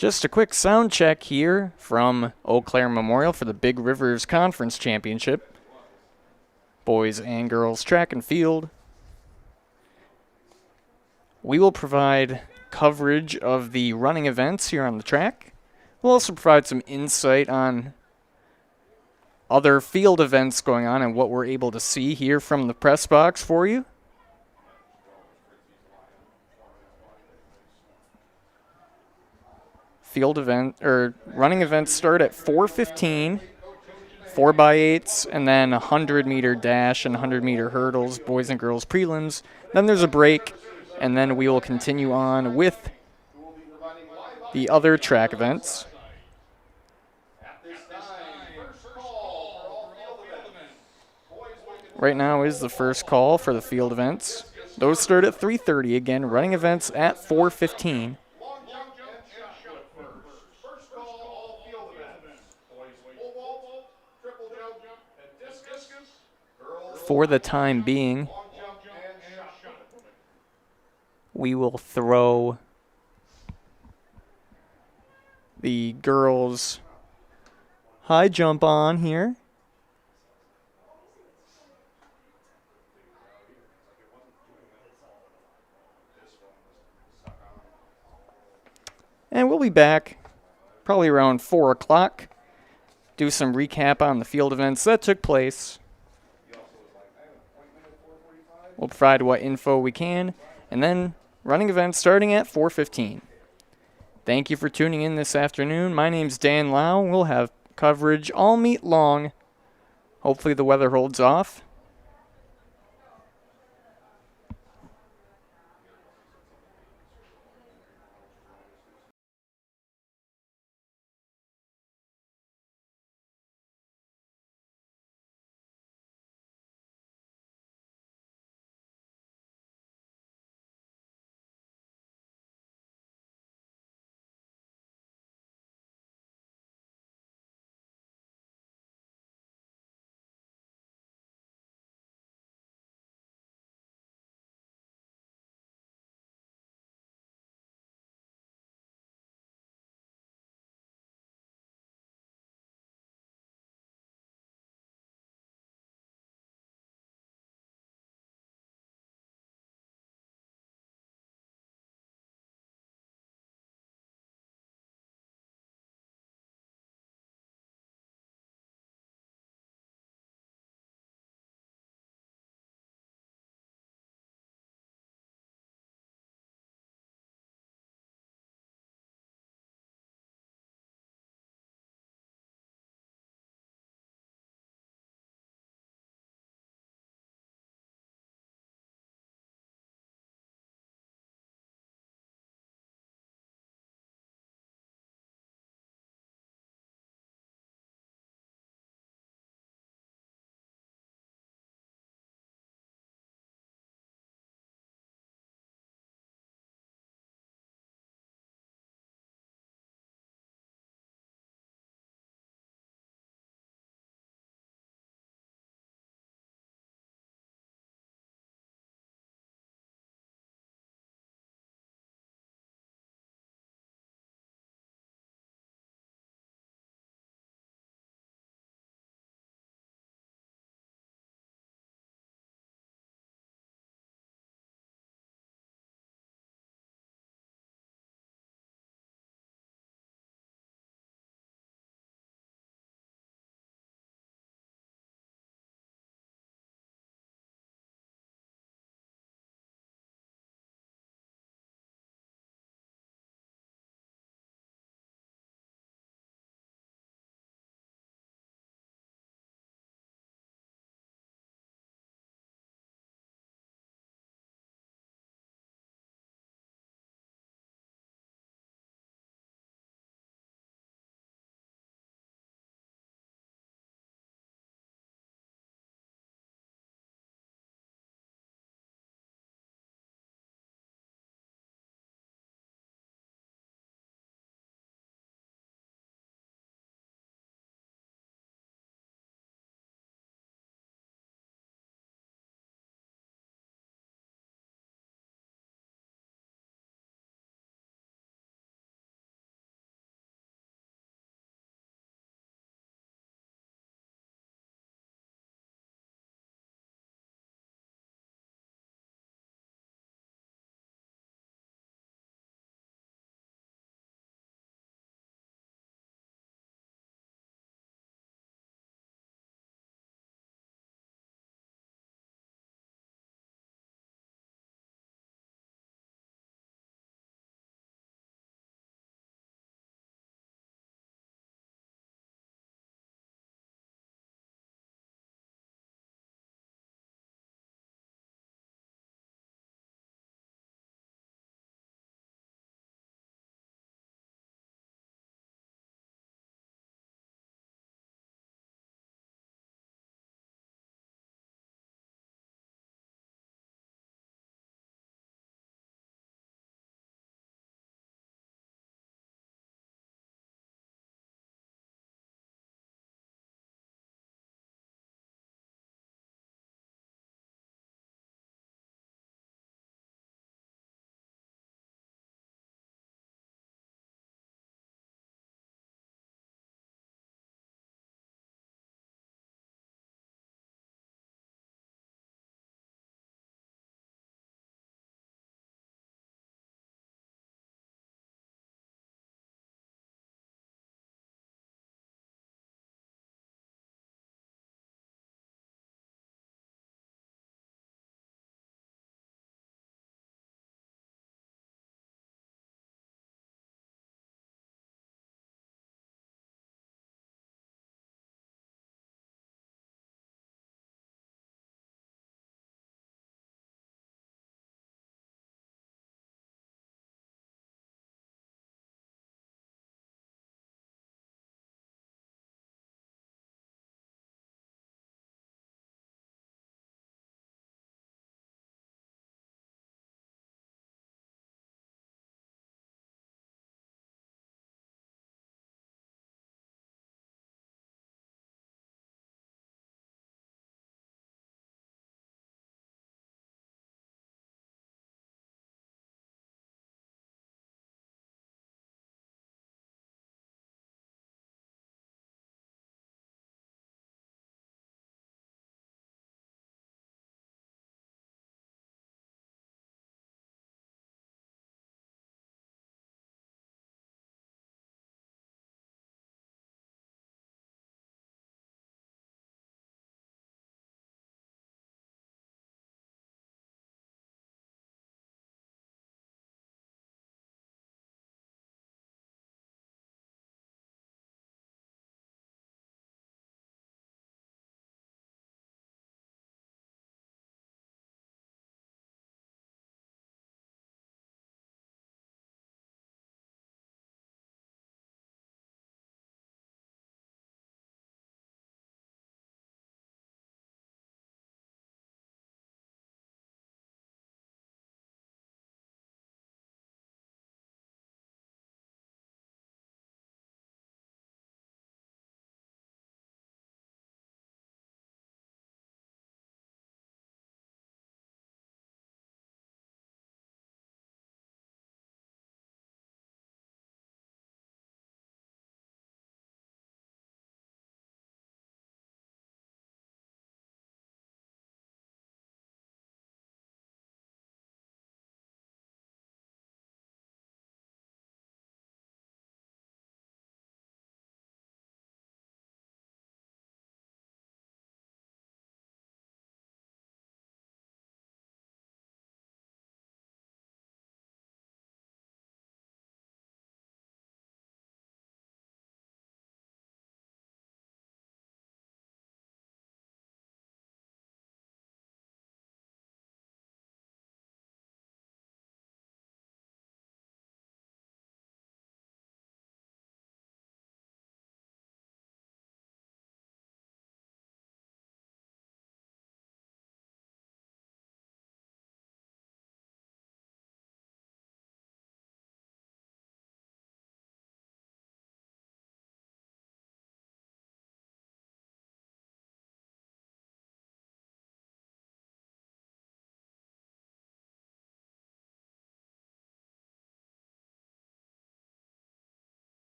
Just a quick sound check here from Eau Claire Memorial for the Big Rivers Conference Championship. Boys and girls track and field. We will provide coverage of the running events here on the track. We'll also provide some insight on other field events going on and what we're able to see here from the press box for you. Field event or running events start at 4:15, 4x8s, and then 100-meter dash and 100-meter hurdles, boys and girls prelims. Then there's a break, and then we will continue on with the other track events. Right now is the first call for the field events. Those start at 3:30 again, running events at 4:15. For the time being, we will throw the girls' high jump on here. And we'll be back probably around 4 o'clock. Do some recap on the field events that took place. We'll provide what info we can. And then running events starting at 4:15. Thank you for tuning in this afternoon. My name's Dan Lau. We'll have coverage all meet long. Hopefully the weather holds off.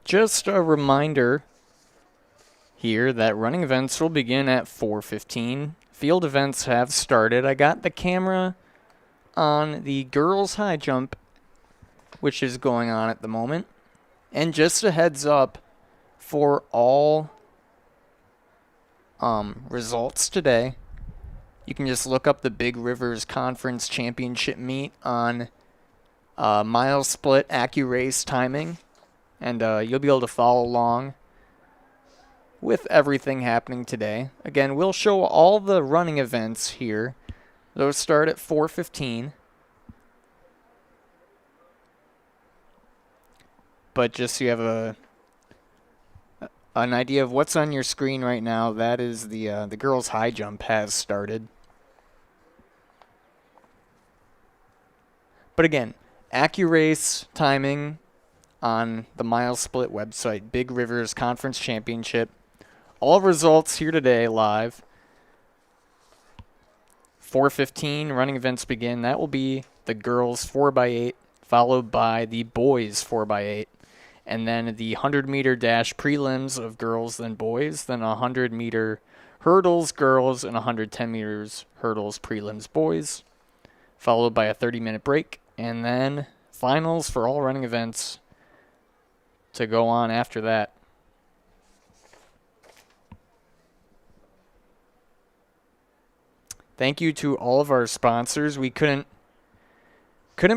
Just a reminder here that running events will begin at 4:15. Field events have started. I got the camera on the girls' high jump, which is going on at the moment. And just a heads up for all results today, you can just look up the Big Rivers Conference Championship meet on mile split AccuRace timing, and you'll be able to follow along with everything happening today. Again, we'll show all the running events here. Those start at 4:15. But just so you have an idea of what's on your screen right now, that is the girls' high jump has started. But again, AccuRace timing on the mile split website, Big Rivers Conference Championship. All results here today live. 4:15 running events begin. That will be the girls 4x8, followed by the boys 4x8. And then the 100-meter dash prelims of girls, then boys. Then 100-meter hurdles, girls, and 110 meters hurdles, prelims, boys. Followed by a 30-minute break. And then finals for all running events to go on after that. Thank you to all of our sponsors. We couldn't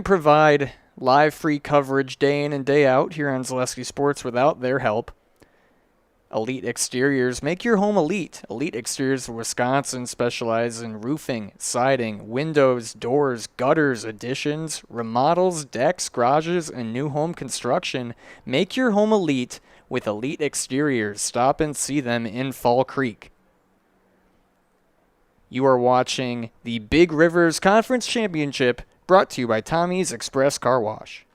provide live free coverage day in and day out here on Zaleski Sports without their help. Elite Exteriors. Make your home elite. Elite Exteriors of Wisconsin specializes in roofing, siding, windows, doors, gutters, additions, remodels, decks, garages, and new home construction. Make your home elite with Elite Exteriors. Stop and see them in Fall Creek. You are watching the Big Rivers Conference Championship, brought to you by Tommy's Express Car Wash.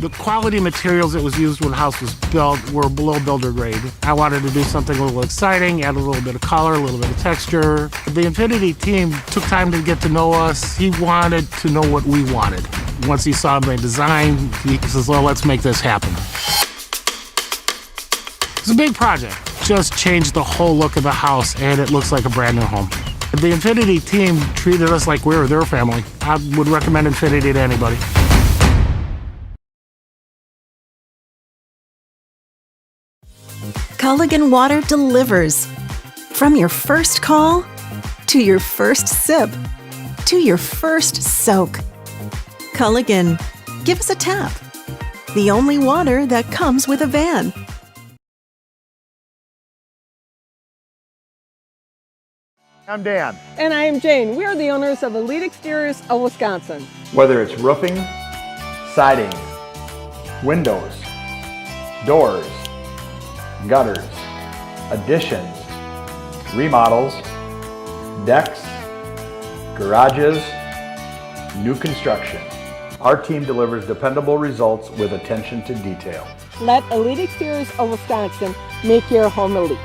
The quality materials that was used when the house was built were below builder grade. I wanted to do something a little exciting, add a little bit of color, a little bit of texture. The Infinity team took time to get to know us. He wanted to know what we wanted. Once he saw my design, he says, well, let's make this happen. It's a big project. Just changed the whole look of the house, and it looks like a brand new home. The Infinity team treated us like we were their family. I would recommend Infinity to anybody. Culligan Water delivers. From your first call, to your first sip, to your first soak. Culligan, give us a tap. The only water that comes with a van. I'm Dan. And I am Jane. We are the owners of Elite Exteriors of Wisconsin. Whether it's roofing, siding, windows, doors, gutters, additions, remodels, decks, garages, new construction, our team delivers dependable results with attention to detail. Let Elite Exteriors of Wisconsin make your home elite.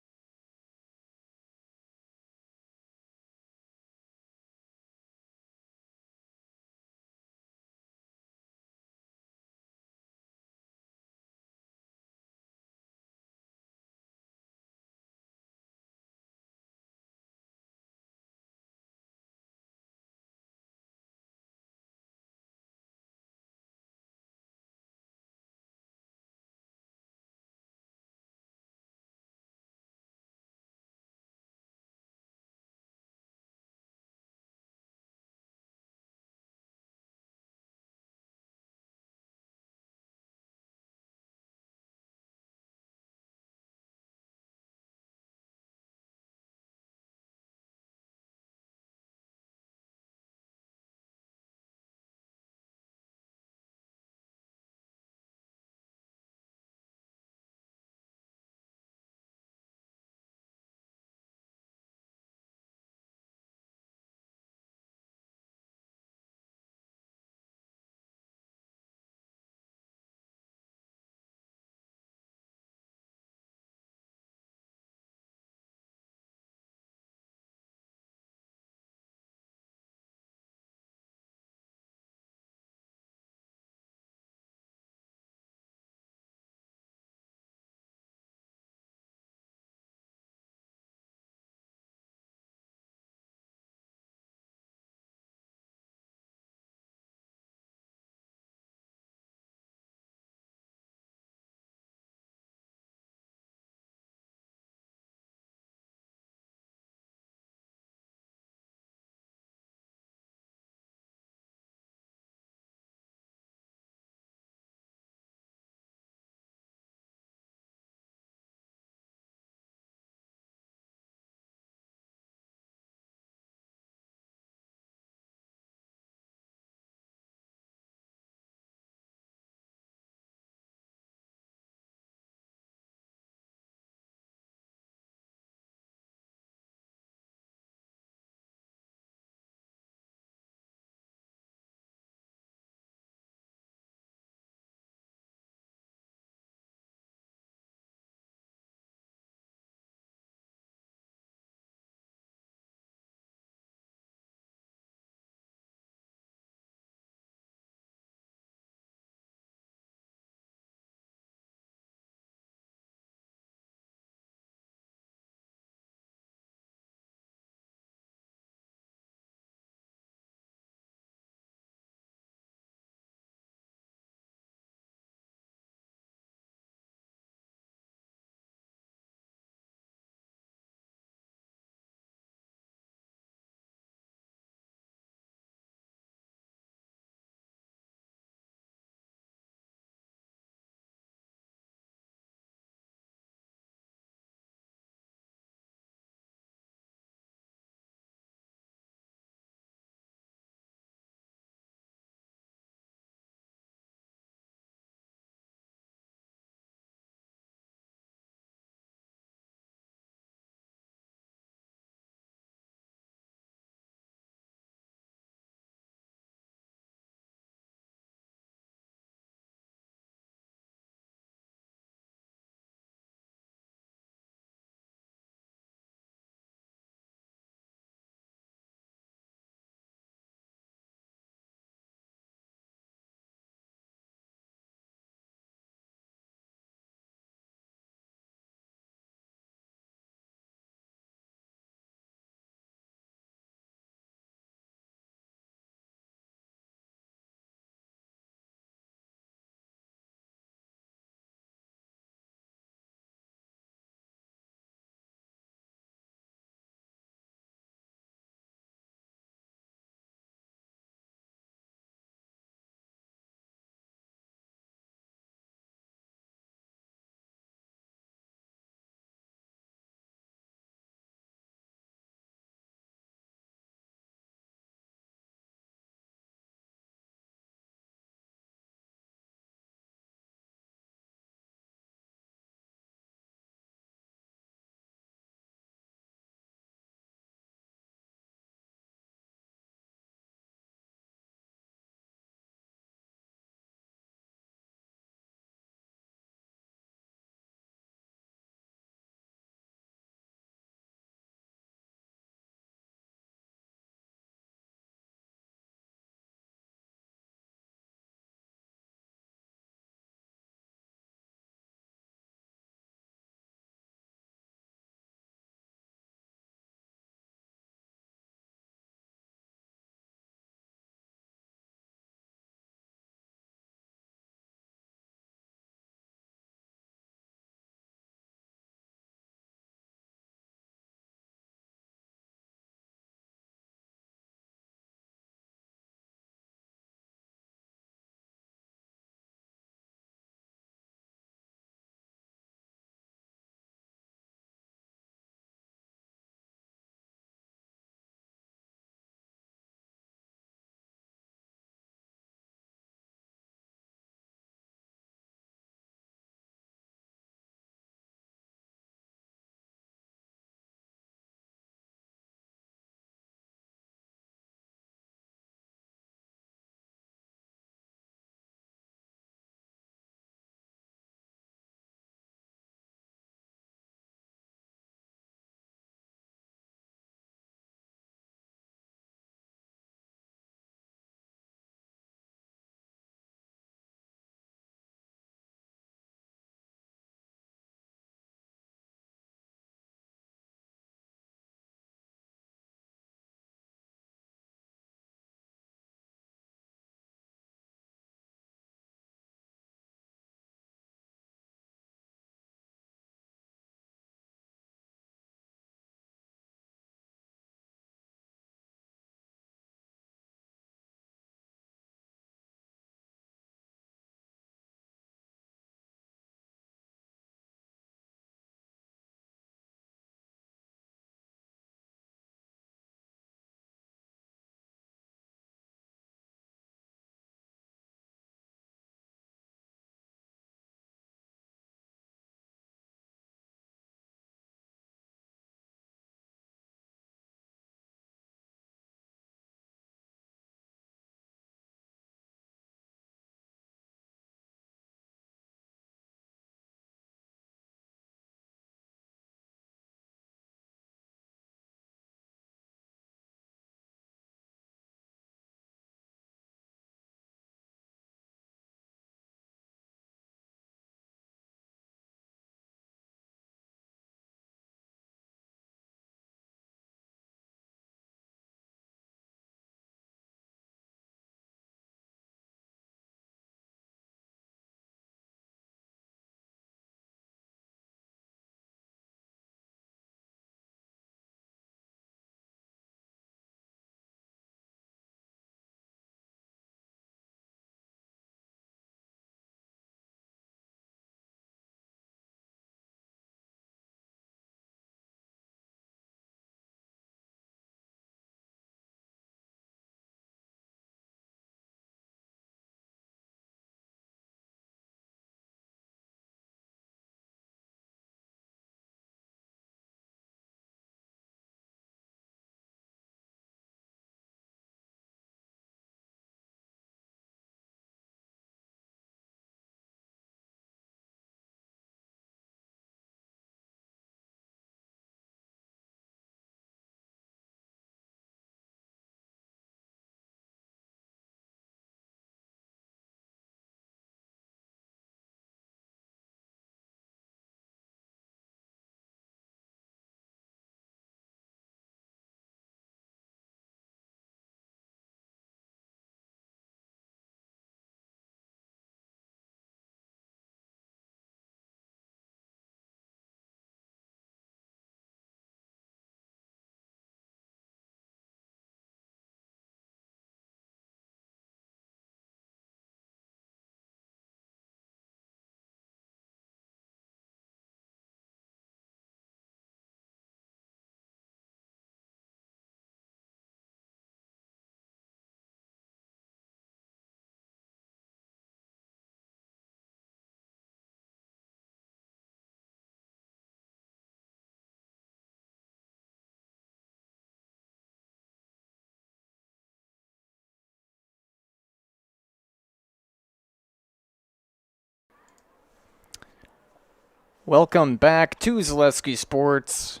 Welcome back to Zaleski Sports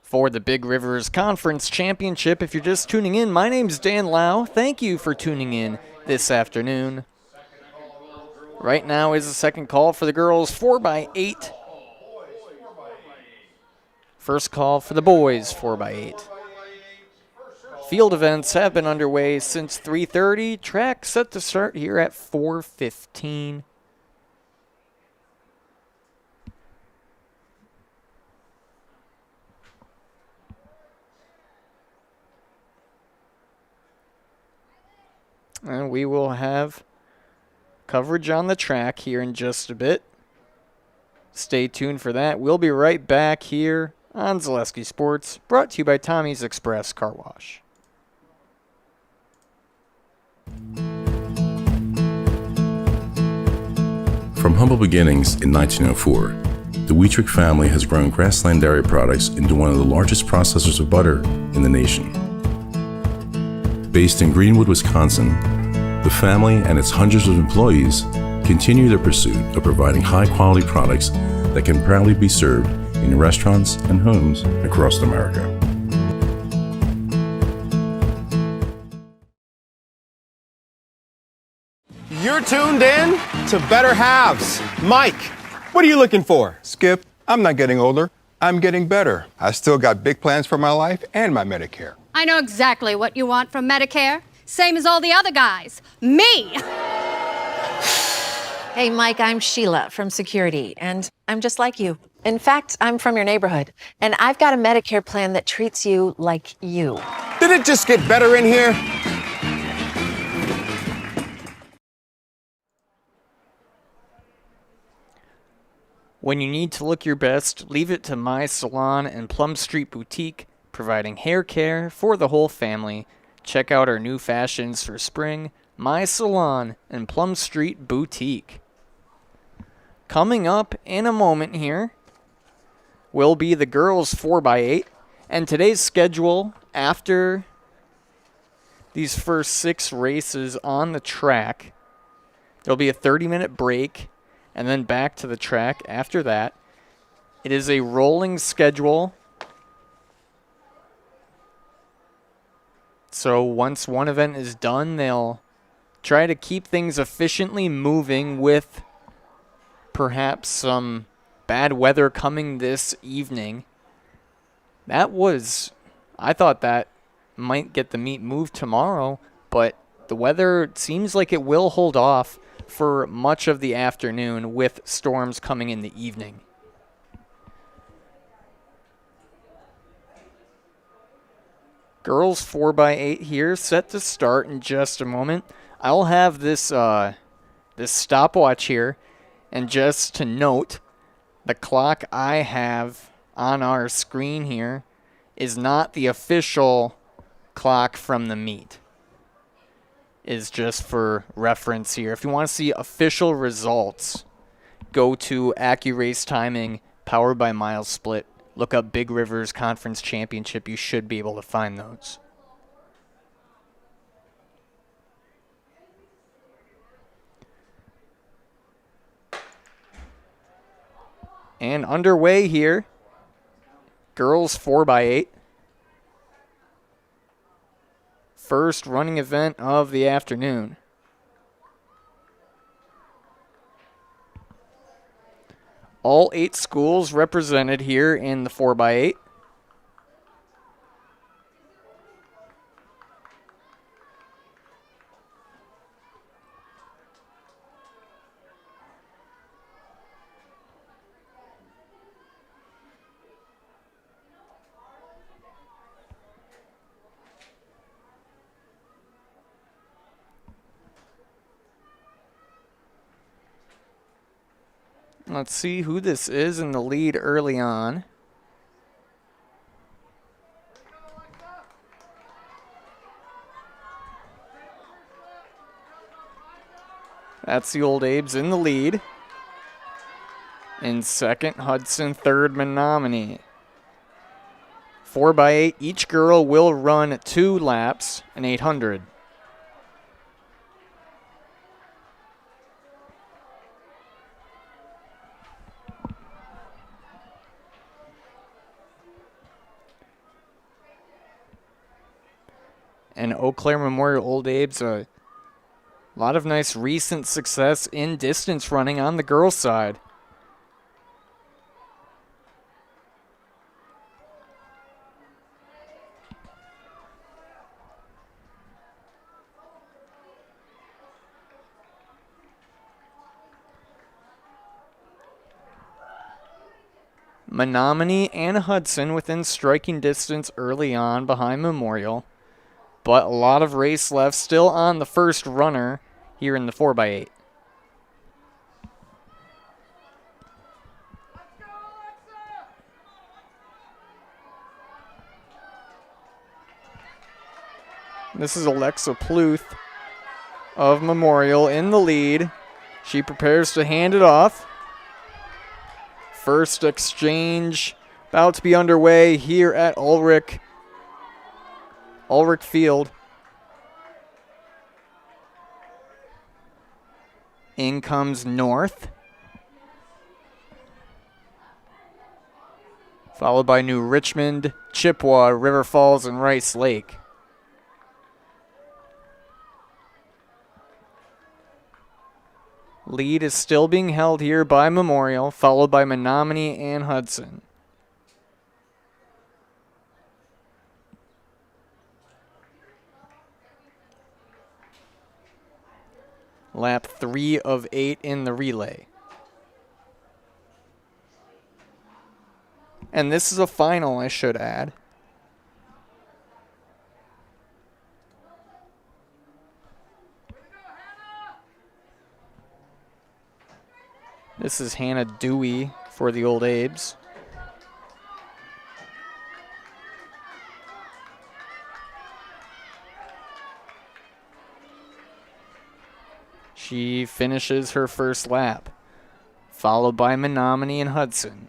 for the Big Rivers Conference Championship. If you're just tuning in, my name's Dan Lau. Thank you for tuning in this afternoon. Right now is the second call for the girls 4x8. First call for the boys 4x8. Field events have been underway since 3:30. Track set to start here at 4:15. And we will have coverage on the track here in just a bit. Stay tuned for that. We'll be right back here on Zaleski Sports, brought to you by Tommy's Express Car Wash. From humble beginnings in 1904, the Wheatrick family has grown Grassland Dairy Products into one of the largest processors of butter in the nation. Based in Greenwood, Wisconsin, the family and its hundreds of employees continue their pursuit of providing high-quality products that can proudly be served in restaurants and homes across America. You're tuned in to Better Halves. Mike, what are you looking for? Skip, I'm not getting older. I'm getting better. I still got big plans for my life and my Medicare. I know exactly what you want from Medicare. Same as all the other guys. Me! Hey, Mike, I'm Sheila from Security, and I'm just like you. In fact, I'm from your neighborhood, and I've got a Medicare plan that treats you like you. Did it just get better in here? When you need to look your best, leave it to My Salon and Plum Street Boutique, providing hair care for the whole family. Check out our new fashions for spring, My Salon and Plum Street Boutique. Coming up in a moment here will be the girls 4x8, and today's schedule after these first 6 races on the track, there'll be a 30-minute break and then back to the track after that. It is a rolling schedule. So once one event is done, they'll try to keep things efficiently moving with perhaps some bad weather coming this evening. I thought that might get the meet moved tomorrow, but the weather seems like it will hold off for much of the afternoon with storms coming in the evening. Girls 4x8 here, set to start in just a moment. I'll have this stopwatch here, and just to note, the clock I have on our screen here is not the official clock from the meet. Is just for reference here. If you want to see official results, go to AccuRace Timing, powered by Miles Split. Look up Big Rivers Conference Championship. You should be able to find those. And underway here, girls 4x8. First running event of the afternoon. All 8 schools represented here in the 4x8. Let's see who this is in the lead early on. That's the Old Abes in the lead. In second, Hudson third, Menominee. 4x8, each girl will run 2 laps, an 800. And Eau Claire Memorial Old Abe's a lot of nice recent success in distance running on the girls' side. Menominee and Hudson within striking distance early on behind Memorial, but a lot of race left still on the first runner here in the 4x8. This is Alexa Pluth of Memorial in the lead. She prepares to hand it off. First exchange about to be underway here at Ulrich Field. In comes North, followed by New Richmond, Chippewa, River Falls, and Rice Lake. Lead is still being held here by Memorial, followed by Menominee and Hudson. Lap 3 of 8 in the relay. And this is a final, I should add. This is Hannah Dewey for the Old Abes. She finishes her first lap, followed by Menominee and Hudson.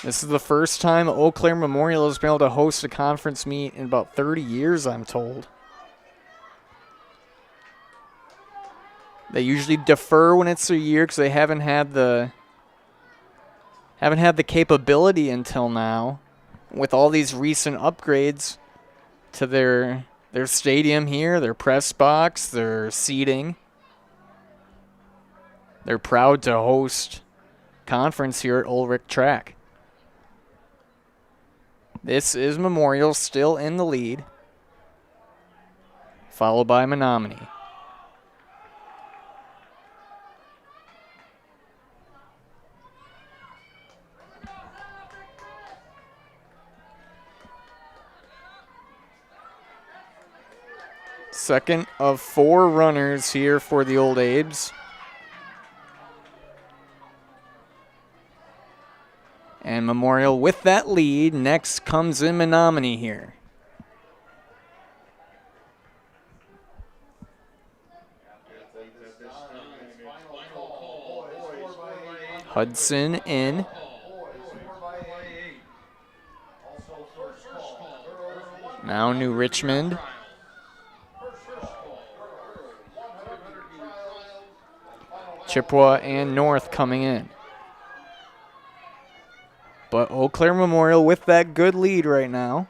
This is the first time Eau Claire Memorial has been able to host a conference meet in about 30 years, I'm told. They usually defer when it's a year because they haven't had the capability until now. With all these recent upgrades to their stadium here, their press box, their seating, they're proud to host conference here at Ulrich Track. This is Memorial still in the lead, followed by Menominee. Second of 4 runners here for the Old Abes. And Memorial with that lead. Next comes in Menominee here. Hudson in. Now New Richmond. Chippewa and North coming in. But Eau Claire Memorial with that good lead right now.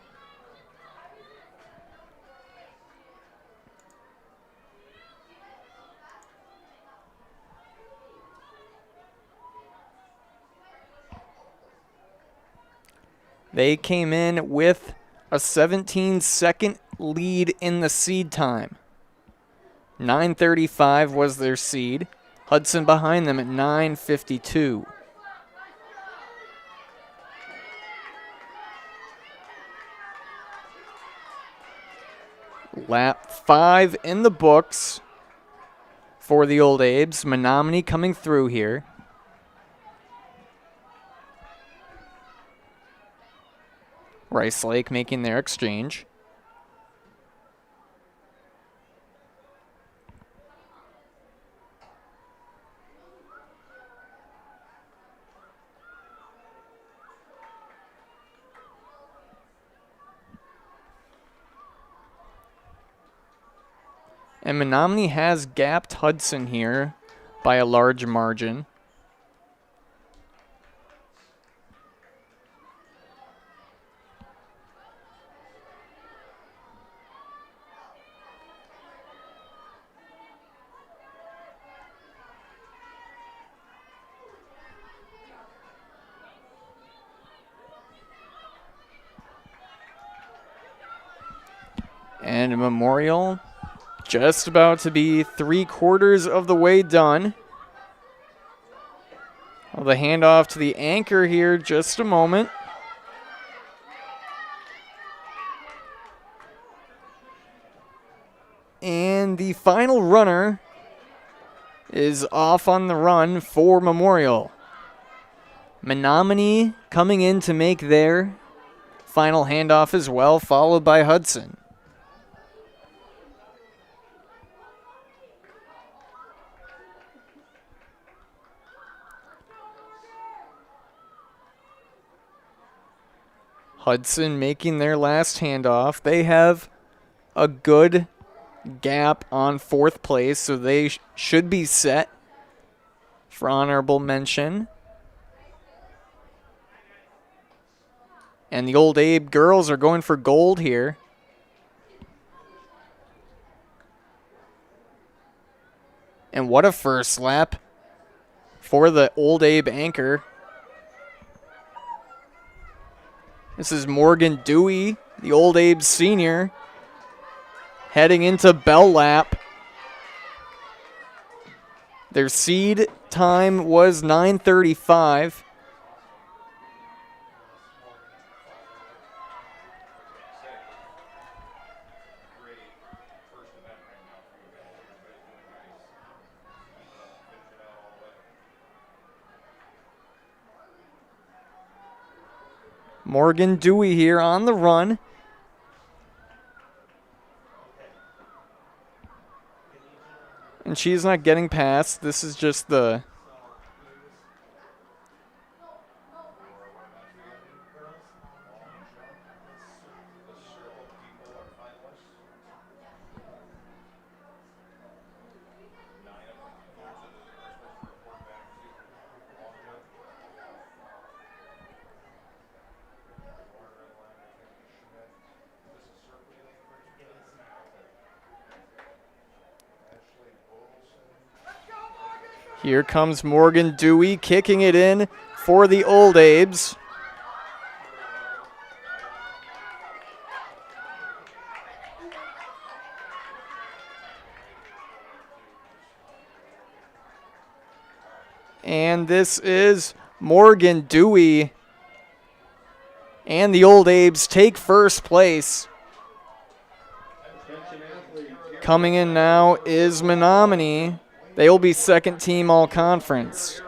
They came in with a 17-second lead in the seed time. 9:35 was their seed. Hudson behind them at 9:52. Lap 5 in the books for the Old Abes. Menominee coming through here. Rice Lake making their exchange. And Menominee has gapped Hudson here by a large margin. And Memorial just about to be 3/4 of the way done. Well, the handoff to the anchor here, just a moment. And the final runner is off on the run for Memorial. Menominee coming in to make their final handoff as well, followed by Hudson. Hudson making their last handoff. They have a good gap on 4th place, so they should be set for honorable mention. And the Old Abe girls are going for gold here. And what a first lap for the Old Abe anchor. This is Morgan Dewey, the Old Abe senior, heading into bell lap. Their seed time was 9:35. Morgan Dewey here on the run. And she's not getting past. This is just the Here comes Morgan Dewey kicking it in for the Old Abes. And this is Morgan Dewey. And the Old Abes take first place. Coming in now is Menominee. They will be second team all conference.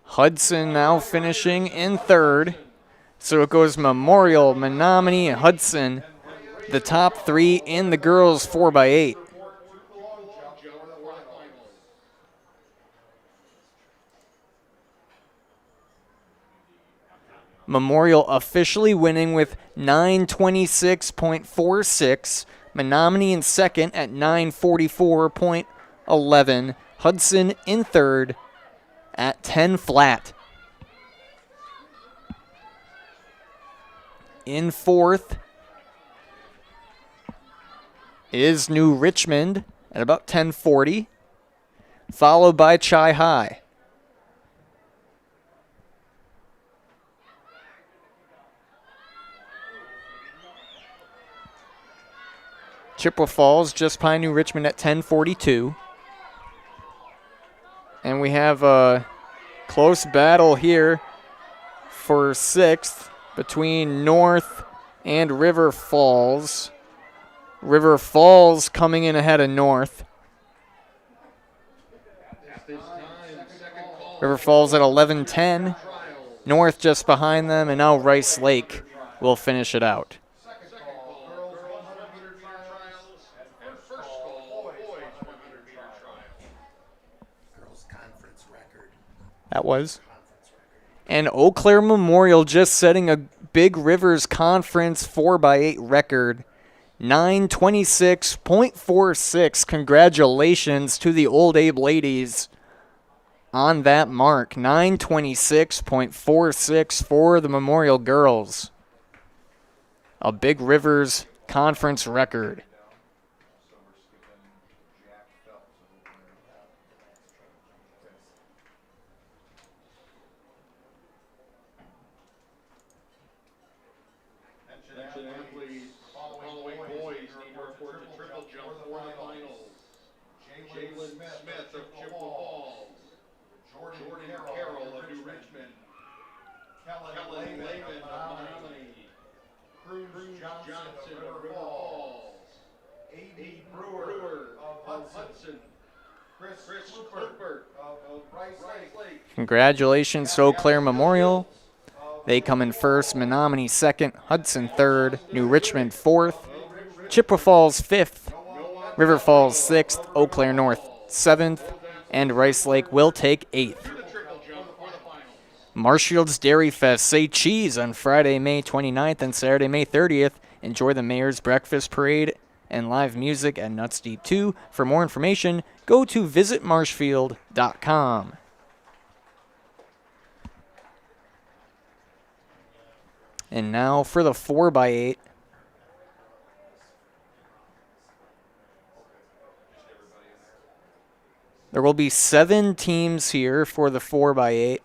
Hudson now finishing in third. So it goes Memorial, Menominee, and Hudson. The top three in the girls 4x8. Memorial officially winning with 926.46. Menominee in second at 944.11. Hudson in third at 10 flat. In fourth is New Richmond at about 1040, followed by Chi High. Chippewa Falls just behind New Richmond at 1042. And we have a close battle here for sixth between North and River Falls. River Falls coming in ahead of North. River Falls at 11:10. North just behind them, and now Rice Lake will finish it out. That was. And Eau Claire Memorial just setting a Big Rivers Conference 4x8 record. 9:26.46. Congratulations to the Old Abe ladies on that mark. 9:26.46 for the Memorial girls. A Big Rivers Conference record. Congratulations to Eau Claire Memorial. They come in first, Menominee second, Hudson third, New Richmond fourth, Chippewa Falls fifth, River Falls sixth, Eau Claire North seventh, and Rice Lake will take eighth. Marshfield's Dairy Fest, say cheese on Friday, May 29th and Saturday, May 30th. Enjoy the Mayor's Breakfast Parade and live music at Nuts Deep 2. For more information, go to visitmarshfield.com. And now for the 4x8. There will be 7 teams here for the 4x8.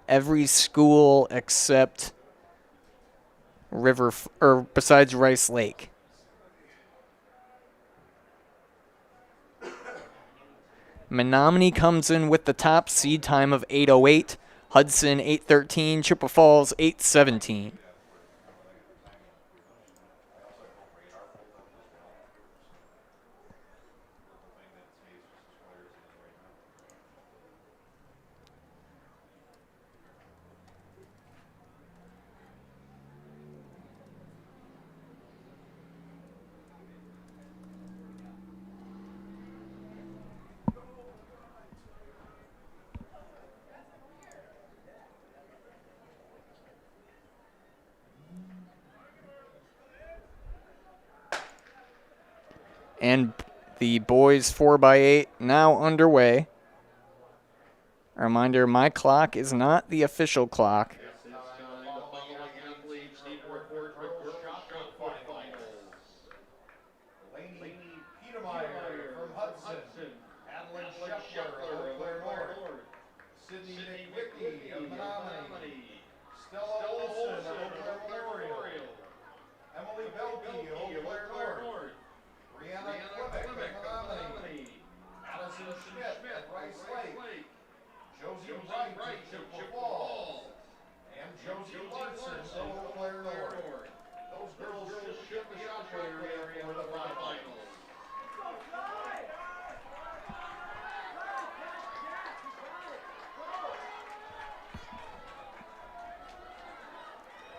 Every school except besides Rice Lake. Menominee comes in with the top seed time of 8:08. Hudson 8:13. Chippewa Falls 8:17. And the boys 4x8 now underway. A reminder, my clock is not the official clock.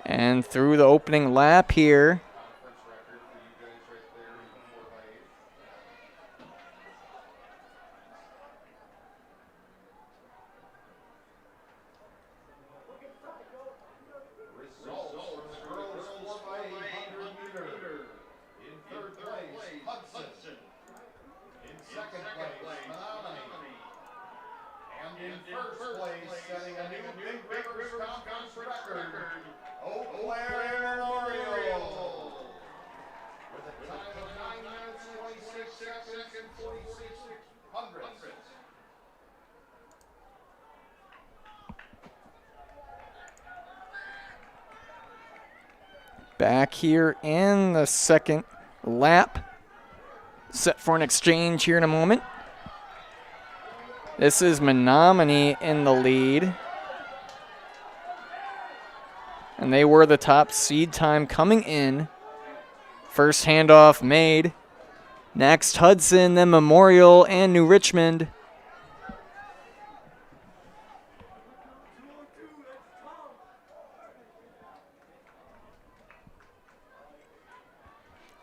And through the opening lap here, back here in the second lap. Set for an exchange here in a moment. This is Menominee in the lead. And they were the top seed time coming in. First handoff made. Next Hudson, then Memorial and New Richmond.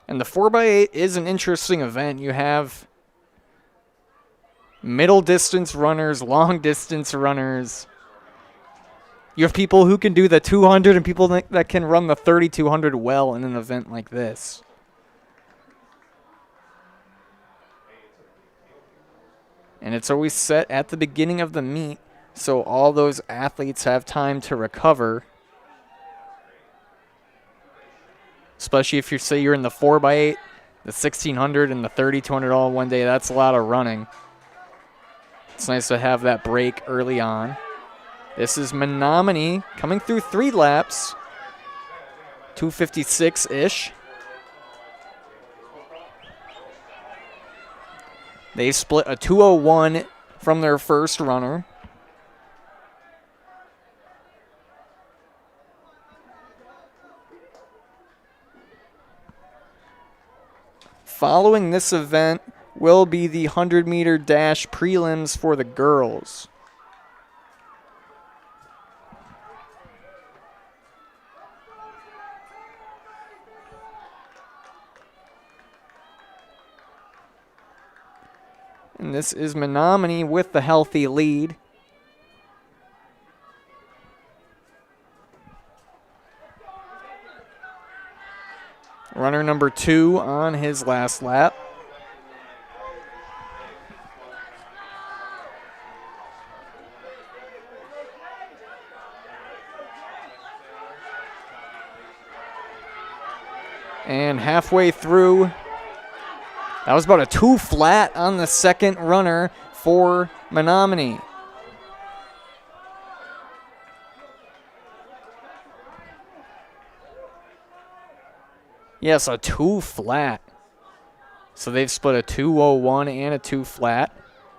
And the 4x8 is an interesting event. You have middle distance runners, long distance runners. You have people who can do the 200 and people that can run the 3200 well in an event like this. And it's always set at the beginning of the meet, so all those athletes have time to recover. Especially if you say you're in the 4x8, the 1600, and the 3200 all in one day. That's a lot of running. It's nice to have that break early on. This is Menominee coming through 3 laps, 256-ish. They split a 2:01 from their first runner. Following this event will be the 100-meter dash prelims for the girls. And this is Menominee with the healthy lead. Runner number 2 on his last lap. And halfway through, that was about a 2 flat on the second runner for Menominee. Yes, a 2 flat. So they've split a 2:01 and a 2 flat.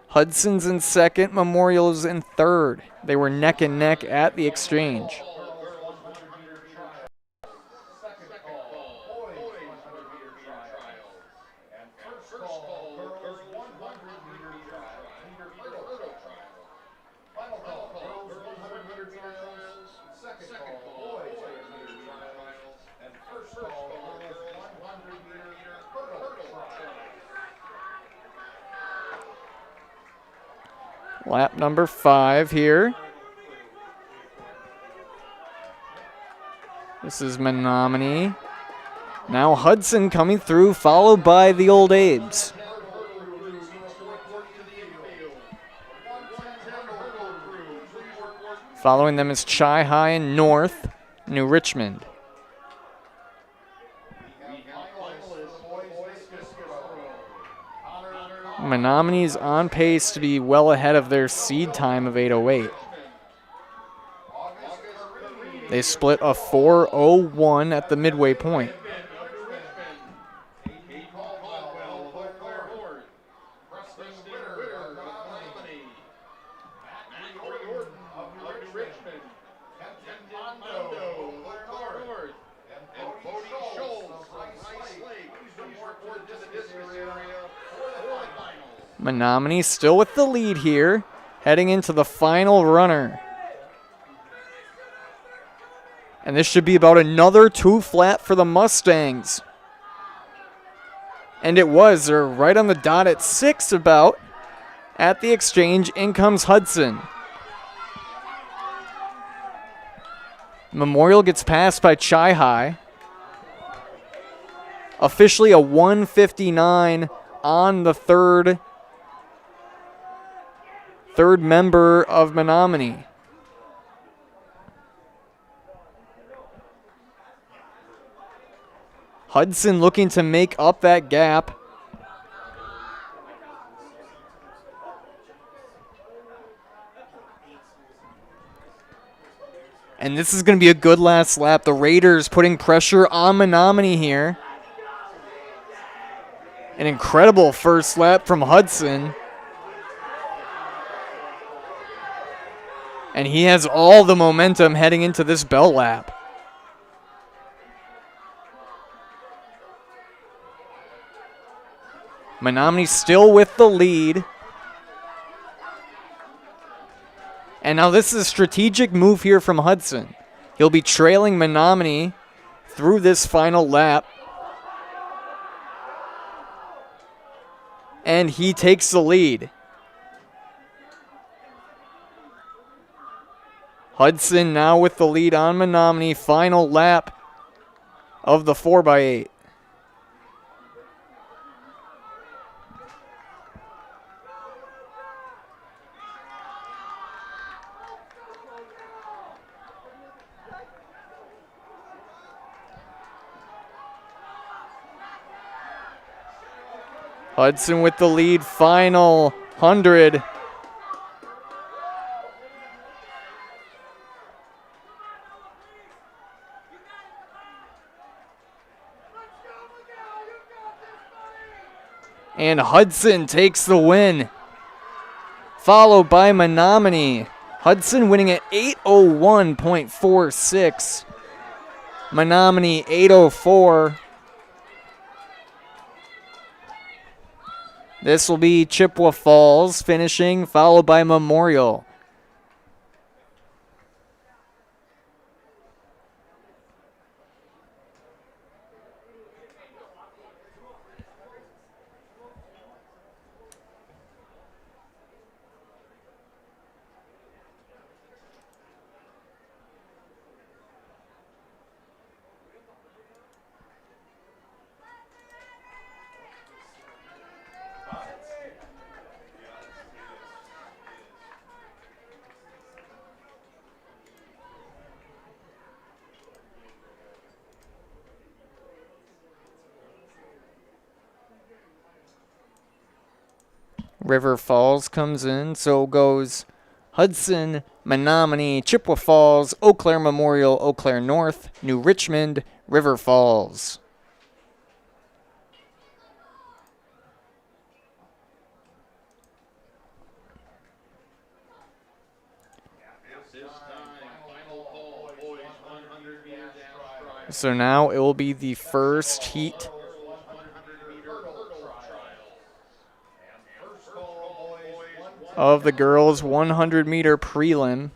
Hudson's in second, Memorial's in third. They were neck and neck at the exchange. Lap number 5 here. This is Menominee. Now Hudson coming through, followed by the Old Abes. Following them is Chi High and North, New Richmond. Menominee's on pace to be well ahead of their seed time of 8:08. They split a 4:01 at the midway point. Menominee still with the lead here, heading into the final runner. And this should be about another 2 flat for the Mustangs. And it was. They're right on the dot at 6 about. At the exchange, in comes Hudson. Memorial gets passed by Chi High. Officially a 1:59 on the third member of Menominee. Hudson looking to make up that gap. And this is going to be a good last lap. The Raiders putting pressure on Menominee here. An incredible first lap from Hudson. And he has all the momentum heading into this bell lap. Menominee still with the lead. And now this is a strategic move here from Hudson. He'll be trailing Menominee through this final lap. And he takes the lead. Hudson now with the lead on Menominee. Final lap of the 4x8. Hudson with the lead, final 100. And Hudson takes the win, followed by Menominee. Hudson winning at 8:01.46. Menominee 8:04. This will be Chippewa Falls finishing, followed by Memorial. River Falls comes in, so goes Hudson, Menominee, Chippewa Falls, Eau Claire Memorial, Eau Claire North, New Richmond, River Falls. So now it will be the first heat of the girls' 100-meter prelim.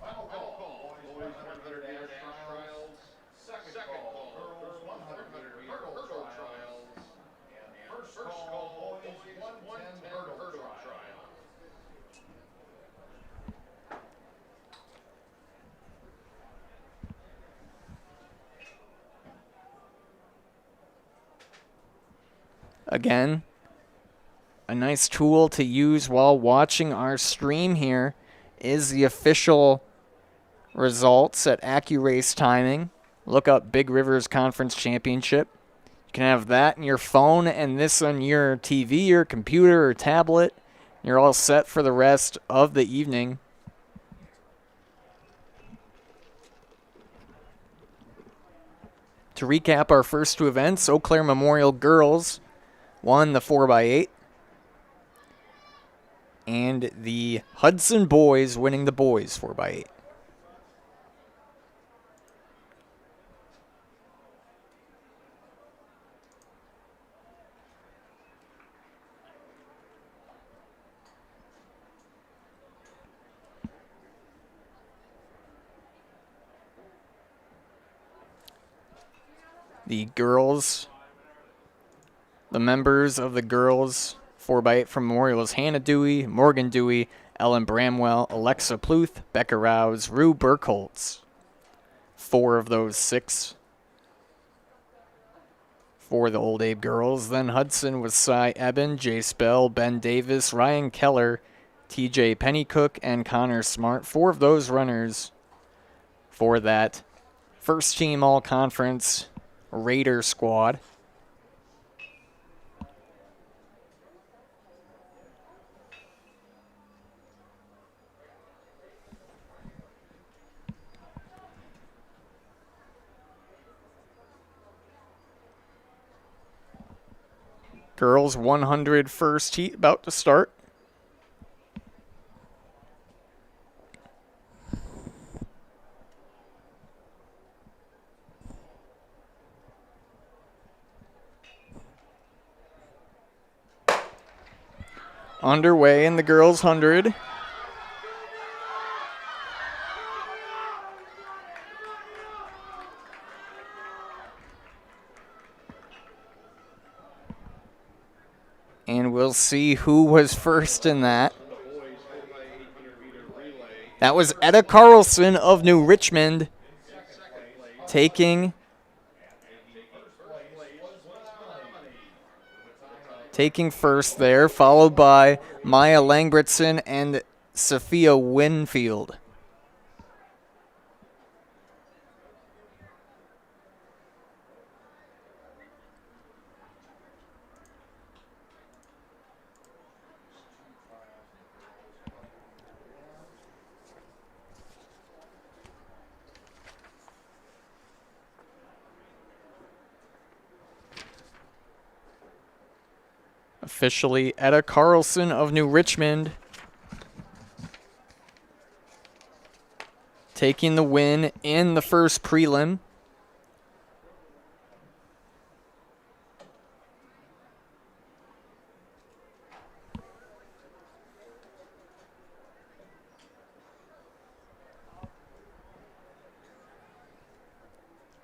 Again, a nice tool to use while watching our stream here is the official results at AccuRace Timing. Look up Big Rivers Conference Championship. You can have that in your phone and this on your TV or computer or tablet. You're all set for the rest of the evening. To recap our first two events, Eau Claire Memorial Girls won the 4x8. And the Hudson boys winning the boys 4x8. The girls, the members of the girls 4x8 from Memorial is Hannah Dewey, Morgan Dewey, Ellen Bramwell, Alexa Pluth, Becca Rouse, Rue Burkholtz. 4 of those 6 for the Old Abe girls. Then Hudson was Cy Eben, Jay Spell, Ben Davis, Ryan Keller, TJ Pennycook, and Connor Smart. 4 of those runners for that first team all-conference Raider squad. Girls 100 first heat about to start. Underway in the girls 100. And we'll see who was first in that. That was Etta Carlson of New Richmond taking first there, followed by Maya Langbritson and Sophia Winfield. Officially, Etta Carlson of New Richmond taking the win in the first prelim.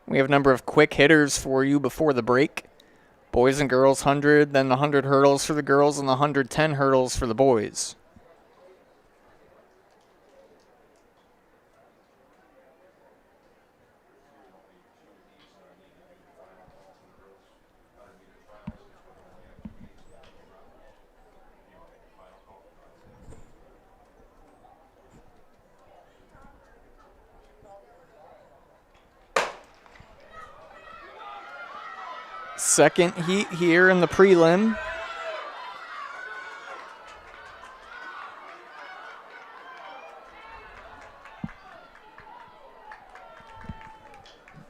We have a number of quick hitters for you before the break. Boys and girls 100, then the 100 hurdles for the girls and the 110 hurdles for the boys. Second heat here in the prelim.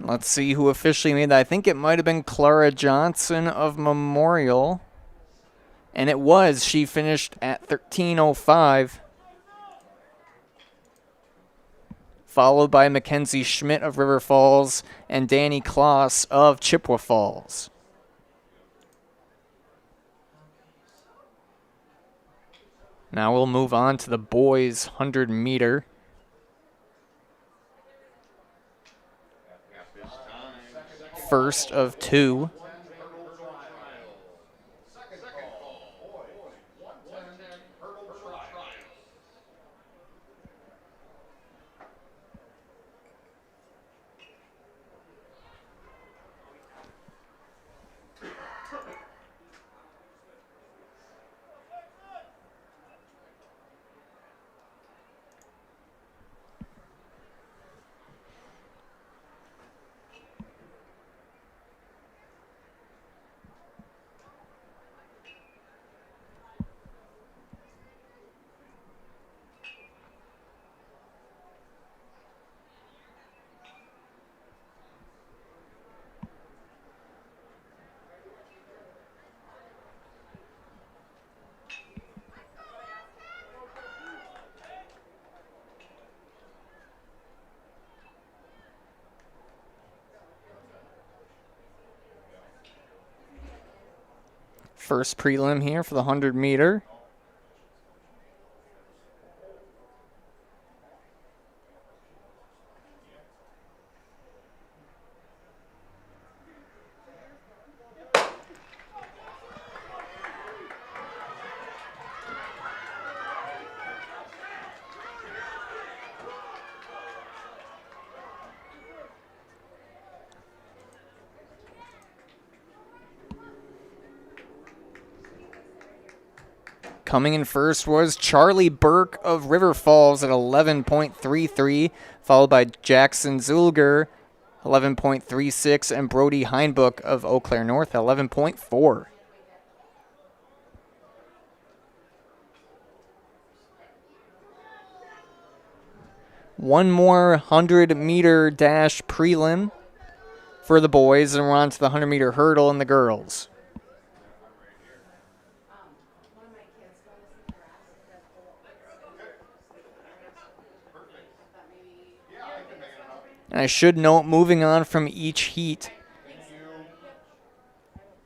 Let's see who officially made that. I think it might have been Clara Johnson of Memorial. And it was. She finished at 13:05. Followed by Mackenzie Schmidt of River Falls and Danny Kloss of Chippewa Falls. Now we'll move on to the boys' 100 meter. First of two. First prelim here for the 100 meter. Coming in first was Charlie Burke of River Falls at 11.33, followed by Jackson Zulger, 11.36, and Brody Heinbuch of Eau Claire North, 11.4. One more 100-meter dash prelim for the boys, and we're on to the 100-meter hurdle and the girls. And I should note, moving on from each heat,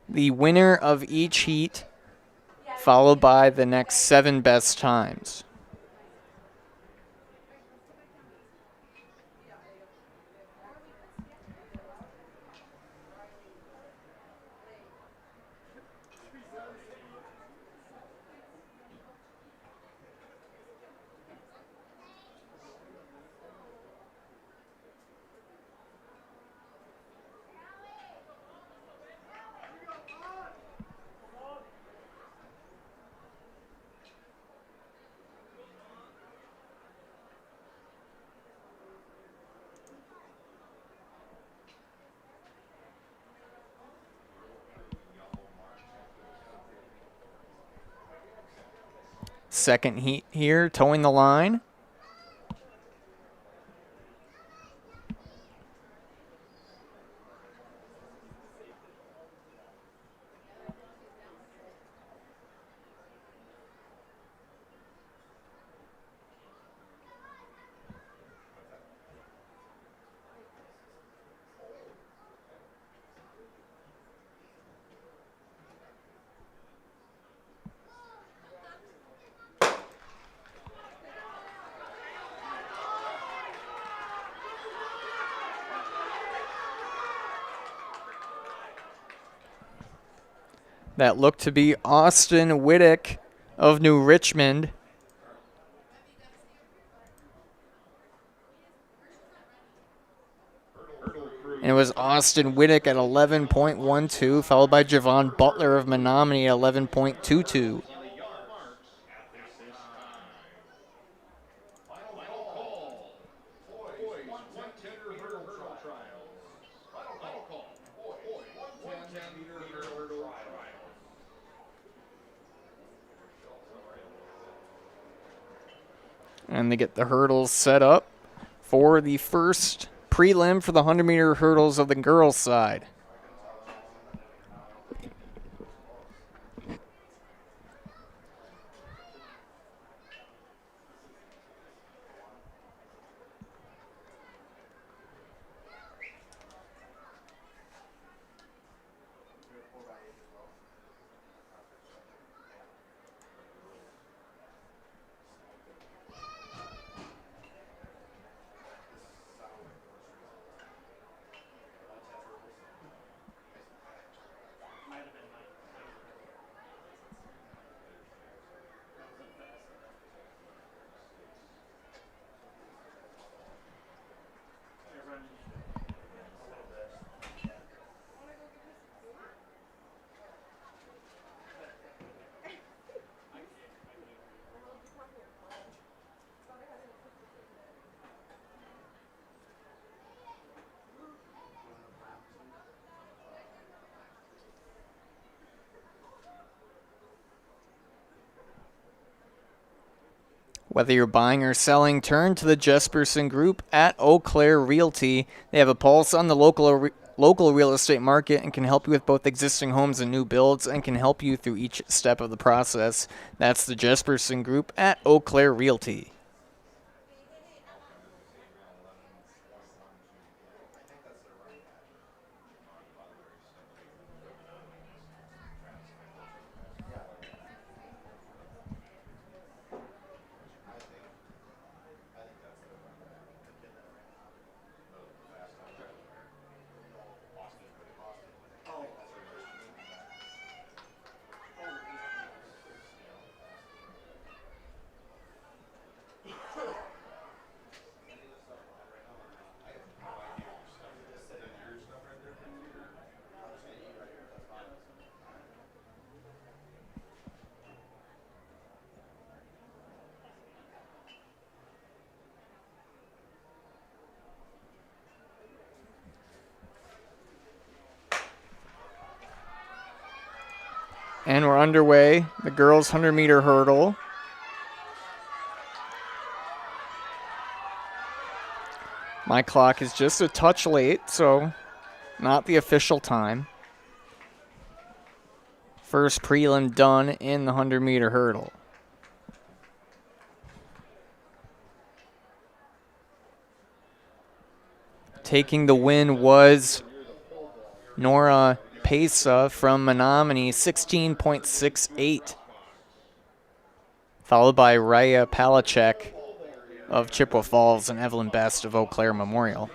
the winner of each heat, followed by the next 7 best times. second heat here, towing the line. That looked to be Austin Whittick of New Richmond. And it was Austin Whittick at 11.12, followed by Javon Butler of Menominee at 11.22. And they get the hurdles set up for the first prelim for the 100-meter hurdles of the girls' side. Whether you're buying or selling, turn to the Jesperson Group at Eau Claire Realty. They have a pulse on the local real estate market and can help you with both existing homes and new builds and can help you through each step of the process. That's the Jesperson Group at Eau Claire Realty. And we're underway. The girls' 100-meter hurdle. My clock is just a touch late, so not the official time. First prelim done in the 100-meter hurdle. Taking the win was Nora Pesa from Menominee, 16.68. Followed by Raya Palachek of Chippewa Falls and Evelyn Best of Eau Claire Memorial.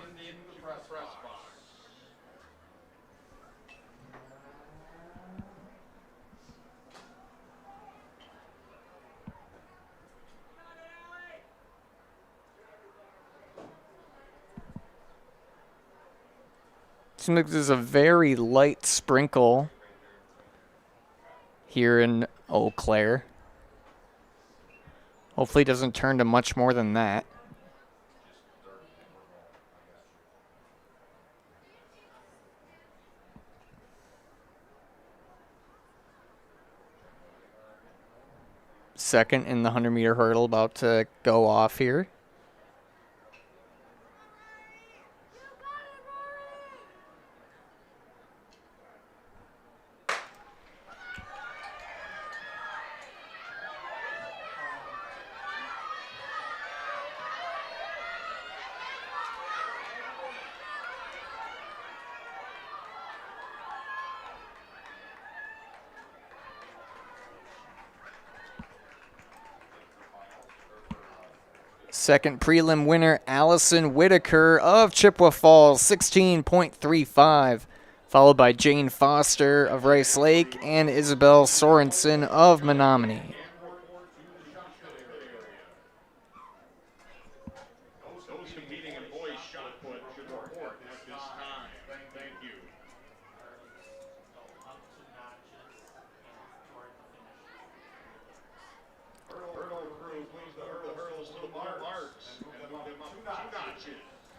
Seems like there's a very light sprinkle here in Eau Claire. Hopefully it doesn't turn to much more than that. second in the 100-meter hurdle about to go off here. Second prelim winner, Allison Whitaker of Chippewa Falls, 16.35, followed by Jane Foster of Rice Lake and Isabel Sorensen of Menominee.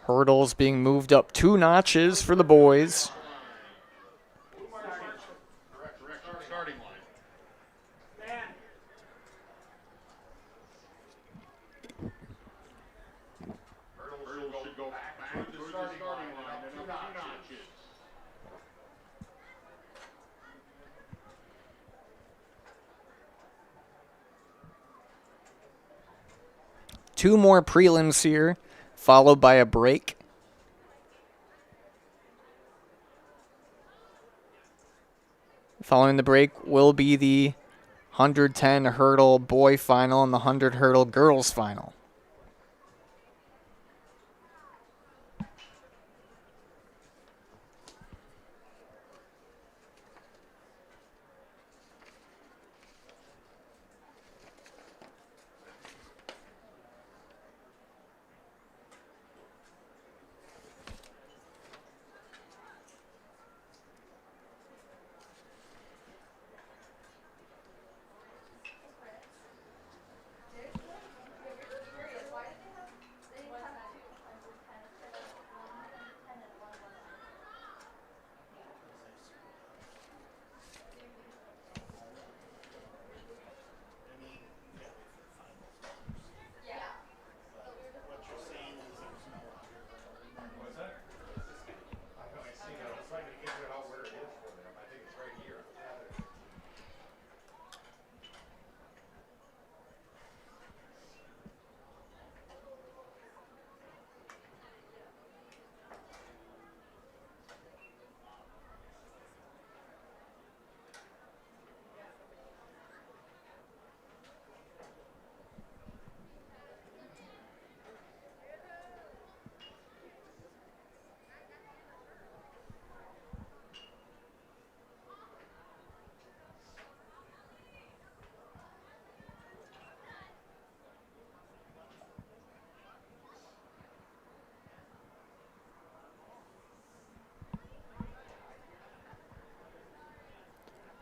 Hurdles being moved up 2 notches for the boys. Two more prelims here, followed by a break. Following the break will be the 110 hurdle boy final and the 100 hurdle girls final.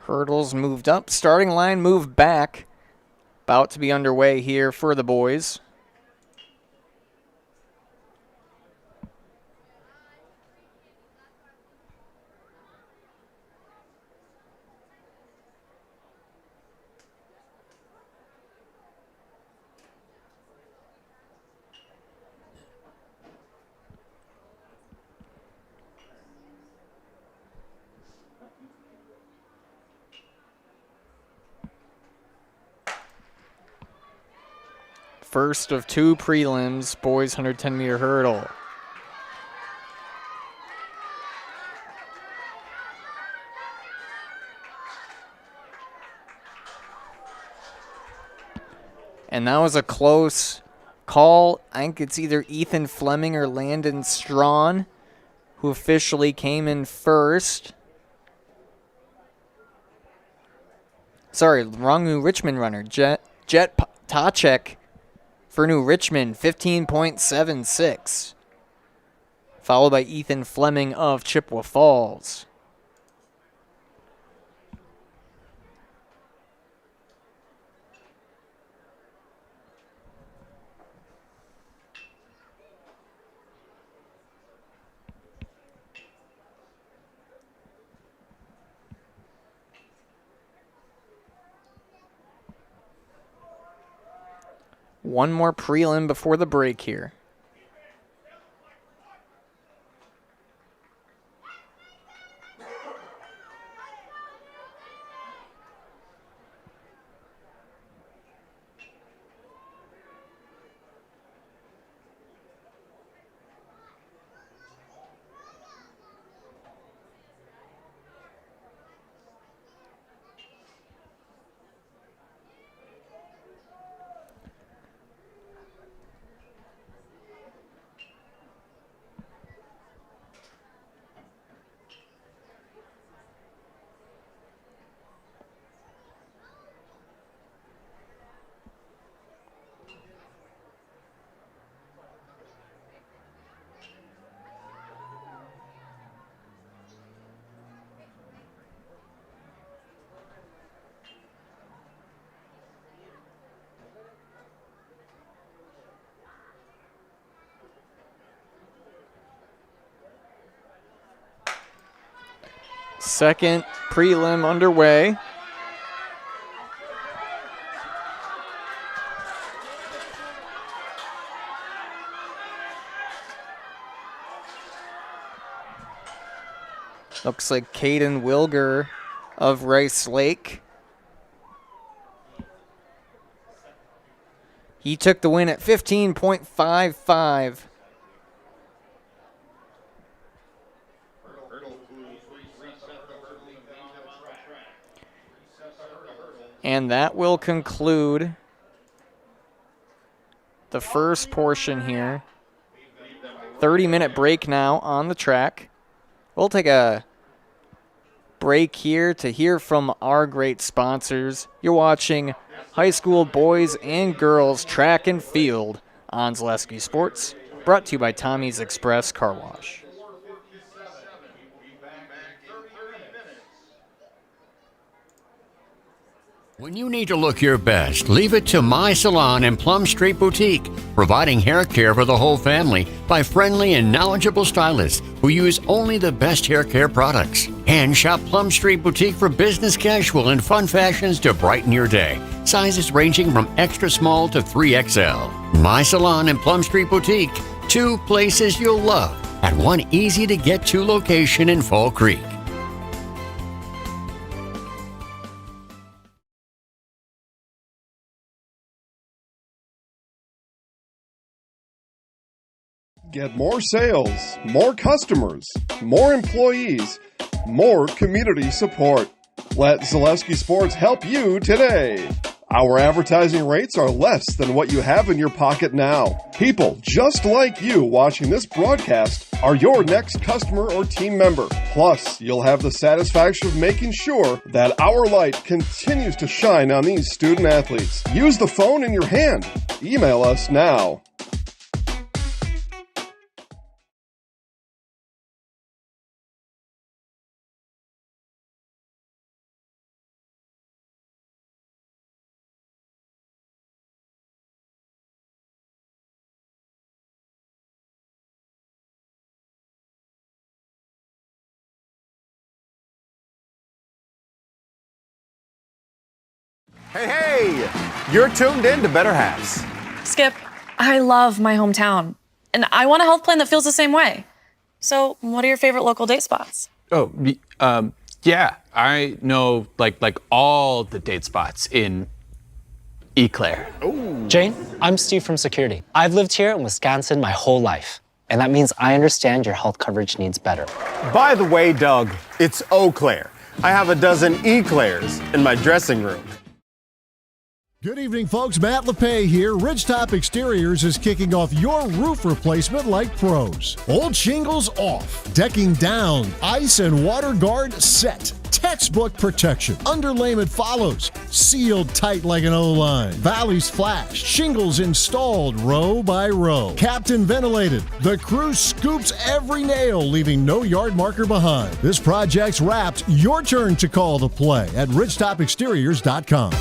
Hurdles moved up, starting line moved back. About to be underway here for the boys. First of 2 prelims, boys 110-meter hurdle. And that was a close call. I think it's either Ethan Fleming or Landon Strawn who officially came in first. Sorry, wrong New Richmond runner. Jet Tacek for New Richmond, 15.76. Followed by Ethan Fleming of Chippewa Falls. One more prelim before the break here. Second prelim underway. Looks like Caden Wilger of Rice Lake. He took the win at 15.55. And that will conclude the first portion here. 30-minute break now on the track. We'll take a break here to hear from our great sponsors. You're watching high school boys and girls track and field on Zaleski Sports, brought to you by Tommy's Express Car Wash. When you need to look your best, leave it to My Salon and Plum Street Boutique, providing hair care for the whole family by friendly and knowledgeable stylists who use only the best hair care products. And shop Plum Street Boutique for business casual and fun fashions to brighten your day. Sizes ranging from extra small to 3XL. My Salon and Plum Street Boutique, two places you'll love at one easy-to-get-to location in Fall Creek. Get more sales, more customers, more employees, more community support. Let Zaleski Sports help you today. Our advertising rates are less than what you have in your pocket now. People just like you watching this broadcast are your next customer or team member. Plus, you'll have the satisfaction of making sure that our light continues to shine on these student athletes. Use the phone in your hand. Email us now. Hey, you're tuned in to Better Halves. Skip, I love my hometown, and I want a health plan that feels the same way. So, what are your favorite local date spots? Oh, yeah, I know like all the date spots in Eau Claire. Ooh. Jane, I'm Steve from Security. I've lived here in Wisconsin my whole life, and that means I understand your health coverage needs better. By the way, Doug, it's Eau Claire. I have a dozen Eclairs in my dressing room. Good evening, folks. Matt LePay here. Ridgetop Exteriors is kicking off your roof replacement like pros. Old shingles off, decking down, ice and water guard set. Textbook protection. Underlayment follows. Sealed tight like an O-line. Valleys flashed. Shingles installed row by row. Captain ventilated. The crew scoops every nail, leaving no yard marker behind. This project's wrapped. Your turn to call the play at ridgetopexteriors.com.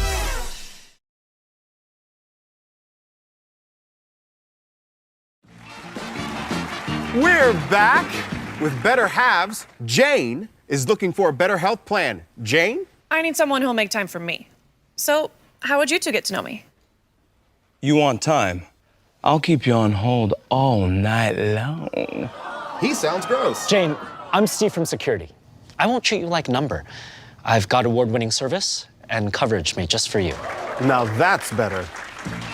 We're back with Better Halves. Jane is looking for a better health plan. Jane? I need someone who'll make time for me. So, how would you two get to know me? You want time? I'll keep you on hold all night long. He sounds gross. Jane, I'm Steve from security. I won't treat you like a number. I've got award-winning service and coverage made just for you. Now that's better.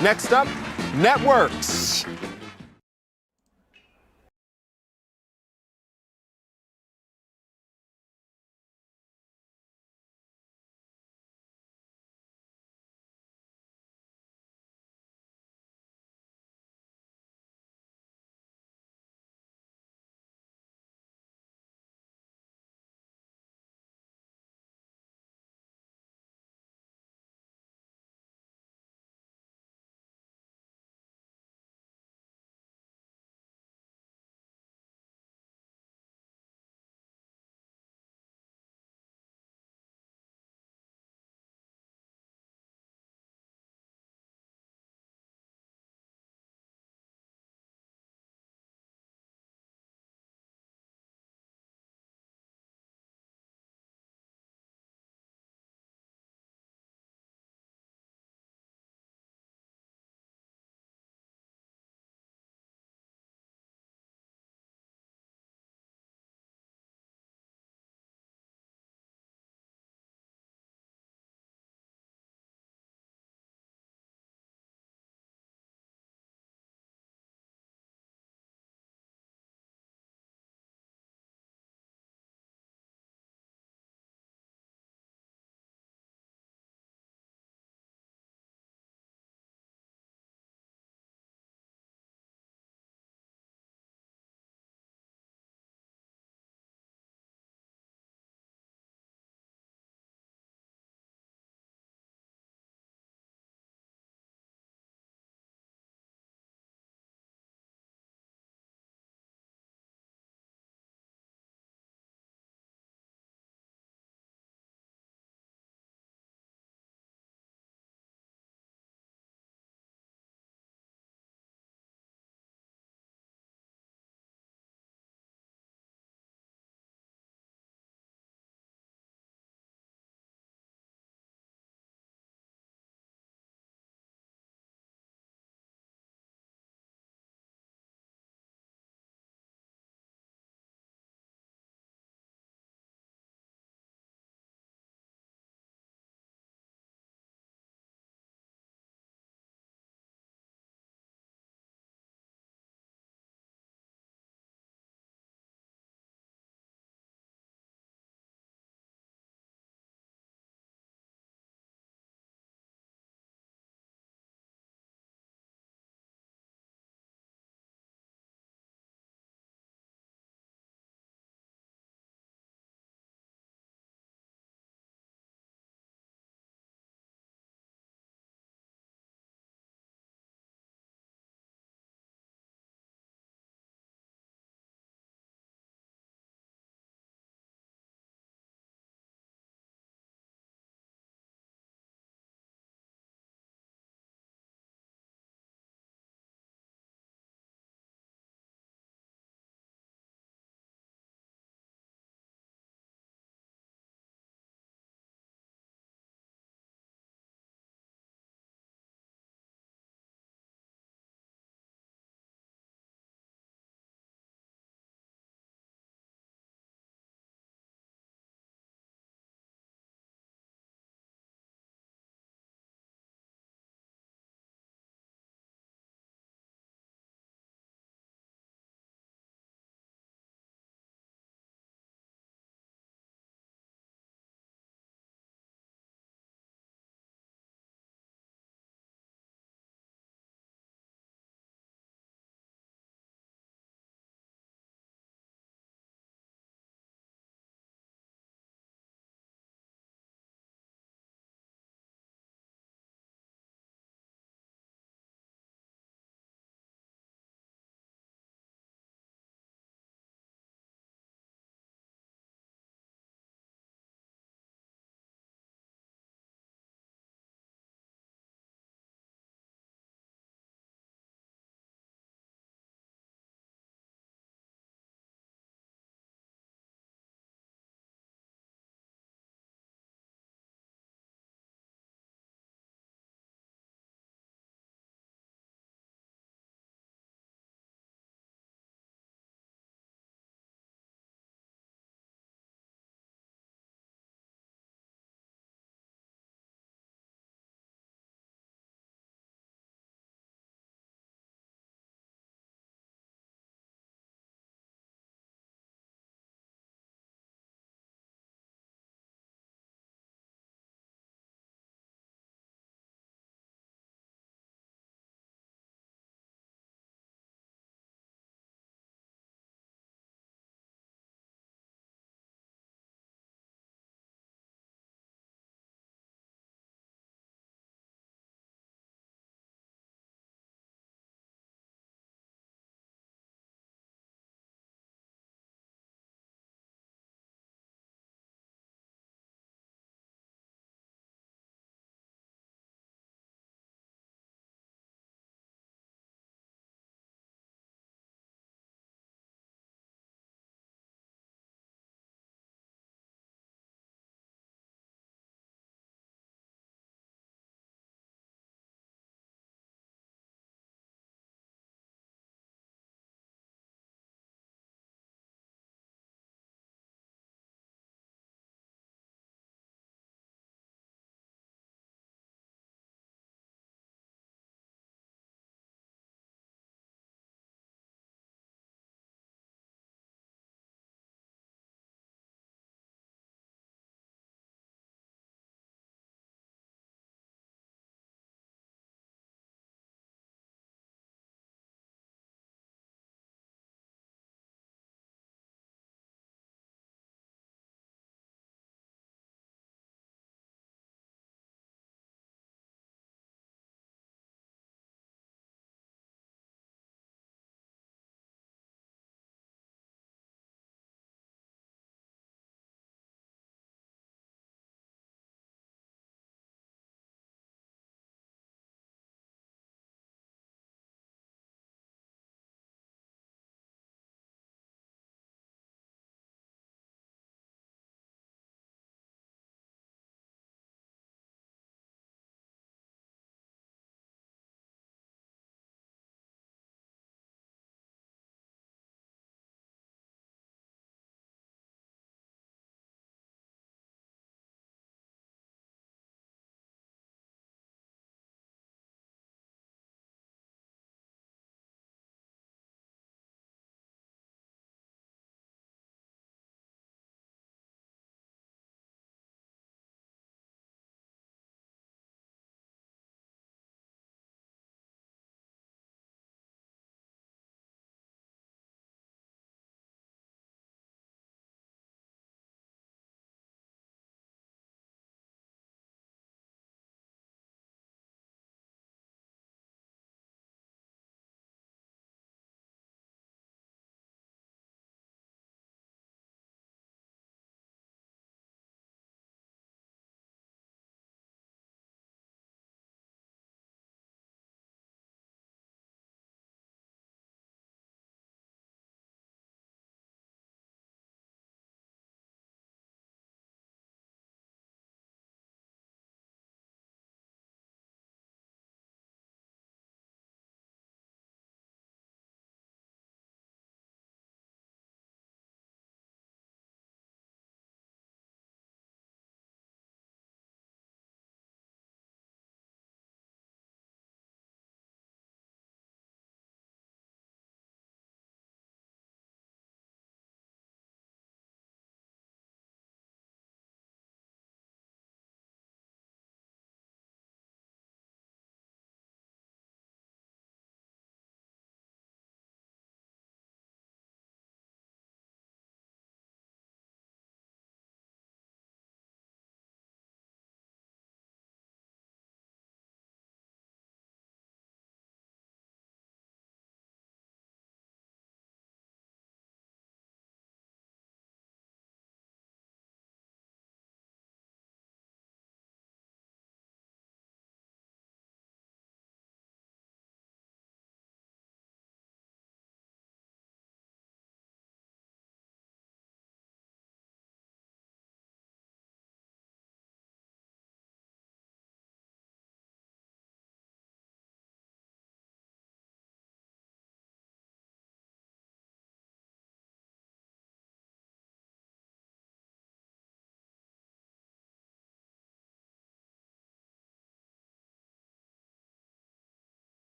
Next up, networks.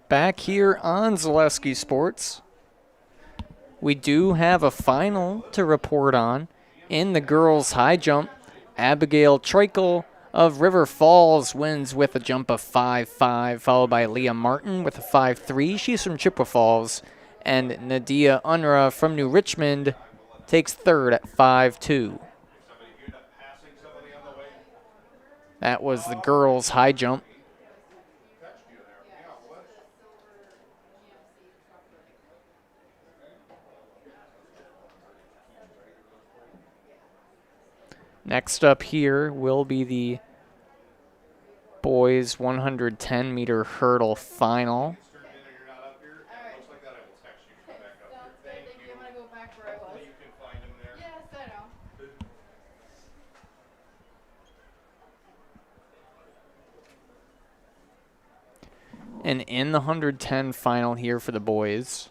Back here on Zaleski Sports, we do have a final to report on. In the girls' high jump, Abigail Troikel of River Falls wins with a jump of 5.5, followed by Leah Martin with a 5.3. She's from Chippewa Falls. And Nadia Unra from New Richmond takes third at 5.2. That was the girls' high jump. Next up here will be the boys 110-meter hurdle final. And in the 110 final here for the boys,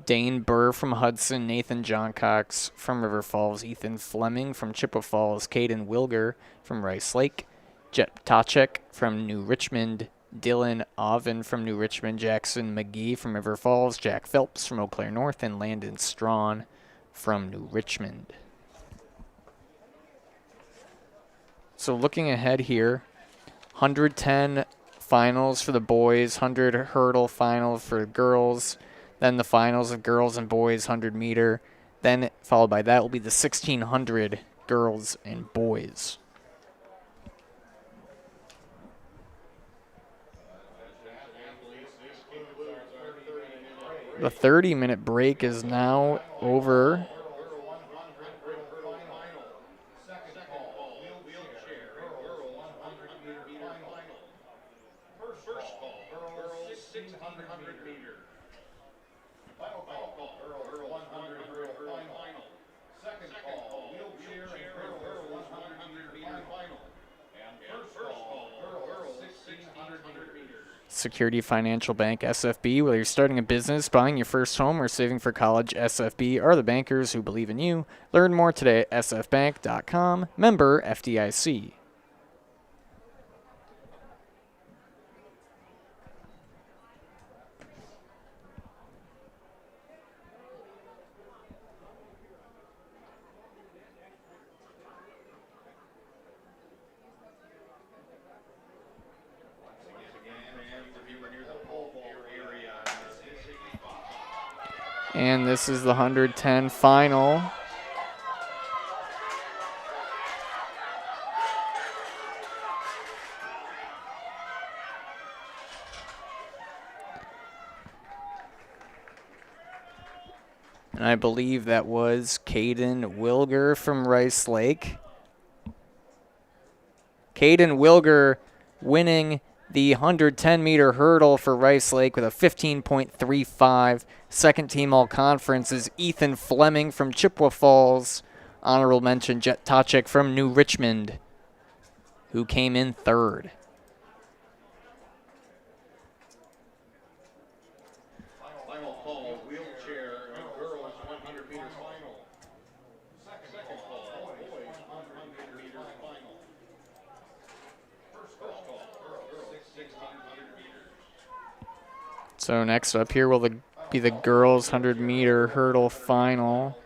Dane Burr from Hudson, Nathan Johncox from River Falls, Ethan Fleming from Chippewa Falls, Caden Wilger from Rice Lake, Jet Ptacek from New Richmond, Dylan Oven from New Richmond, Jackson McGee from River Falls, Jack Phelps from Eau Claire North, and Landon Strawn from New Richmond. So looking ahead here, 110 finals for the boys, 100 hurdle final for the girls, then the finals of girls and boys 100 meter, then followed by that will be the 1600 girls and boys. The 30-minute break is now over. Security Financial Bank, SFB. Whether you're starting a business, buying your first home, or saving for college, SFB are the bankers who believe in you. Learn more today at sfbank.com. Member FDIC. And this is the 110 final. And I believe that was Caden Wilger from Rice Lake. Caden Wilger winning the 110-meter hurdle for Rice Lake with a 15.35. Second team all-conference is Ethan Fleming from Chippewa Falls. Honorable mention, Jet Ptacek from New Richmond, who came in third. So next up here will be the girls' 100-meter hurdle final.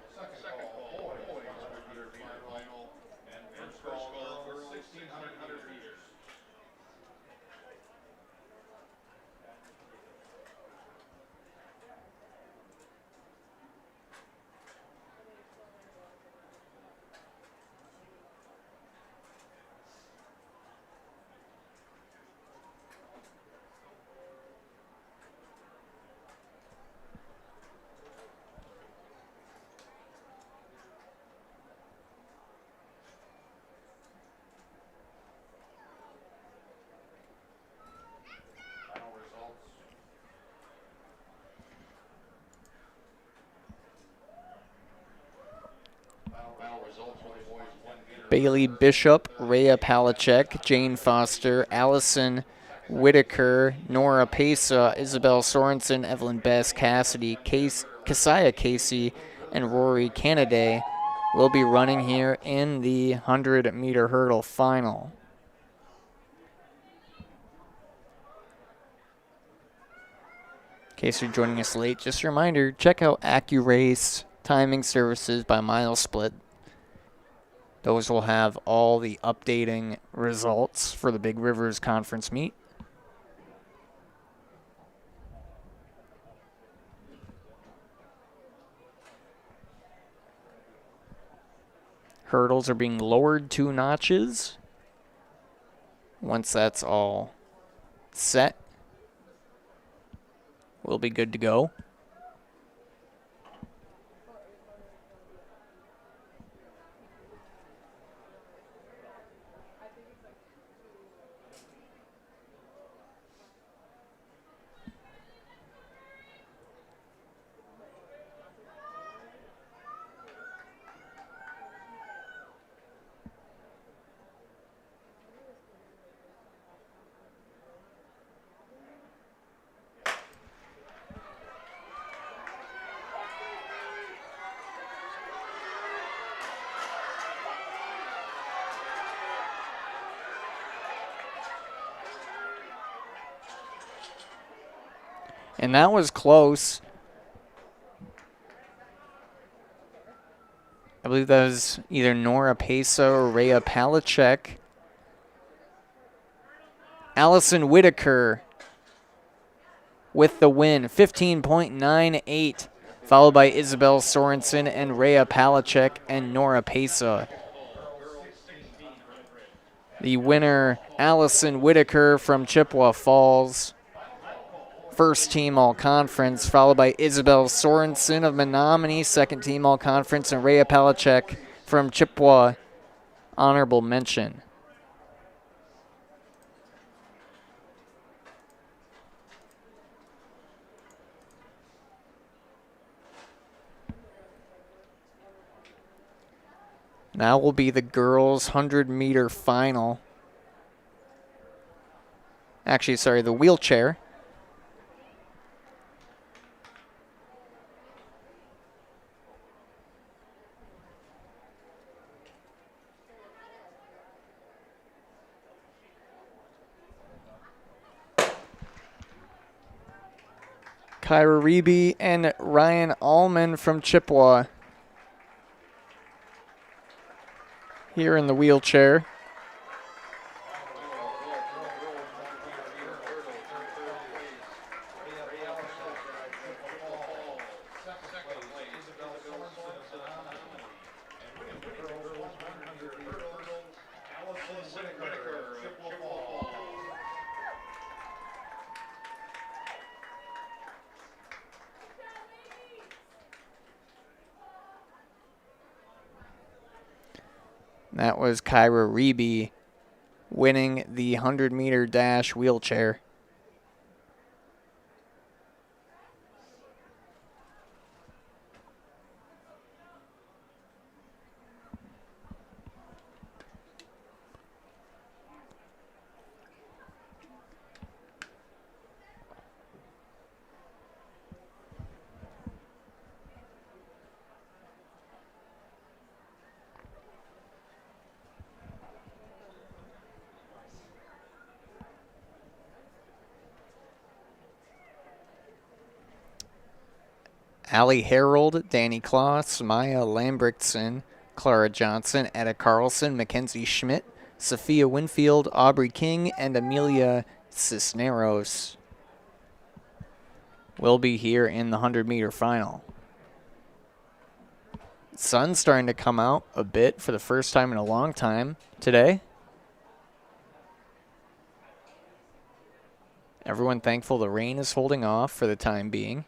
Bailey Bishop, Rhea Palachek, Jane Foster, Allison Whitaker, Nora Pesa, Isabel Sorensen, Evelyn Bess, Cassidy, Kesia Casey, and Rory Canaday will be running here in the 100-meter hurdle final. case you're joining us late, just a reminder, check out AccuRace timing services by Mile Split. Those will have all the updating results for the Big Rivers Conference meet. Hurdles are being lowered 2 notches. Once that's all set, we'll be good to go. And that was close. I believe that was either Nora Pesa or Rhea Palachek. Allison Whitaker with the win, 15.98, followed by Isabel Sorensen and Rhea Palachek and Nora Pesa. The winner, Allison Whitaker from Chippewa Falls. First team all-conference, followed by Isabel Sorensen of Menominee, second team all-conference, and Rhea Palachek from Chippewa, honorable mention. Now will be the girls' 100-meter final. Actually, sorry, the wheelchair. Kyra Reby and Ryan Allman from Chippewa here in the wheelchair. That was Kyra Reby winning the 100-meter dash wheelchair. Allie Harold, Danny Kloss, Maya Lambrickson, Clara Johnson, Etta Carlson, Mackenzie Schmidt, Sophia Winfield, Aubrey King, and Amelia Cisneros will be here in the 100-meter final. Sun's starting to come out a bit for the first time in a long time today. Everyone thankful the rain is holding off for the time being.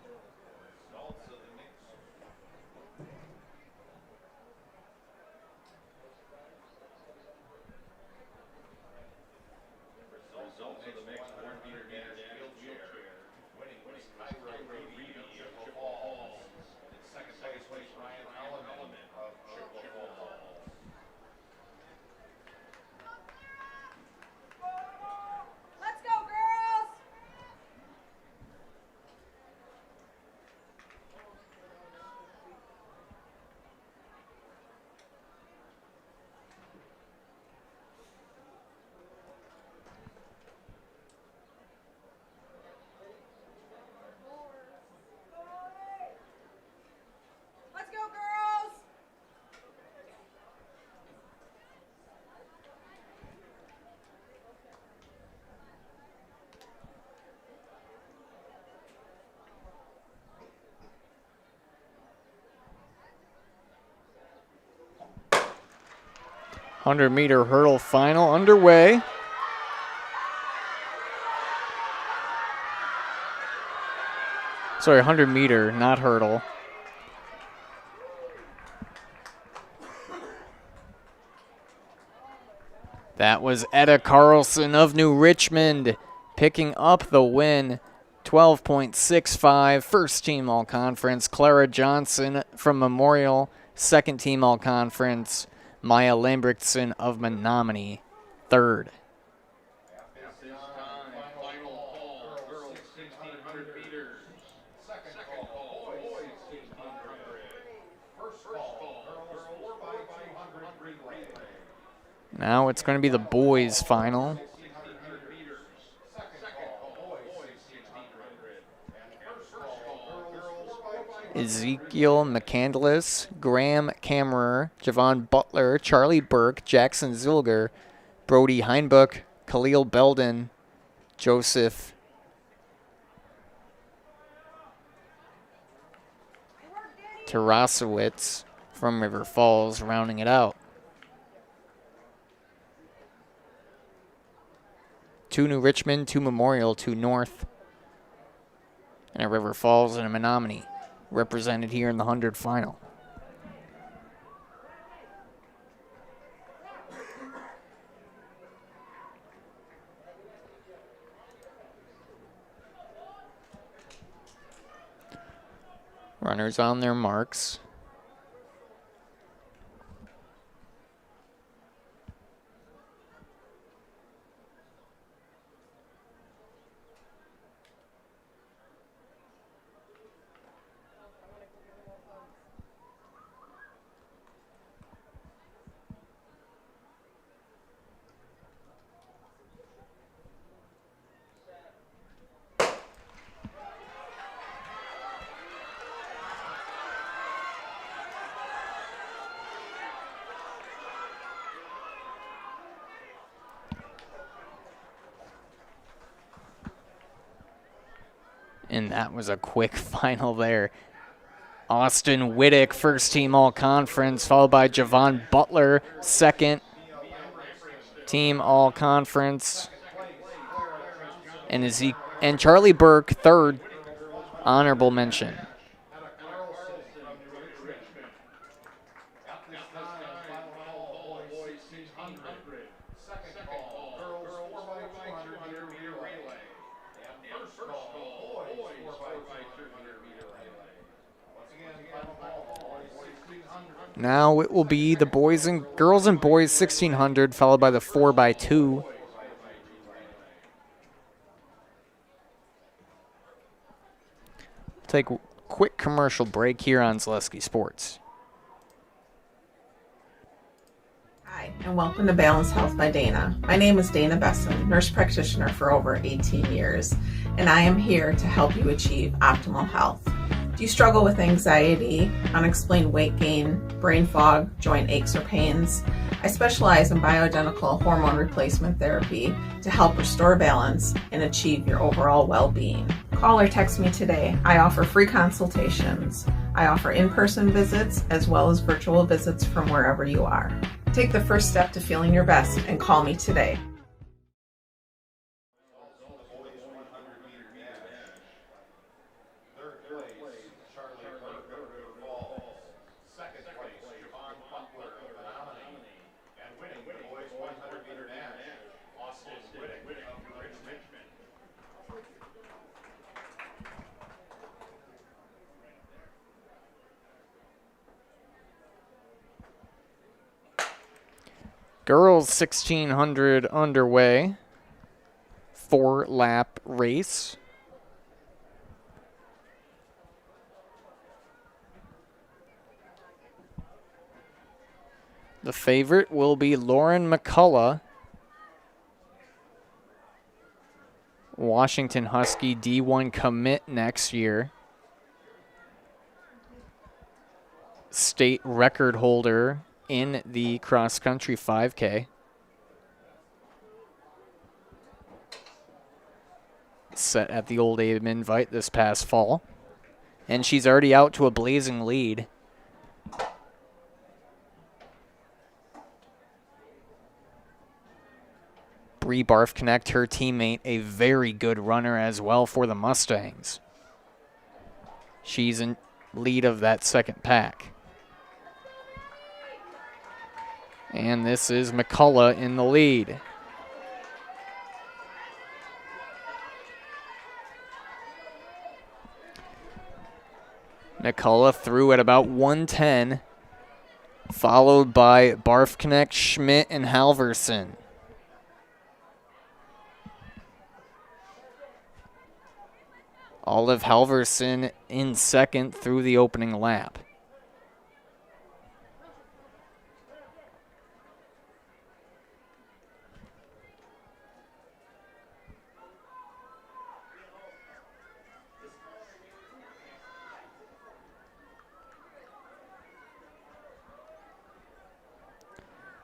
100-meter hurdle final underway. Sorry, 100-meter, not hurdle. That was Etta Carlson of New Richmond picking up the win. 12.65, first team all-conference. Clara Johnson from Memorial, second team all-conference. Maya Lambrickson of Menominee, third. Now it's going to be the boys' final. Ezekiel McCandless, Graham Kammerer, Javon Butler, Charlie Burke, Jackson Zilger, Brody Heinbuch, Khalil Belden, Joseph Tarasowitz from River Falls rounding it out. 2 New Richmond, 2 Memorial, 2 North, and a River Falls and a Menominee represented here in the 100 final. Runners on their marks. And that was a quick final there. Austin Whittick, first team all-conference, followed by Javon Butler, second team all-conference. And Charlie Burke, third honorable mention. Now it will be the girls and boys 1600, followed by the 4x2. Take a quick commercial break here on Zaleski Sports. Hi, and welcome to Balanced Health by Dana. My name is Dana Besson, nurse practitioner for over 18 years, and I am here to help you achieve optimal health. Do you struggle with anxiety, unexplained weight gain, brain fog, joint aches or pains? I specialize in bioidentical hormone replacement therapy to help restore balance and achieve your overall well-being. Call or text me today. I offer free consultations. I offer in-person visits as well as virtual visits from wherever you are. Take the first step to feeling your best and call me today. Girls 1600 underway. 4-lap race. The favorite will be Lauren McCullough, Washington Husky D1 commit next year. State record holder in the cross-country 5K. Set at the old Abe Invite this past fall. And she's already out to a blazing lead. Bree Barfknecht, her teammate, a very good runner as well for the Mustangs. She's in lead of that second pack. And this is McCullough in the lead. McCullough through at about 110, followed by Barfknecht, Schmidt, and Halverson. Olive Halverson in second through the opening lap.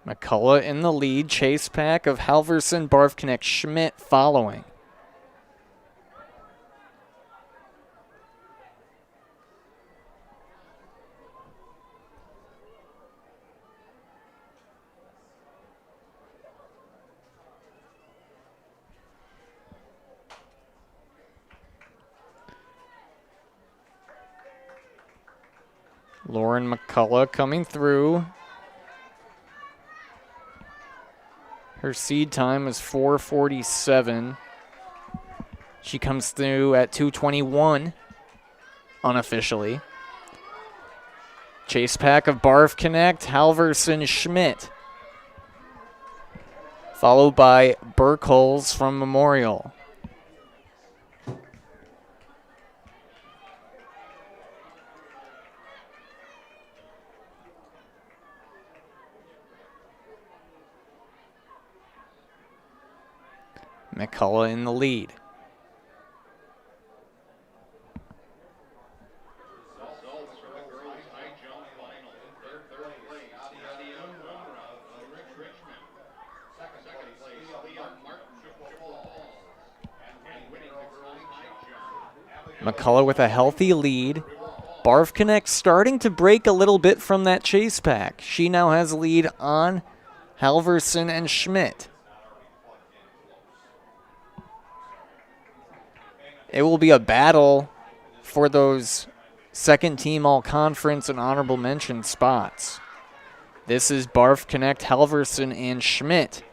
McCullough in the lead, chase pack of Halverson, Barfknecht, Schmidt following. Lauren McCullough coming through. Her seed time is 4:47. She comes through at 2:21 unofficially. Chase pack of Barfknecht, Halverson, Schmidt, followed by Burkholz from Memorial. McCullough in the lead. McCullough with a healthy lead. Barfknecht starting to break a little bit from that chase pack. She now has a lead on Halverson and Schmidt. It will be a battle for those second team all-conference and honorable mention spots. This is Barfknecht, Halverson, and Schmidt.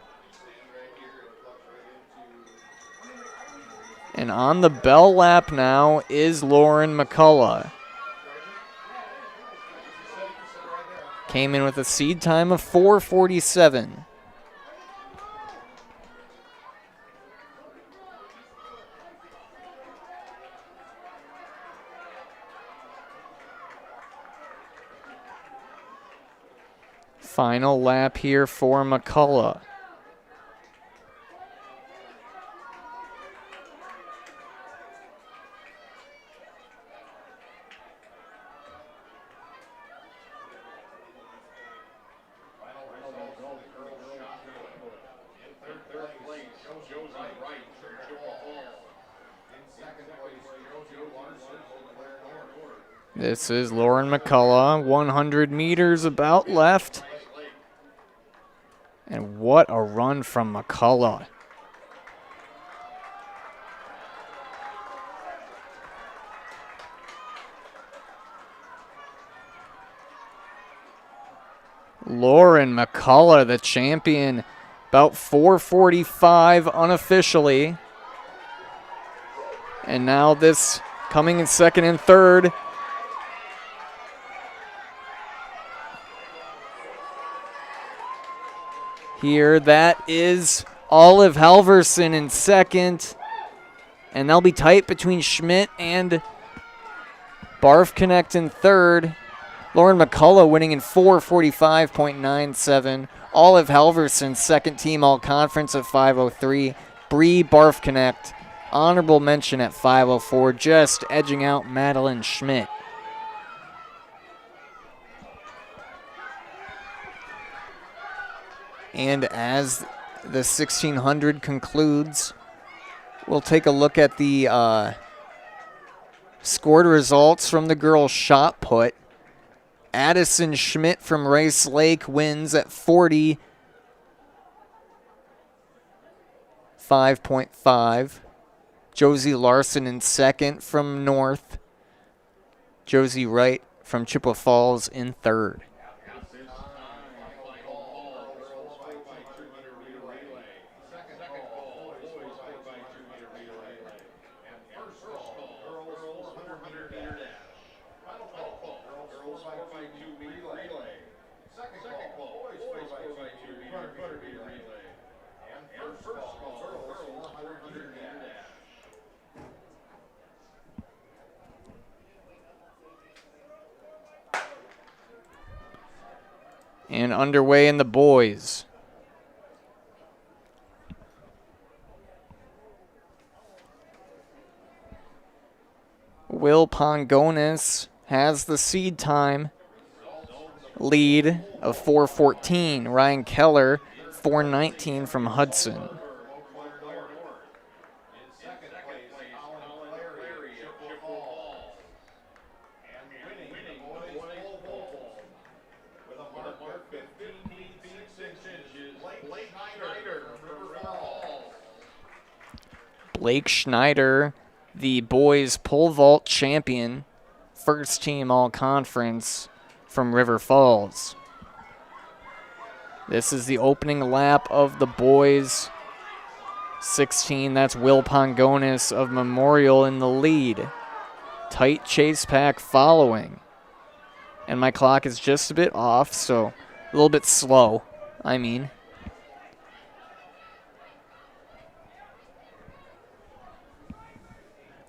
And on the bell lap now is Lauren McCullough. Came in with a seed time of 4:47. Final lap here for McCullough. This is Lauren McCullough, 100 meters about left. And what a run from McCullough. Lauren McCullough, the champion, about 4:45 unofficially. And now this coming in second and third. Here, that is Olive Halverson in second. And they'll be tight between Schmidt and Barfknecht in third. Lauren McCullough winning in 4:45.97. Olive Halverson, second team all-conference at 5:03. Bree Barfknecht, honorable mention at 5:04, just edging out Madeline Schmidt. And as the 1600 concludes, we'll take a look at the scored results from the girls' shot put. Addison Schmidt from Rice Lake wins at 40. 5.5. Josie Larson in second from North. Josie Wright from Chippewa Falls in third. And underway in the boys. Will Pongonis has the seed time lead of 4:14. Ryan Keller, 4:19 from Hudson. Blake Schneider, the boys pole vault champion, first team all-conference from River Falls. This is the opening lap of the boys 16. That's Will Pongonis of Memorial in the lead. Tight chase pack following. And my clock is just a bit off, so a little bit slow, I mean.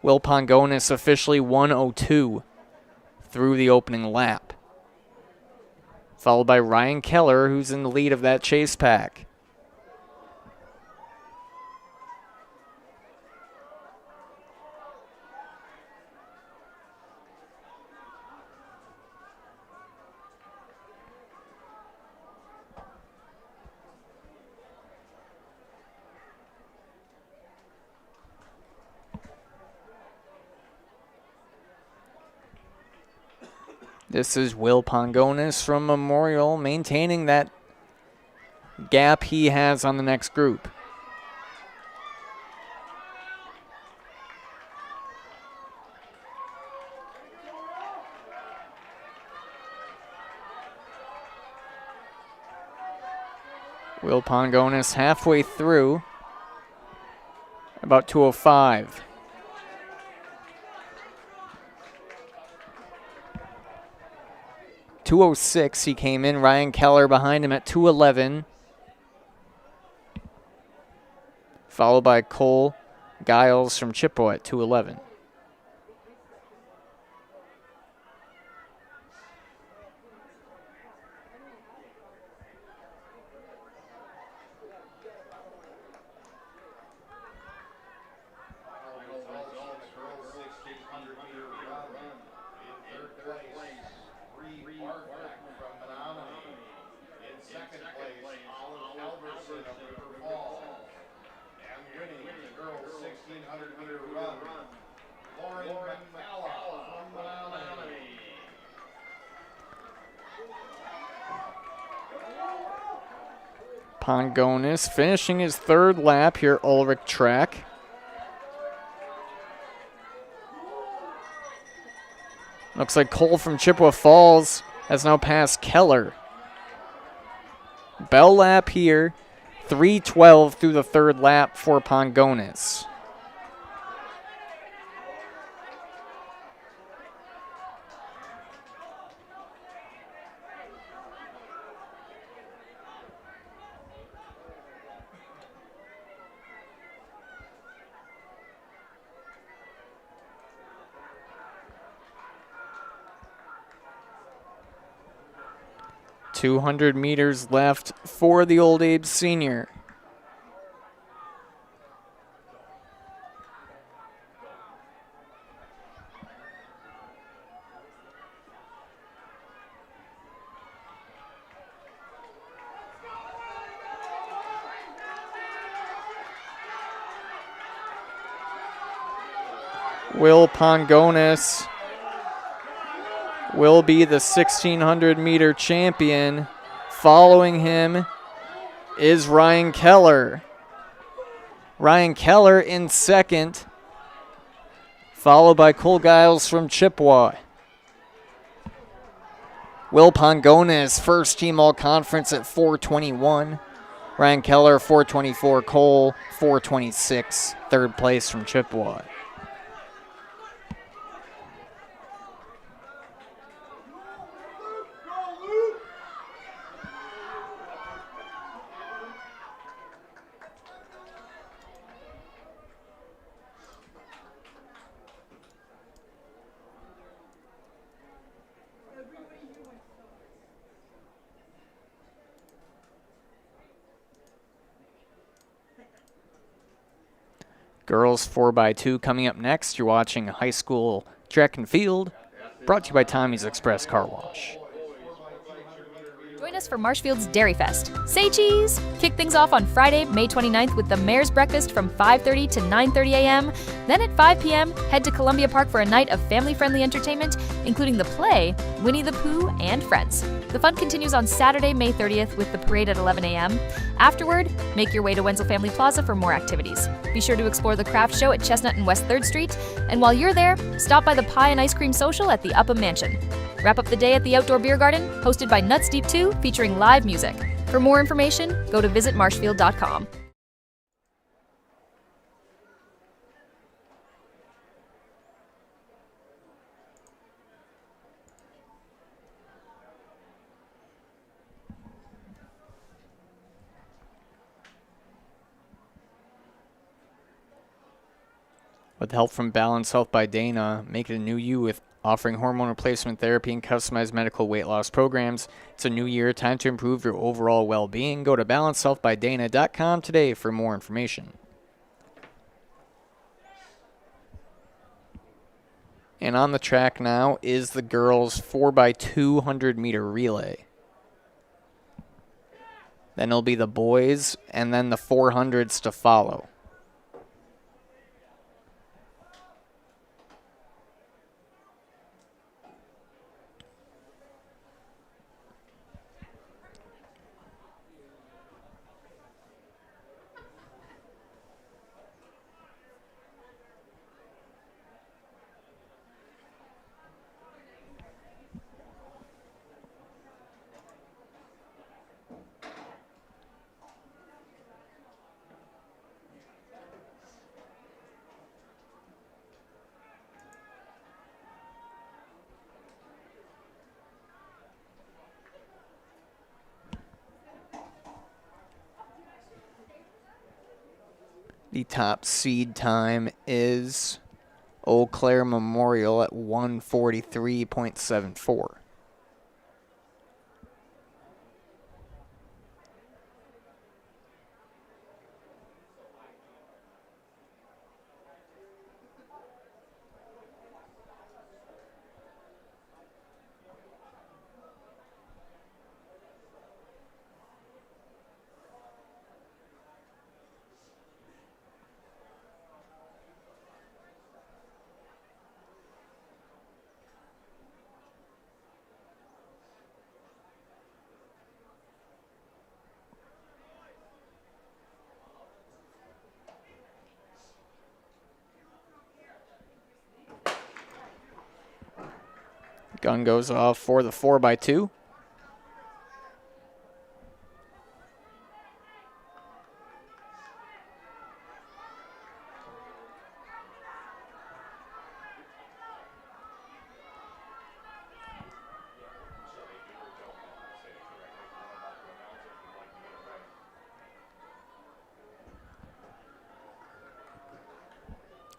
Will Pongonis officially 1:02 through the opening lap. Followed by Ryan Keller, who's in the lead of that chase pack. This is Will Pongonis from Memorial, maintaining that gap he has on the next group. Will Pongonis halfway through, about 2:05. .206 he came in. Ryan Keller behind him at 2:11. Followed by Cole Giles from Chippewa at 2:11. Pongonis finishing his third lap here, Ulrich track. Looks like Cole from Chippewa Falls has now passed Keller. Bell lap here, 3:12 through the third lap for Pongonis. .200 meters left for the Old Abe Senior. Will Pongonis will be the 1,600 meter champion. Following him is Ryan Keller. Ryan Keller in second, followed by Cole Giles from Chippewa. Will Pongones, first team all-conference at 421. Ryan Keller, 424. Cole, 426. Third place from Chippewa. Girls 4x2 coming up next. You're watching high school track and field, brought to you by Tommy's Express Car Wash. Join us for Marshfield's Dairy Fest. Say cheese! Kick things off on Friday, May 29th with the Mayor's Breakfast from 5:30 to 9:30 a.m. Then at 5 p.m., head to Columbia Park for a night of family-friendly entertainment, including the play, Winnie the Pooh and Friends. The fun continues on Saturday, May 30th with the parade at 11 a.m. Afterward, make your way to Wenzel Family Plaza for more activities. Be sure to explore the craft show at Chestnut and West 3rd Street, and while you're there, stop by the Pie and Ice Cream Social at the Upham Mansion. Wrap up the day at the Outdoor Beer Garden, hosted by Nuts Deep 2, featuring live music. For more information, go to visitmarshfield.com. With help from Balance Health by Dana, make it a new you with offering hormone replacement therapy and customized medical weight loss programs. It's a new year, time to improve your overall well-being. Go to balancehealthbydana.com today for more information. And on the track now is the girls 4x200 meter relay. Then it'll be the boys and then the 400s to follow. The top seed time is Eau Claire Memorial at 1:43.74. Gun goes off for the 4x2.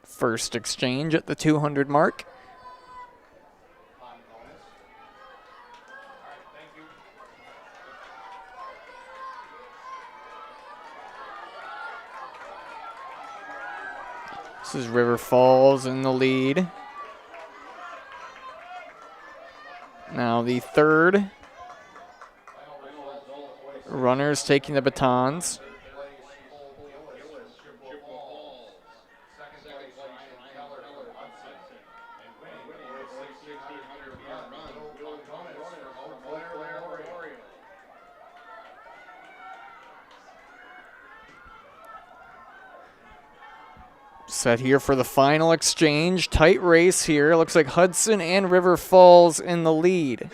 First exchange at the 200 mark. This is River Falls in the lead. Now the third. Runners taking the batons. Set here for the final exchange. Tight race here. Looks like Hudson and River Falls in the lead.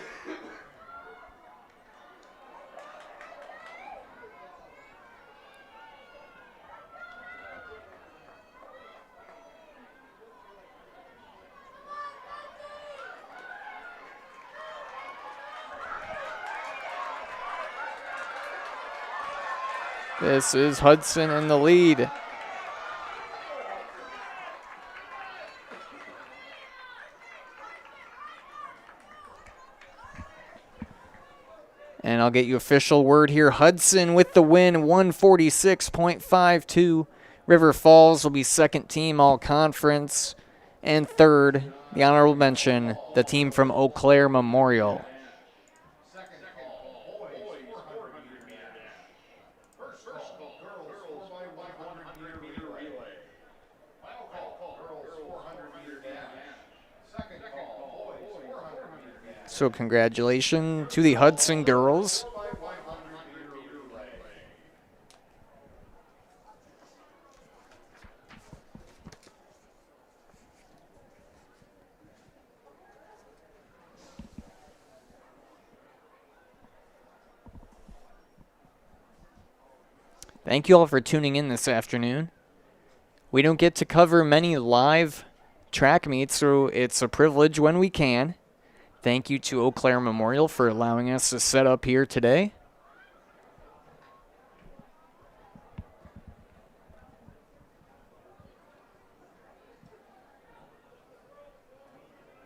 This is Hudson in the lead. And I'll get you official word here. Hudson with the win, 146.52. River Falls will be second team all conference. And third, the honorable mention, the team from Eau Claire Memorial. So congratulations to the Hudson girls. Thank you all for tuning in this afternoon. We don't get to cover many live track meets, so it's a privilege when we can. Thank you to Eau Claire Memorial for allowing us to set up here today.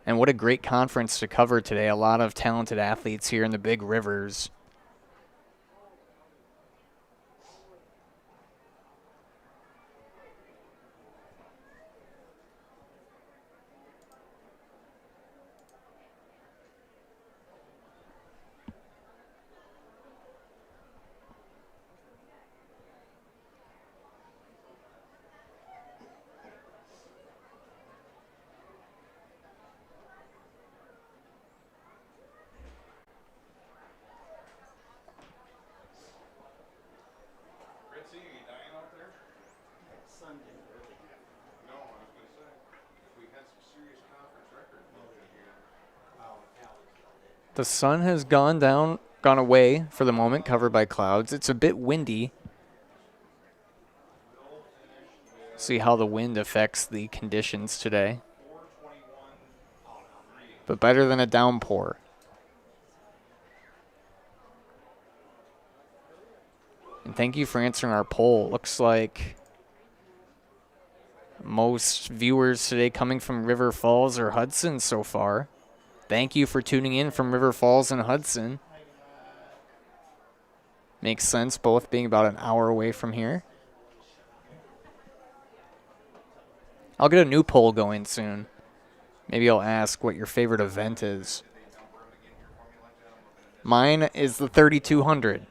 And what a great conference to cover today. A lot of talented athletes here in the Big Rivers. The sun has gone away for the moment, covered by clouds. It's a bit windy. See how the wind affects the conditions today. But better than a downpour. And thank you for answering our poll. Looks like most viewers today coming from River Falls or Hudson so far. Thank you for tuning in from River Falls and Hudson. Makes sense, both being about an hour away from here. I'll get a new poll going soon. Maybe I'll ask what your favorite event is. Mine is the 3200.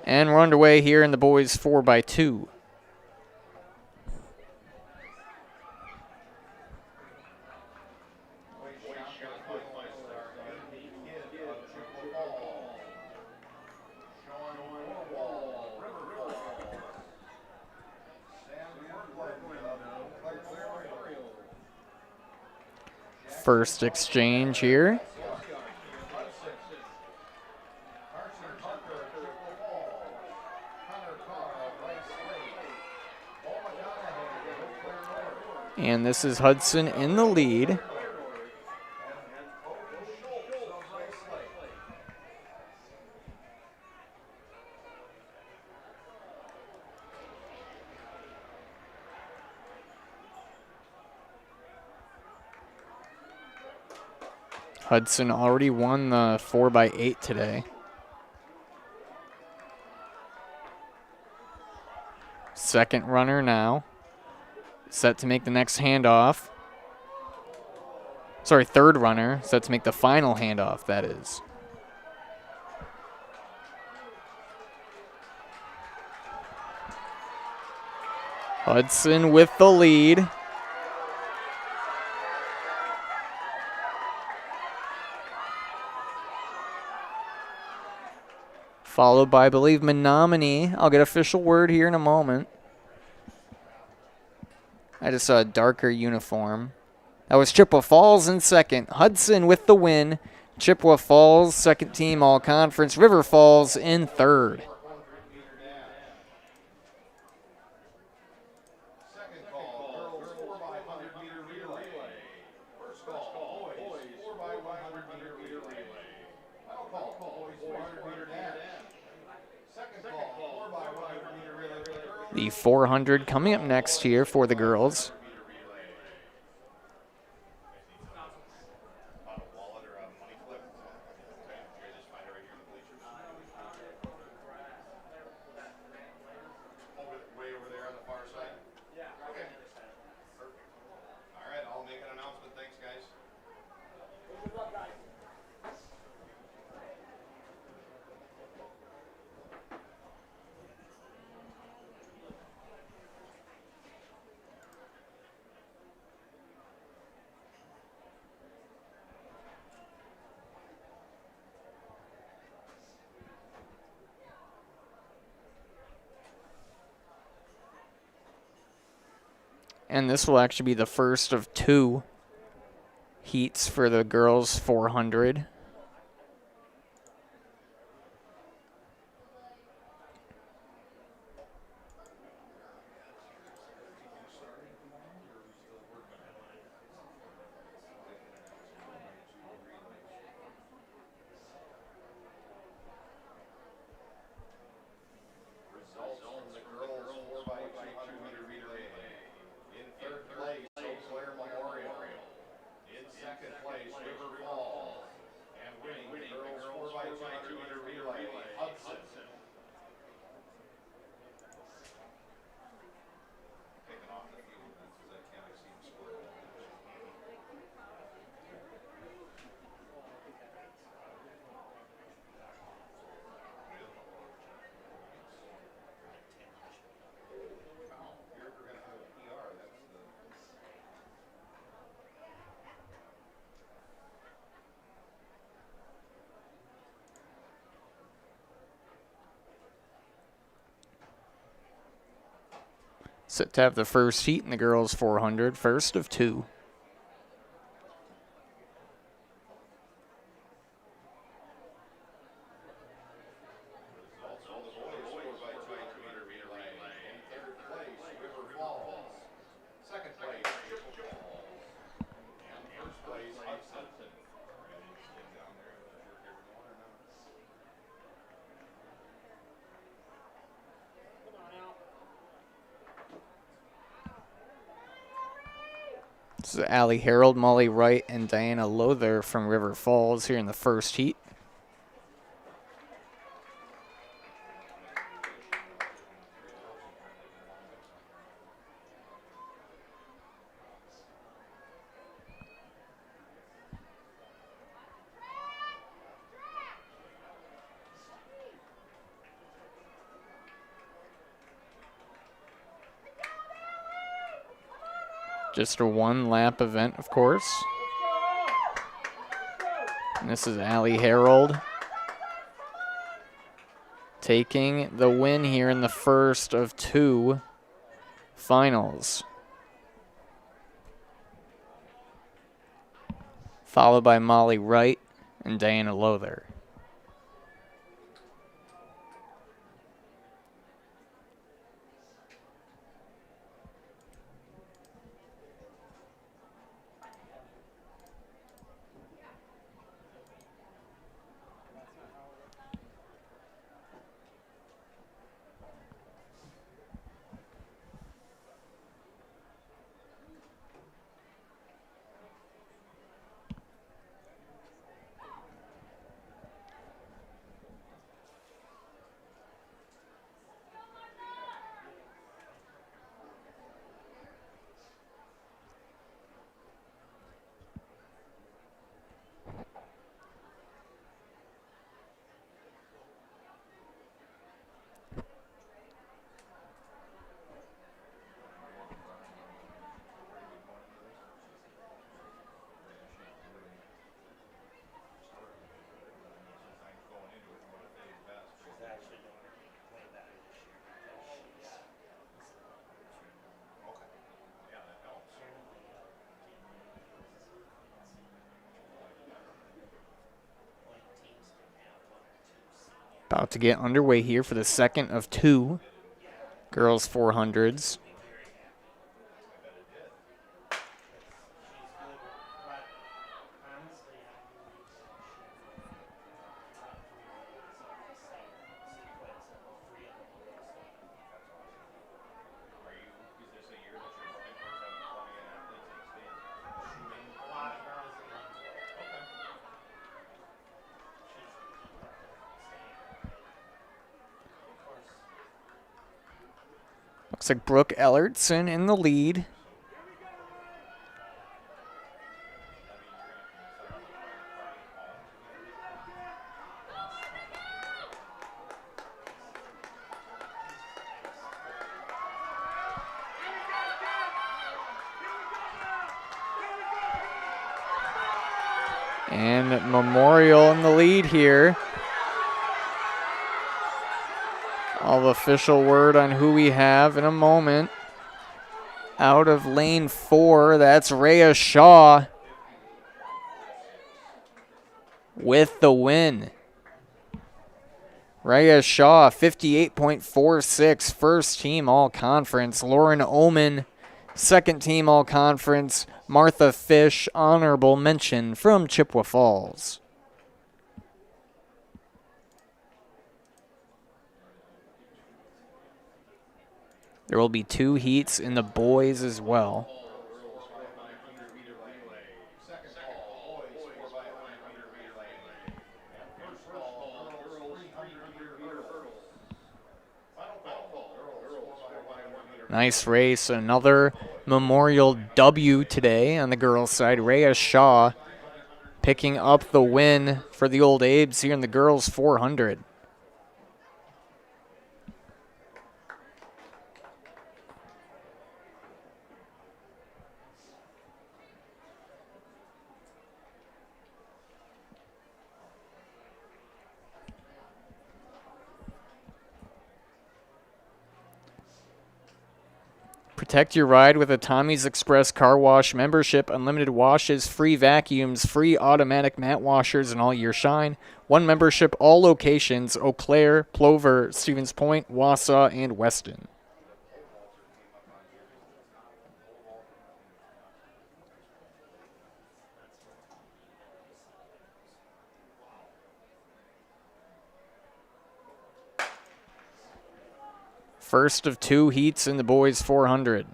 And we're underway here in the boys 4x2. First exchange here. And this is Hudson in the lead. Hudson already won the 4x8 today. Second runner now. Set to make the next handoff. Sorry, third runner. Set to make the final handoff, that is. Hudson with the lead. followed by, I believe, Menominee. I'll get official word here in a moment. I just saw a darker uniform. That was Chippewa Falls in second. Hudson with the win. Chippewa Falls, second team all-conference. River Falls in third. The 400 coming up next here for the girls. And this will actually be the first of 2 heats for the girls 400. Set to have the first heat in the girls 400, first of 2. This is Allie Harold, Molly Wright, and Diana Lother from River Falls here in the first heat. Just a 1-lap event, of course. And this is Allie Harold taking the win here in the first of 2 finals. Followed by Molly Wright and Diana Lother. About to get underway here for the second of two girls 400s. Looks like Brooke Ellertson in the lead. And Memorial in the lead here. All the official word on who we have in a moment. Out of lane 4, that's Rhea Shaw with the win. Rhea Shaw, 58.46, first team all-conference. Lauren Oman, second team all-conference. Martha Fish, honorable mention from Chippewa Falls. There will be 2 heats in the boys as well. Nice race. Another Memorial W today on the girls' side. Rhea Shaw picking up the win for the Old Abes here in the girls' 400. Protect your ride with a Tommy's Express car wash membership. Unlimited washes, free vacuums, free automatic mat washers, and all year shine. One membership, all locations: Eau Claire, Plover, Stevens Point, Wausau, and Weston. First of 2 heats in the boys 400.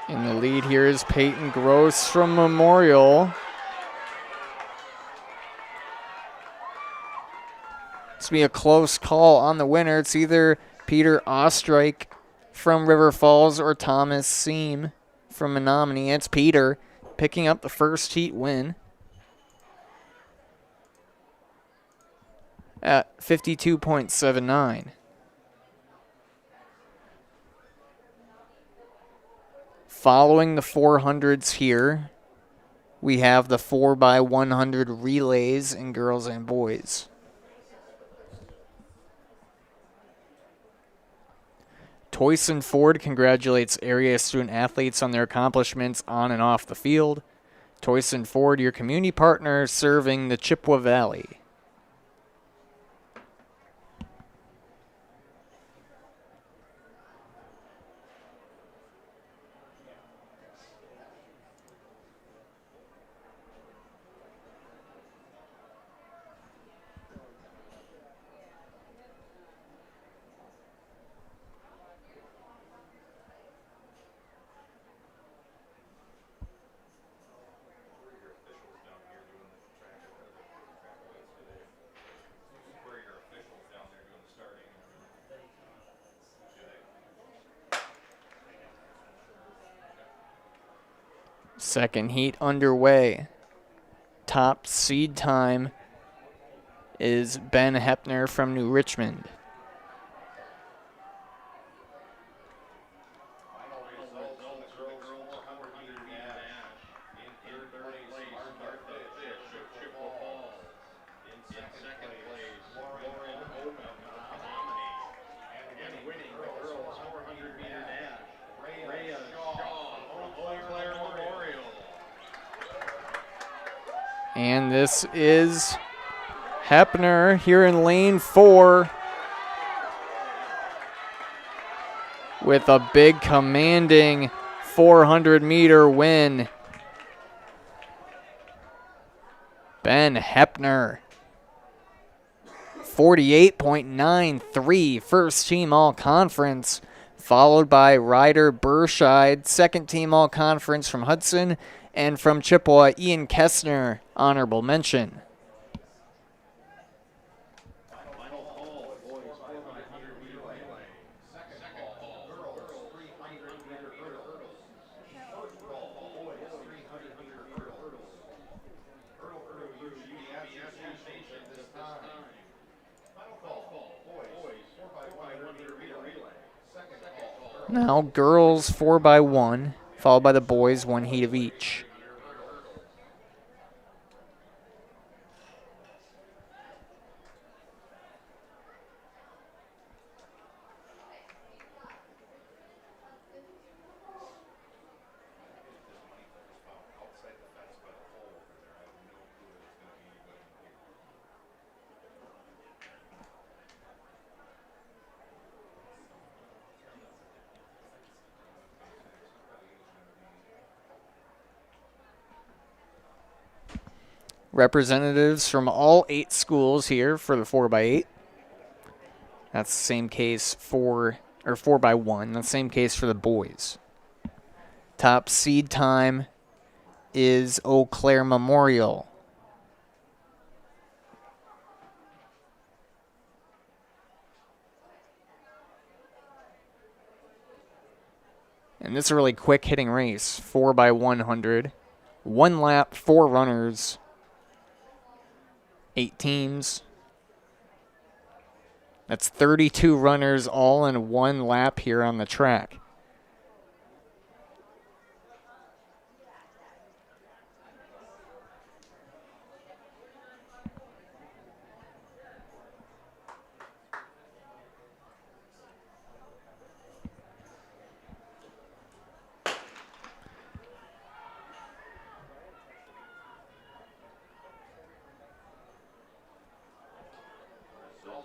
In the lead here is Peyton Gross from Memorial. It's going to be a close call on the winner. It's either Peter Ostreich from River Falls or Thomas Seam from Menominee. It's Peter picking up the first heat win at 52.79. Following the 400s here, we have the 4x100 relays in girls and boys. Toyson Ford congratulates area student athletes on their accomplishments on and off the field. Toyson Ford, your community partner serving the Chippewa Valley. Second heat underway. Top seed time is Ben Hepner from New Richmond. And this is Hepner here in lane 4 with a big commanding 400-meter win. Ben Hepner, 48.93, first team all-conference, followed by Ryder Burscheid, second team all-conference from Hudson, and from Chippewa, Ian Kessner, honorable mention. Now girls 4x1, followed by the boys 1 heat of each. Representatives from all 8 schools here for the 4x8. That's the same case for, or 4x1, that's the same case for the boys. Top seed time is Eau Claire Memorial. And this is a really quick hitting race, 4x100. 1 lap, 4 runners. 8 teams. That's 32 runners all in 1 lap here on the track.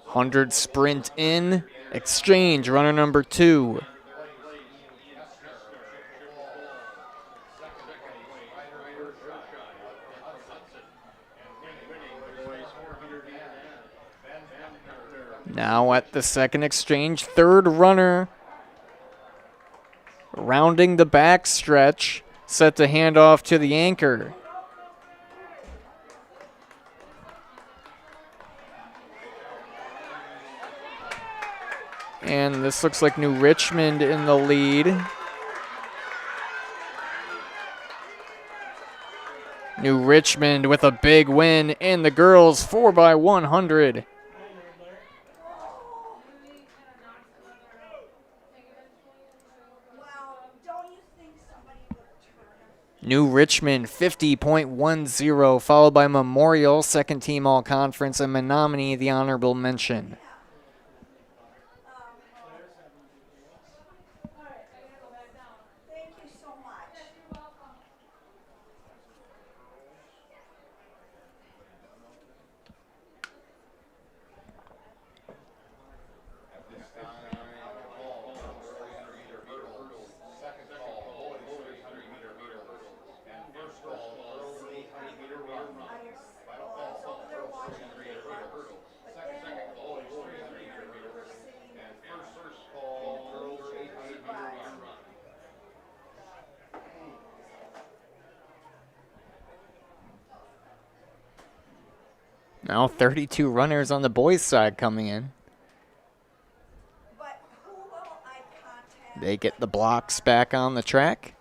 Hundred sprint in, exchange, runner number 2. Now at the second exchange, third runner, rounding the back stretch, set to hand off to the anchor. And this looks like New Richmond in the lead. New Richmond with a big win in the girls 4x100. New Richmond 50.10, followed by Memorial, second team all conference, and Menominee, the honorable mention. Now 32 runners on the boys' side coming in. They get the blocks back on the track.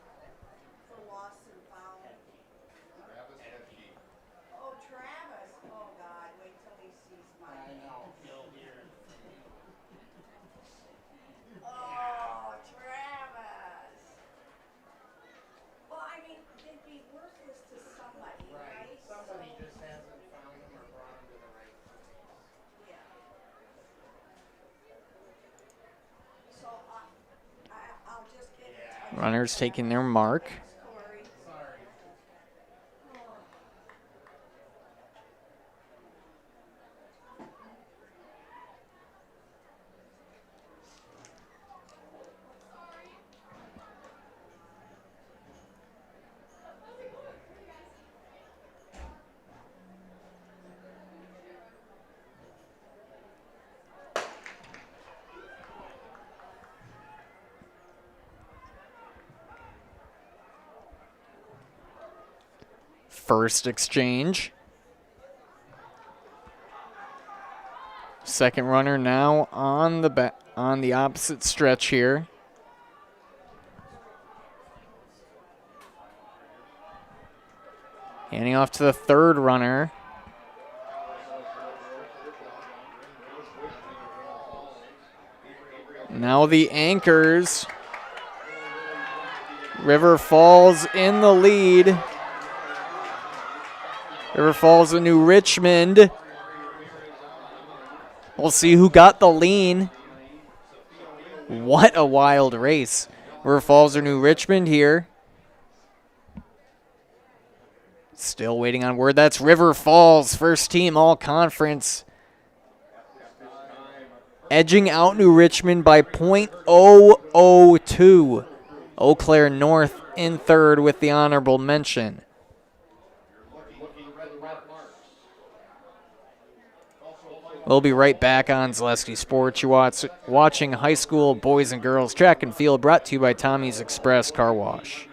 Runners taking their mark. First exchange. Second runner now on the opposite stretch here. Handing off to the third runner. Now the anchors. River Falls in the lead. River Falls and New Richmond. We'll see who got the lean. What a wild race. River Falls or New Richmond here. Still waiting on word. That's River Falls, first team all conference. Edging out New Richmond by .002. Eau Claire North in third with the honorable mention. We'll be right back on Zaleski Sports. You're watching high school boys and girls track and field, brought to you by Tommy's Express Car Wash.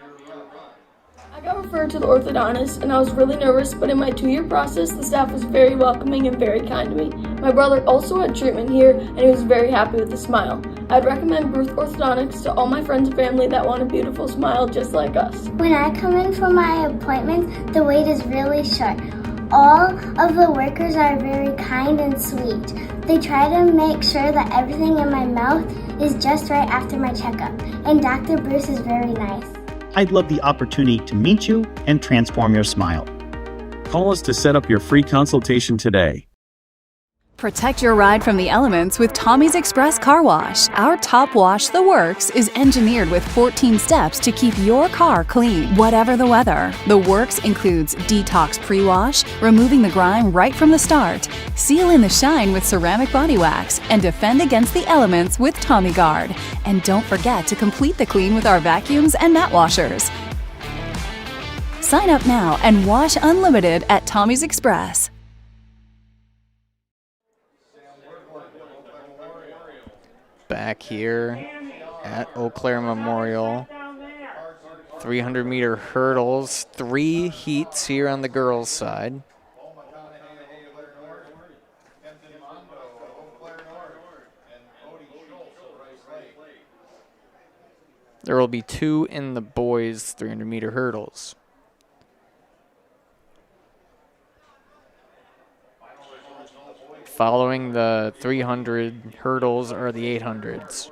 I got referred to the orthodontist and I was really nervous, but in my 2-year process, the staff was very welcoming and very kind to me. My brother also had treatment here and he was very happy with the smile. I'd recommend Ruth Orthodontics to all my friends and family that want a beautiful smile just like us. When I come in for my appointment, the wait is really short. All of the workers are very kind and sweet. They try to make sure that everything in my mouth is just right after my checkup, and Dr. Bruce is very nice. I'd love the opportunity to meet you and transform your smile. Call us to set up your free consultation today. Protect your ride from the elements with Tommy's Express Car Wash. Our top wash, The Works, is engineered with 14 steps to keep your car clean, whatever the weather. The Works includes detox pre-wash, removing the grime right from the start, seal in the shine with ceramic body wax, and defend against the elements with Tommy Guard. And don't forget to complete the clean with our vacuums and mat washers. Sign up now and wash unlimited at Tommy's Express. Back here at Eau Claire Memorial. 300-meter hurdles. 3 heats here on the girls' side. There will be 2 in the boys' 300-meter hurdles. Following the 300 hurdles are the 800s.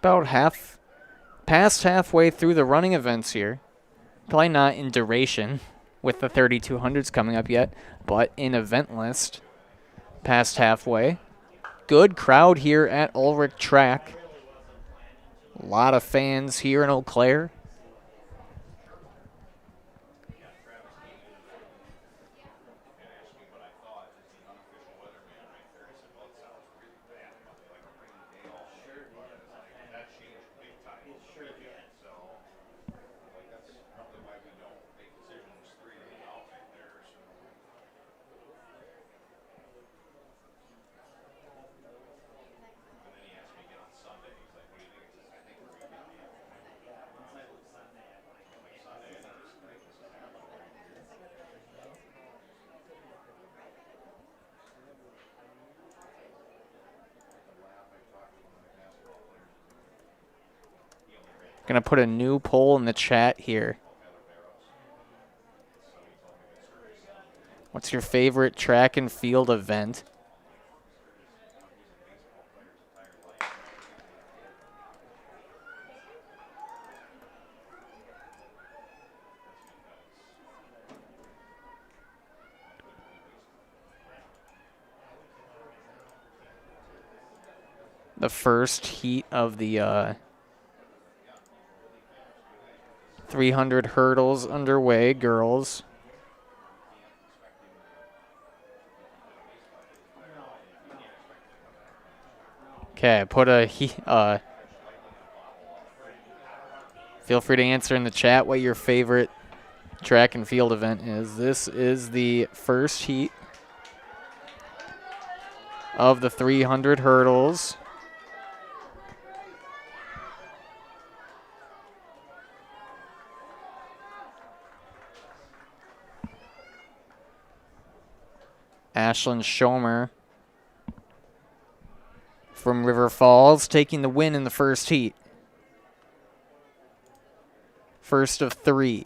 About past halfway through the running events here. Probably not in duration with the 3200s coming up yet, but in event list, past halfway. Good crowd here at Ulrich Track. A lot of fans here in Eau Claire. Gonna put a new poll in the chat here. What's your favorite track and field event? The first heat of the 300 hurdles underway, girls. Okay, put a feel free to answer in the chat what your favorite track and field event is. This is the first heat of the 300 hurdles. Ashlyn Schomer from River Falls taking the win in the first heat. First of 3.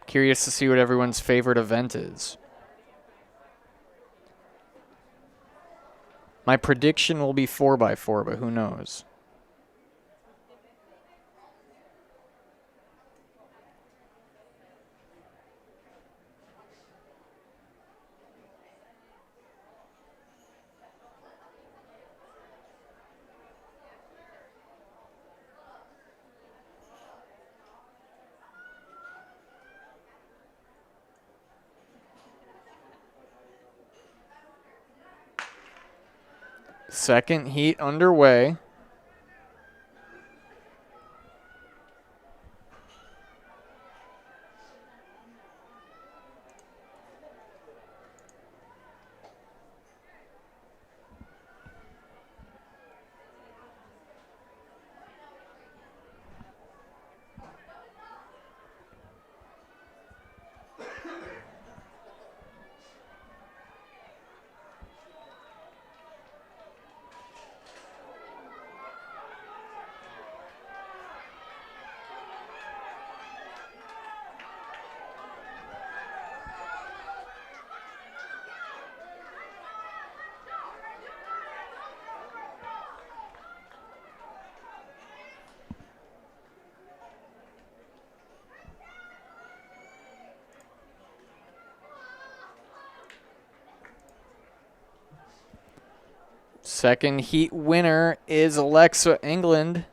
Curious to see what everyone's favorite event is. My prediction will be 4x4, but who knows? Second heat underway. Second heat winner is Alexa England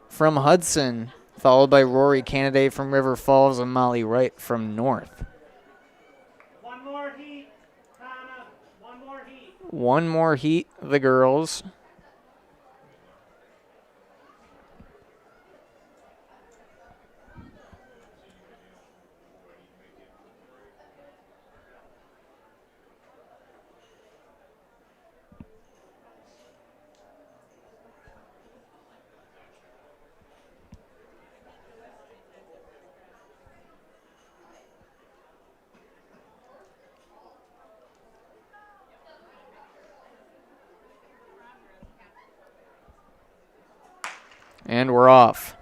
from Hudson, followed by Rory Canaday from River Falls and Molly Wright from North. One more heat, Hannah. One more heat. One more heat, the girls. And we're off.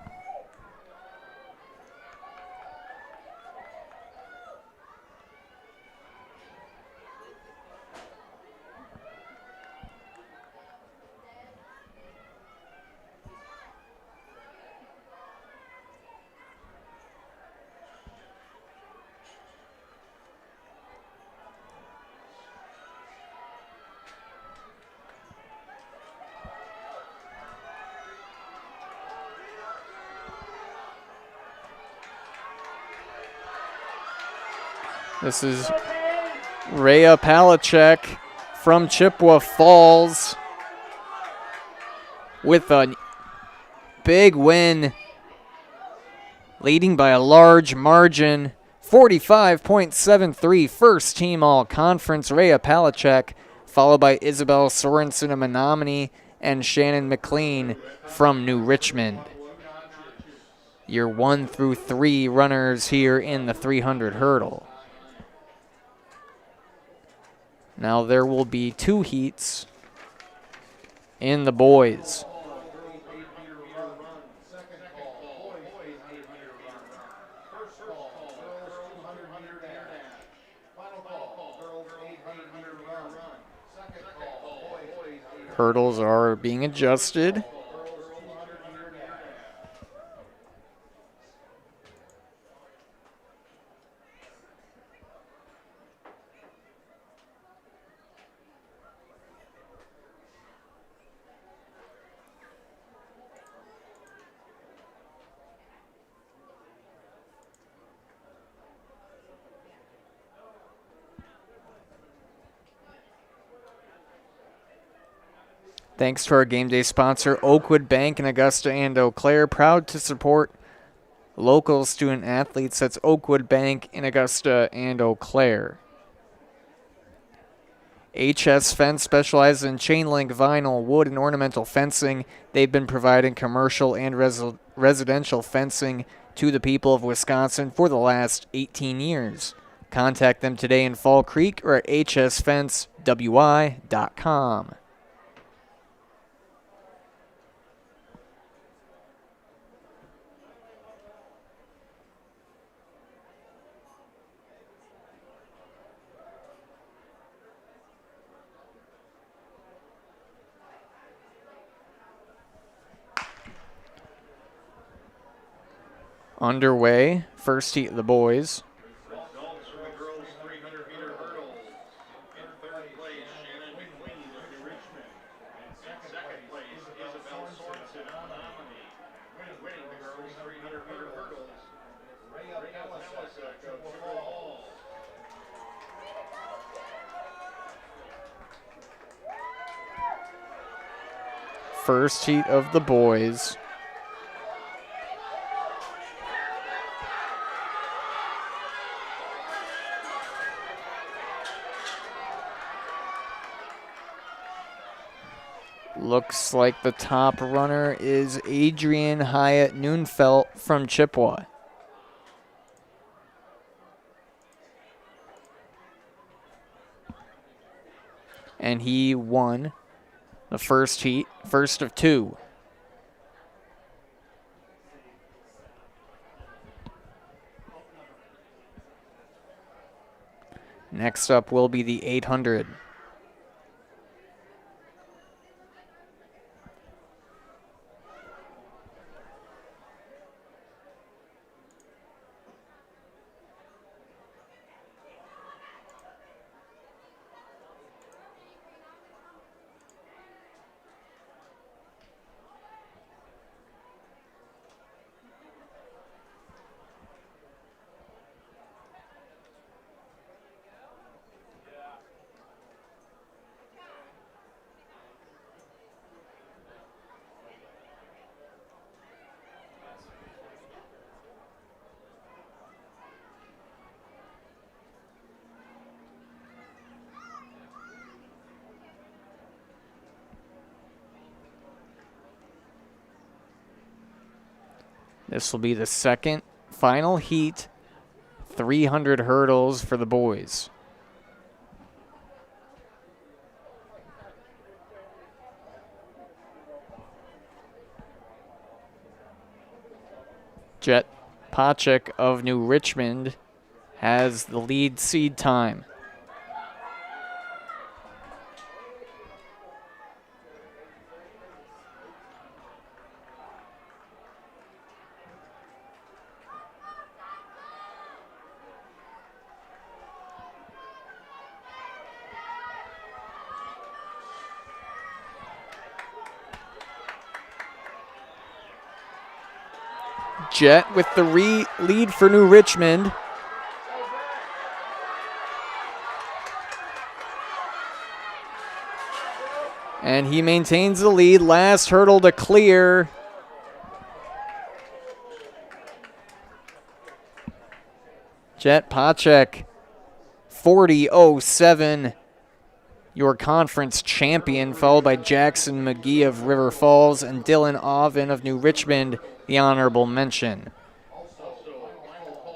This is Rhea Palachek from Chippewa Falls with a big win, leading by a large margin, 45.73, first team all-conference. Rhea Palachek, followed by Isabel Sorensen of Menominee and Shannon McLean from New Richmond. Your 1 through 3 runners here in the 300 hurdle. Now there will be 2 heats in the boys. Hurdles are being adjusted. Thanks to our game day sponsor, Oakwood Bank in Augusta and Eau Claire. Proud to support local student athletes. That's Oakwood Bank in Augusta and Eau Claire. HS Fence specializes in chain link, vinyl, wood, and ornamental fencing. They've been providing commercial and residential fencing to the people of Wisconsin for the last 18 years. Contact them today in Fall Creek or at hsfencewi.com. Underway, first heat of the boys. First heat of the boys. Looks like the top runner is Adrian Hyatt Noonfelt from Chippewa. And he won the first heat, first of 2. Next up will be the 800. This will be the second final heat, 300 hurdles for the boys. Jet Pachik of New Richmond has the lead seed time. Jet with the lead for New Richmond. And he maintains the lead. Last hurdle to clear. Jet Pacek, 40.07, your conference champion, followed by Jackson McGee of River Falls and Dylan Oven of New Richmond, the honorable mention.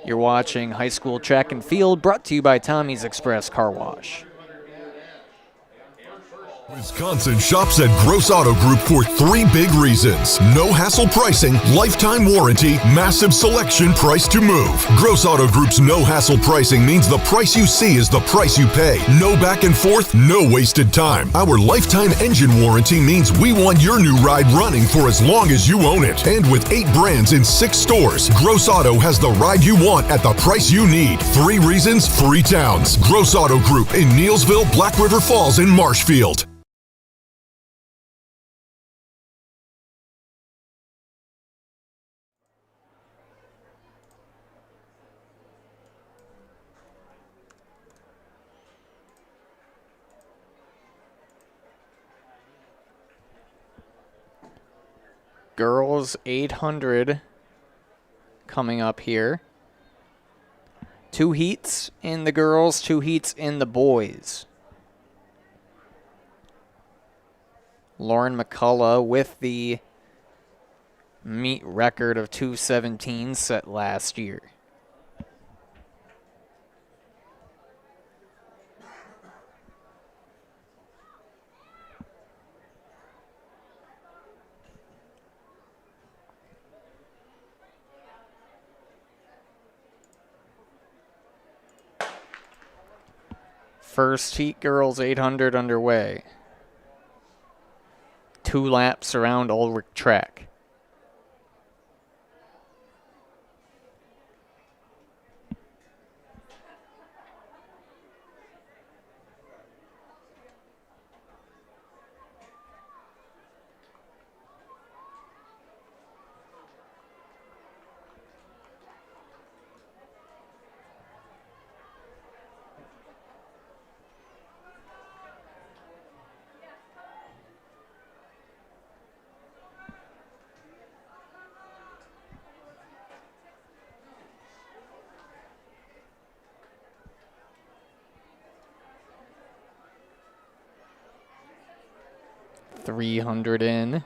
You're watching High School Track and Field, brought to you by Tommy's Express Car Wash. Wisconsin shops at Gross Auto Group for 3 big reasons. No hassle pricing, lifetime warranty, massive selection, price to move. Gross Auto Group's no hassle pricing means the price you see is the price you pay. No back and forth, no wasted time. Our lifetime engine warranty means we want your new ride running for as long as you own it. And with 8 brands in 6 stores, Gross Auto has the ride you want at the price you need. 3 reasons, 3 towns. Gross Auto Group in Neelsville, Black River Falls, and Marshfield. Girls 800 coming up here. 2 heats in the girls, 2 heats in the boys. Lauren McCullough with the meet record of 2:17 set last year. First heat girls 800 underway. 2 laps around Ulrich Track. .300 in.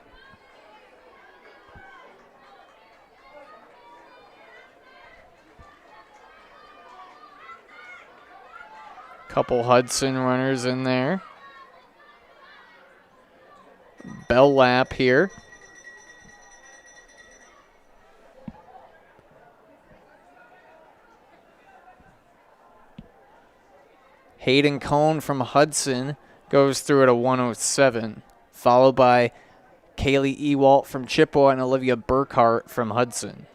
Couple Hudson runners in there. Bell lap here. Hayden Cohn from Hudson goes through at a 107, followed by Kaylee Ewalt from Chippewa and Olivia Burkhart from Hudson.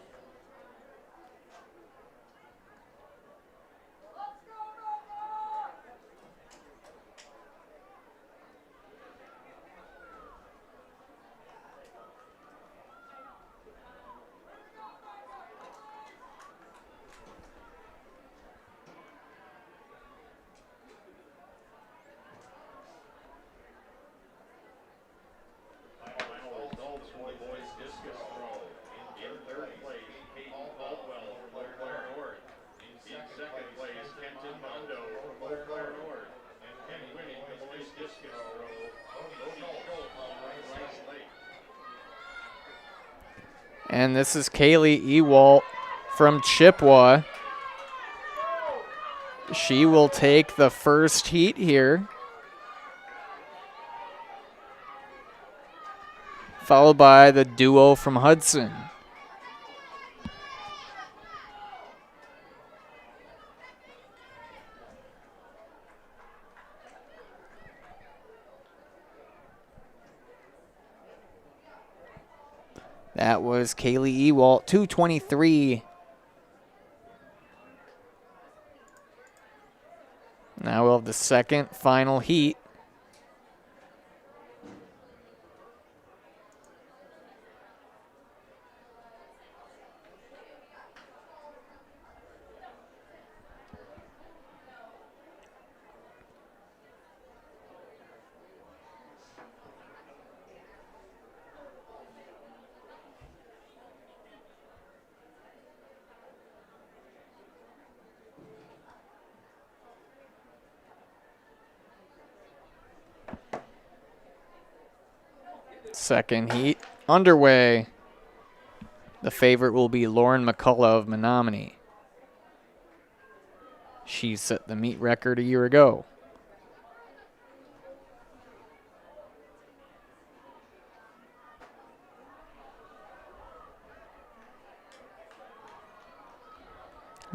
And this is Kaylee Ewalt from Chippewa. She will take the first heat here, followed by the duo from Hudson. That was Kaylee Ewalt, 2:23. Now we'll have the second final heat. Second heat underway. The favorite will be Lauren McCullough of Menominee. She set the meet record a year ago.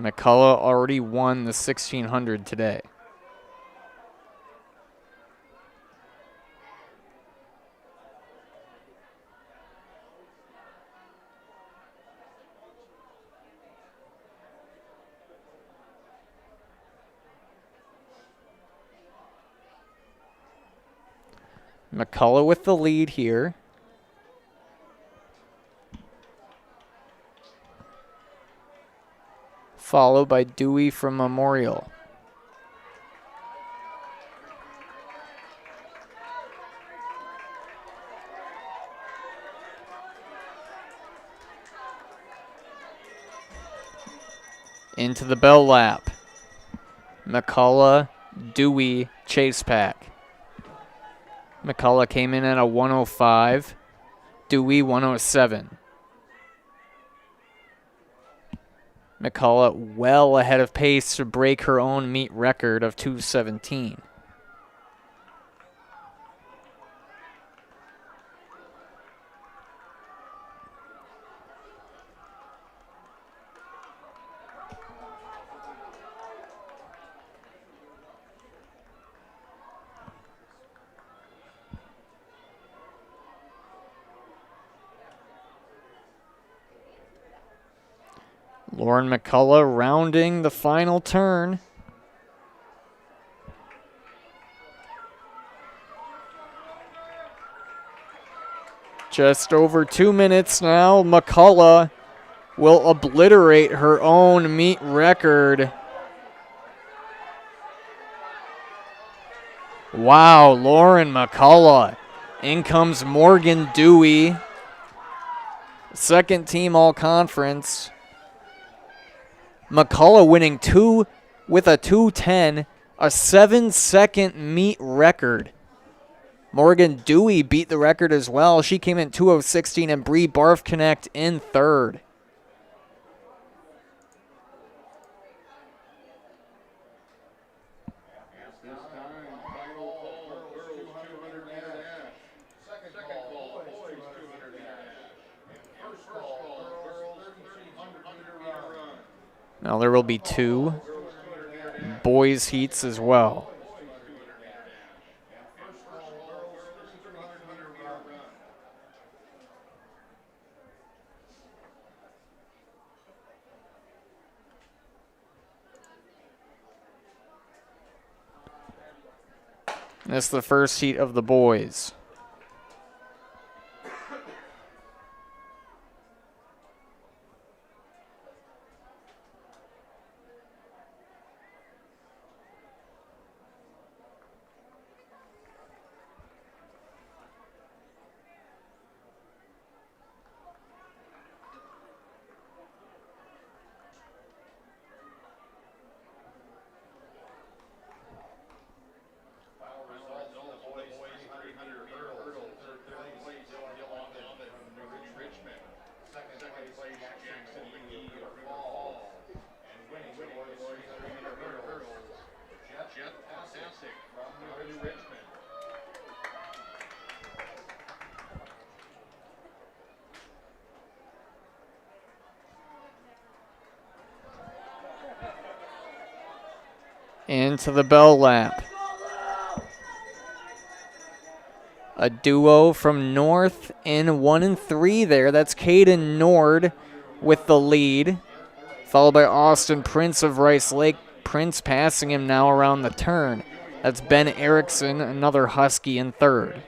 McCullough already won the 1600 today. McCullough with the lead here. Followed by Dewey from Memorial. Into the bell lap. McCullough, Dewey, chase pack. McCullough came in at a 105, Dewey 107. McCullough well ahead of pace to break her own meet record of 217. Lauren McCullough rounding the final turn. Just over 2 minutes now. McCullough will obliterate her own meet record. Wow, Lauren McCullough. In comes Morgan Dewey. Second team all-conference. McCullough winning with a 2:10, a 7-second meet record. Morgan Dewey beat the record as well. She came in 2:0:16 and Bree Barfknecht in third. Now there will be 2 boys heats as well. This is the first heat of the boys. Into the bell lap. A duo from North in 1 and 3 there. That's Caden Nord with the lead, followed by Austin Prince of Rice Lake. Prince passing him now around the turn. That's Ben Erickson, another Husky, in third.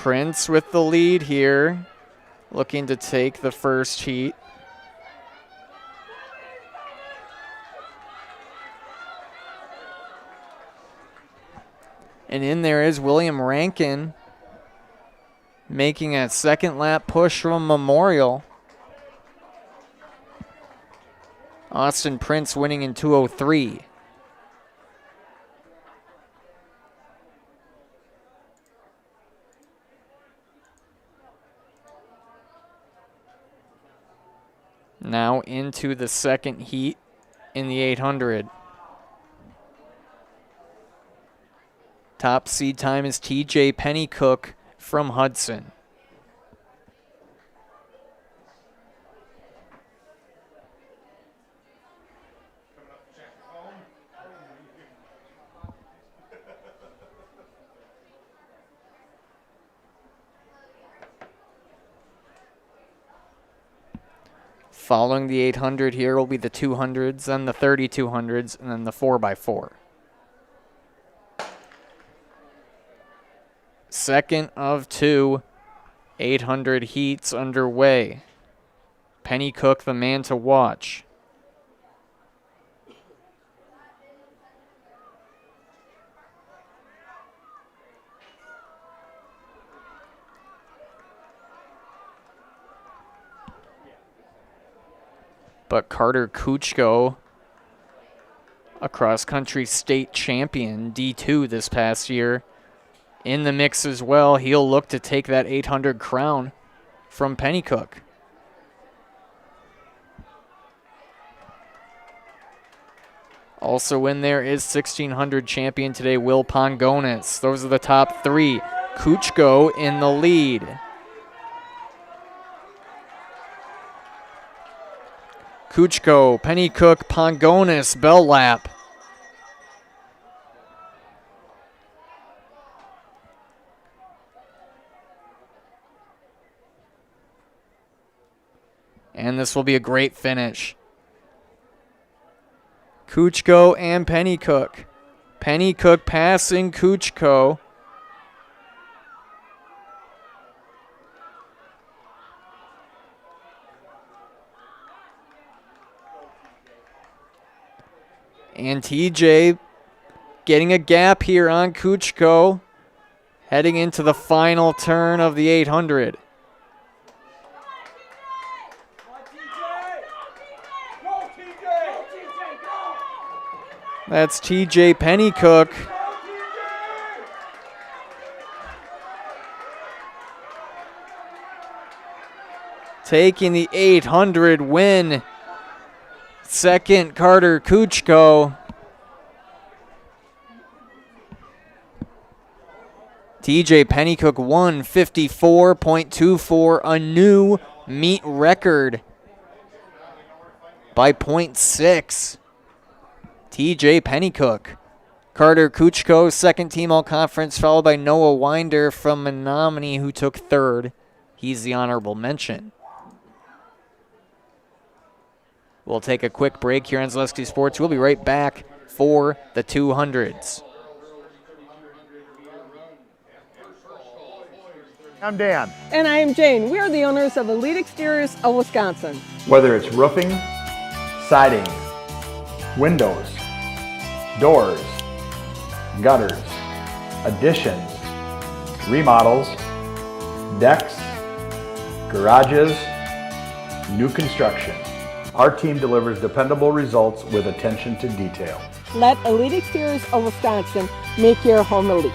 Prince with the lead here, looking to take the first heat. And in there is William Rankin making a second lap push from Memorial. Austin Prince winning in 2:03. Now into the second heat in the 800. Top seed time is TJ Pennycook from Hudson. Following the 800 here will be the 200s, then the 3200s, and then the 4x4. Second of two 800 heats underway. Pennycook, the man to watch. But Carter Kuchko, a cross-country state champion, D2 this past year, in the mix as well. He'll look to take that 800 crown from Pennycook. Also in there is 1600 champion today, Will Pongonis. Those are the top three. Kuchko in the lead. Kuchko, Pennycook, Pongonis, bell lap. And this will be a great finish. Kuchko and Pennycook. Pennycook passing Kuchko. And TJ getting a gap here on Kuchko, heading into the final turn of the 800. That's TJ Pennycook. Taking the 800 win. Second, Carter Kuchko. TJ Pennycook 154.24, a new meet record by 0.6. TJ Pennycook. Carter Kuchko, second team all-conference, followed by Noah Winder from Menominee, who took third. He's the honorable mention. We'll take a quick break here on Zaleski Sports. We'll be right back for the 200s. I'm Dan. And I am Jane. We are the owners of Elite Exteriors of Wisconsin. Whether it's roofing, siding, windows, doors, gutters, additions, remodels, decks, garages, new construction. Our team delivers dependable results with attention to detail. Let Elite Exteriors of Wisconsin make your home elite.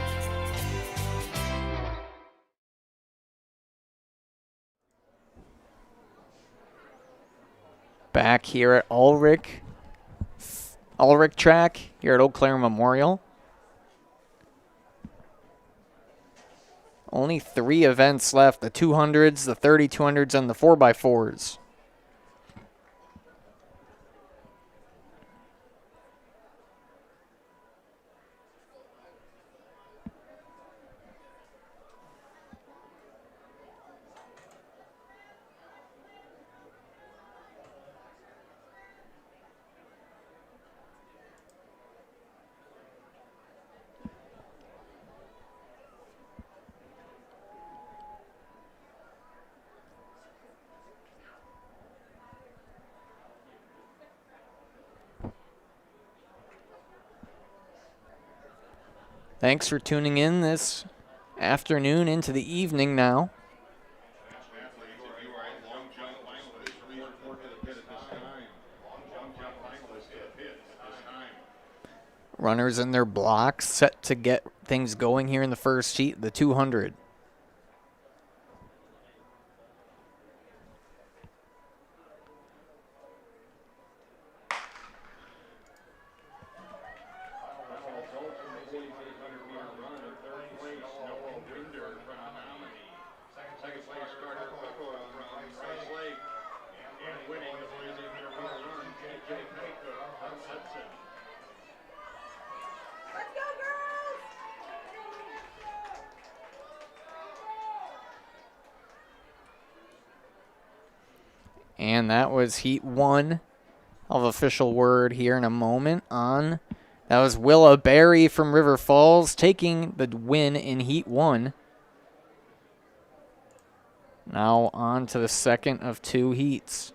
Back here at Ulrich track, here at Eau Claire Memorial. Only 3 events left, the 200s, the 3200s, and the 4x4s. Thanks for tuning in this afternoon into the evening now. Runners in their blocks set to get things going here in the first heat, the 200. And that was heat 1. I'll have official word here in a moment on. That was Willa Berry from River Falls taking the win in heat 1. Now on to the second of 2 heats.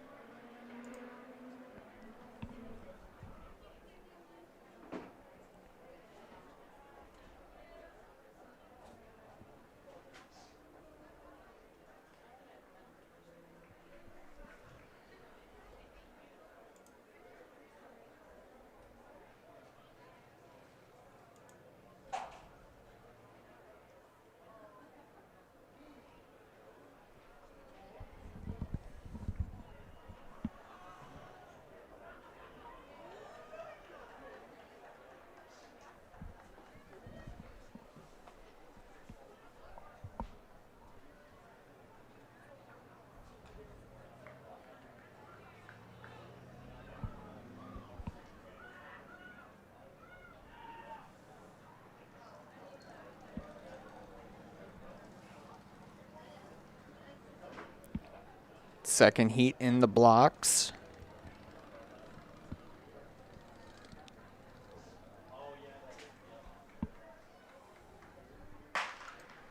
Second heat in the blocks.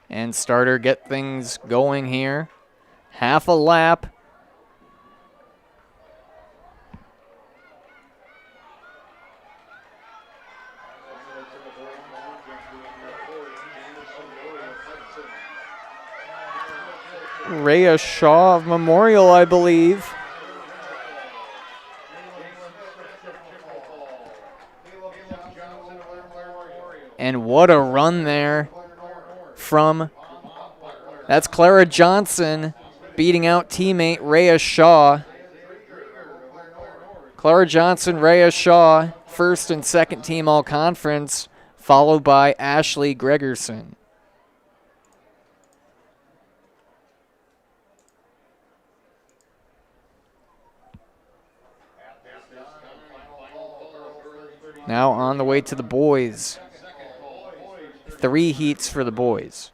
And starter get things going here. Half a lap. Rhea Shaw of Memorial, I believe. And what a run there from, that's Clara Johnson beating out teammate Rhea Shaw. Clara Johnson, Rhea Shaw, first and second team all-conference, followed by Ashley Gregerson. Now on the way to the boys. 3 heats for the boys.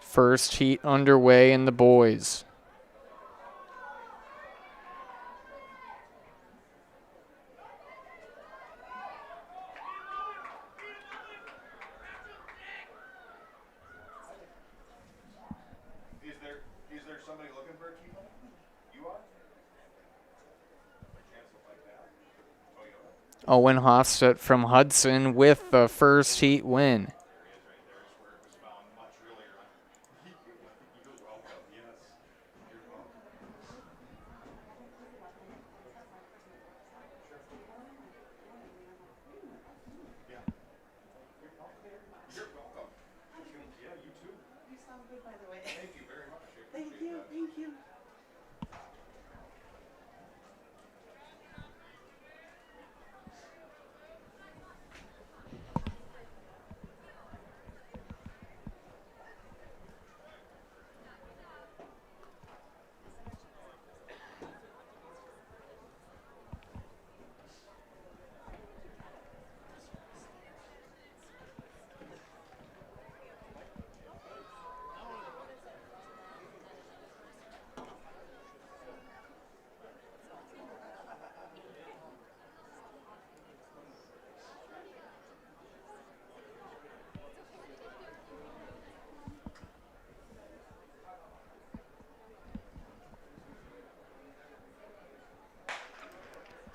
First heat underway in the boys. Is there somebody looking for a keeper? You are? Owen Hofstedt from Hudson with the first heat win.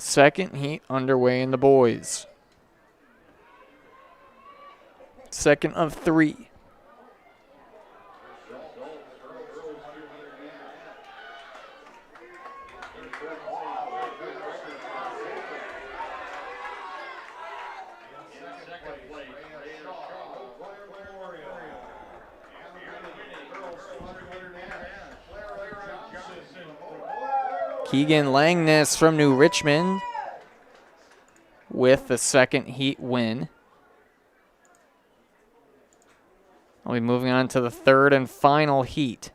Second heat underway in the boys. Second of 3. Keegan Langness from New Richmond with the second heat win. I'll be moving on to the third and final heat.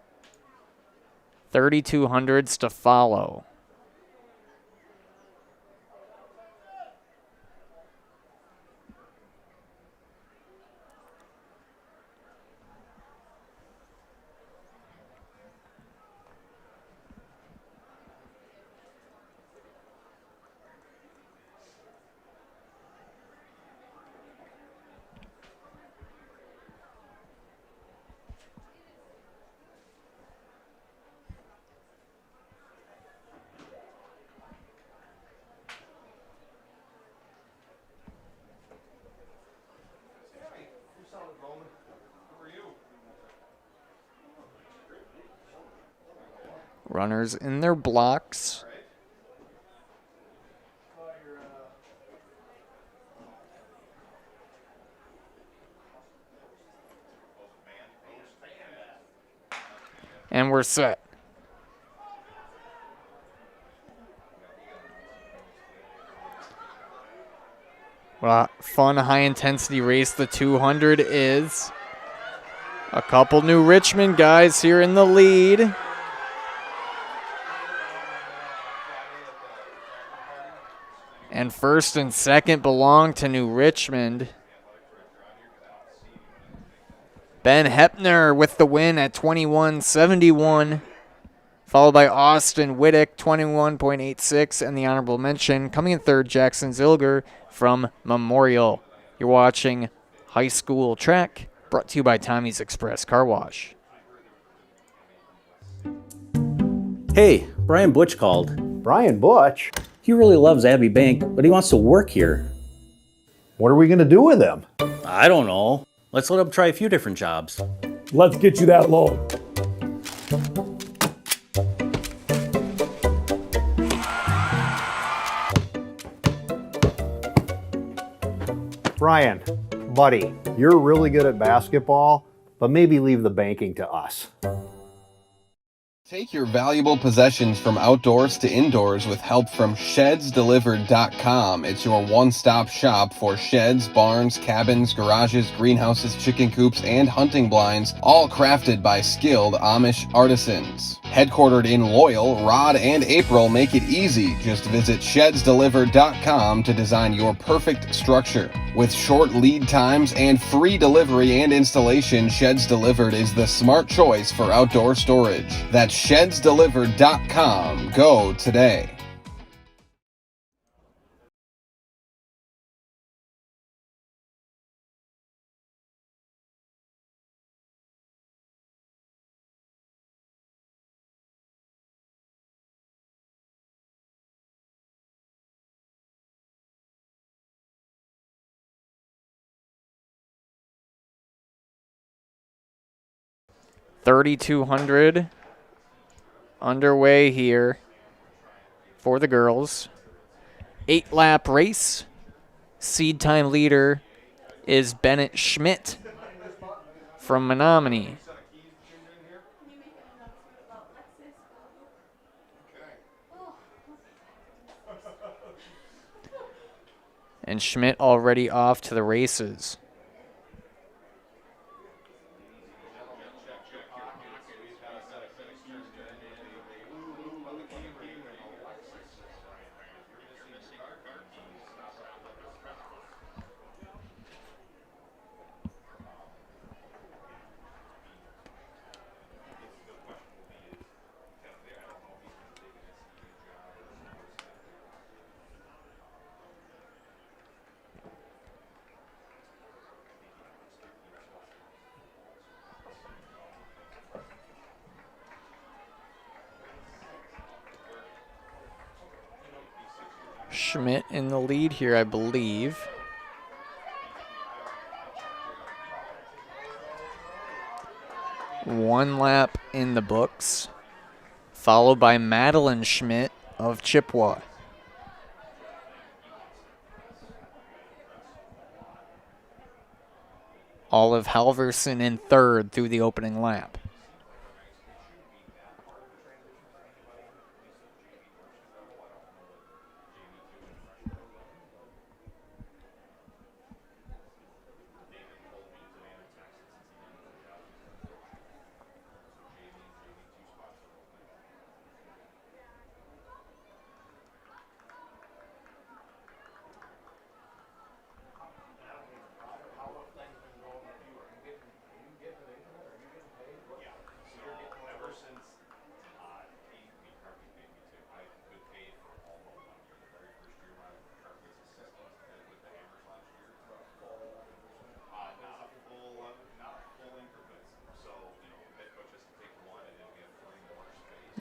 3,200s to follow. Runners in their blocks. And we're set. Well, fun, high-intensity race the 200 is. A couple New Richmond guys here in the lead. And first and second belong to New Richmond. Ben Hepner with the win at 21.71, followed by Austin Wittick, 21.86, and the honorable mention coming in third, Jackson Zilger from Memorial. You're watching High School Track, brought to you by Tommy's Express Car Wash. Hey, Brian Butch called. Brian Butch? He really loves Abbey Bank, but he wants to work here. What are we going to do with him? I don't know. Let's let him try a few different jobs. Let's get you that loan. Brian, buddy, you're really good at basketball, but maybe leave the banking to us. Take your valuable possessions from outdoors to indoors with help from ShedsDelivered.com. It's your one-stop shop for sheds, barns, cabins, garages, greenhouses, chicken coops, and hunting blinds, all crafted by skilled Amish artisans. Headquartered in Loyal, Rod and April make it easy. Just visit ShedsDelivered.com to design your perfect structure. With short lead times and free delivery and installation, Sheds Delivered is the smart choice for outdoor storage. That's ShedsDelivered.com. Go today. $3,200 underway here for the girls. 8-lap race. Seed time leader is Bennett Schmidt from Menominee. And Schmidt already off to the races. Schmidt in the lead here, I believe. One lap in the books, followed by Madeline Schmidt of Chippewa. Olive Halverson in third through the opening lap.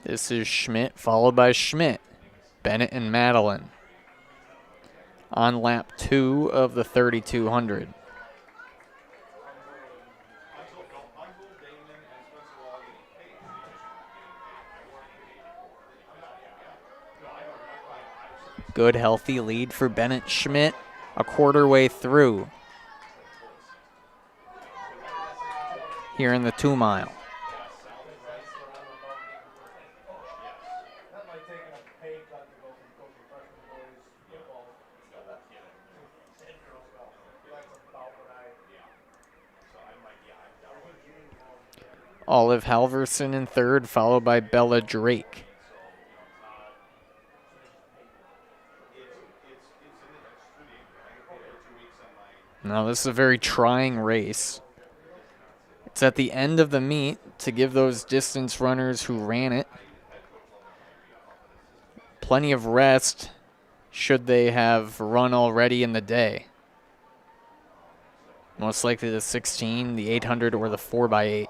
This is Schmidt, followed by Schmidt, Bennett, and Madeline on lap 2 of the 3200. Good, healthy lead for Bennett Schmidt, a quarter way through here in the 2 mile. Olive Halverson in third, followed by Bella Drake. Now this is a very trying race. It's at the end of the meet to give those distance runners who ran it plenty of rest should they have run already in the day. Most likely the 16, the 800, or the 4x8.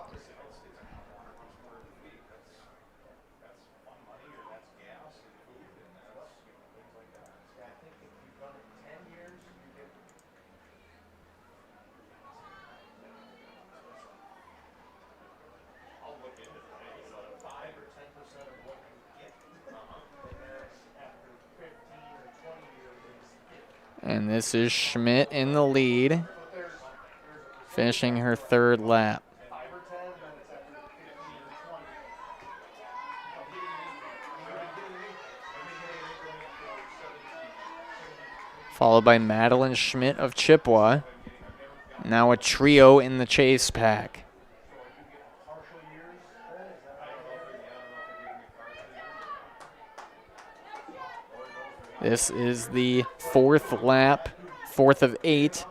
And this is Schmidt in the lead, finishing her third lap. Followed by Madeline Schmidt of Chippewa. Now a trio in the chase pack. This is the 4th lap, 4th of 8.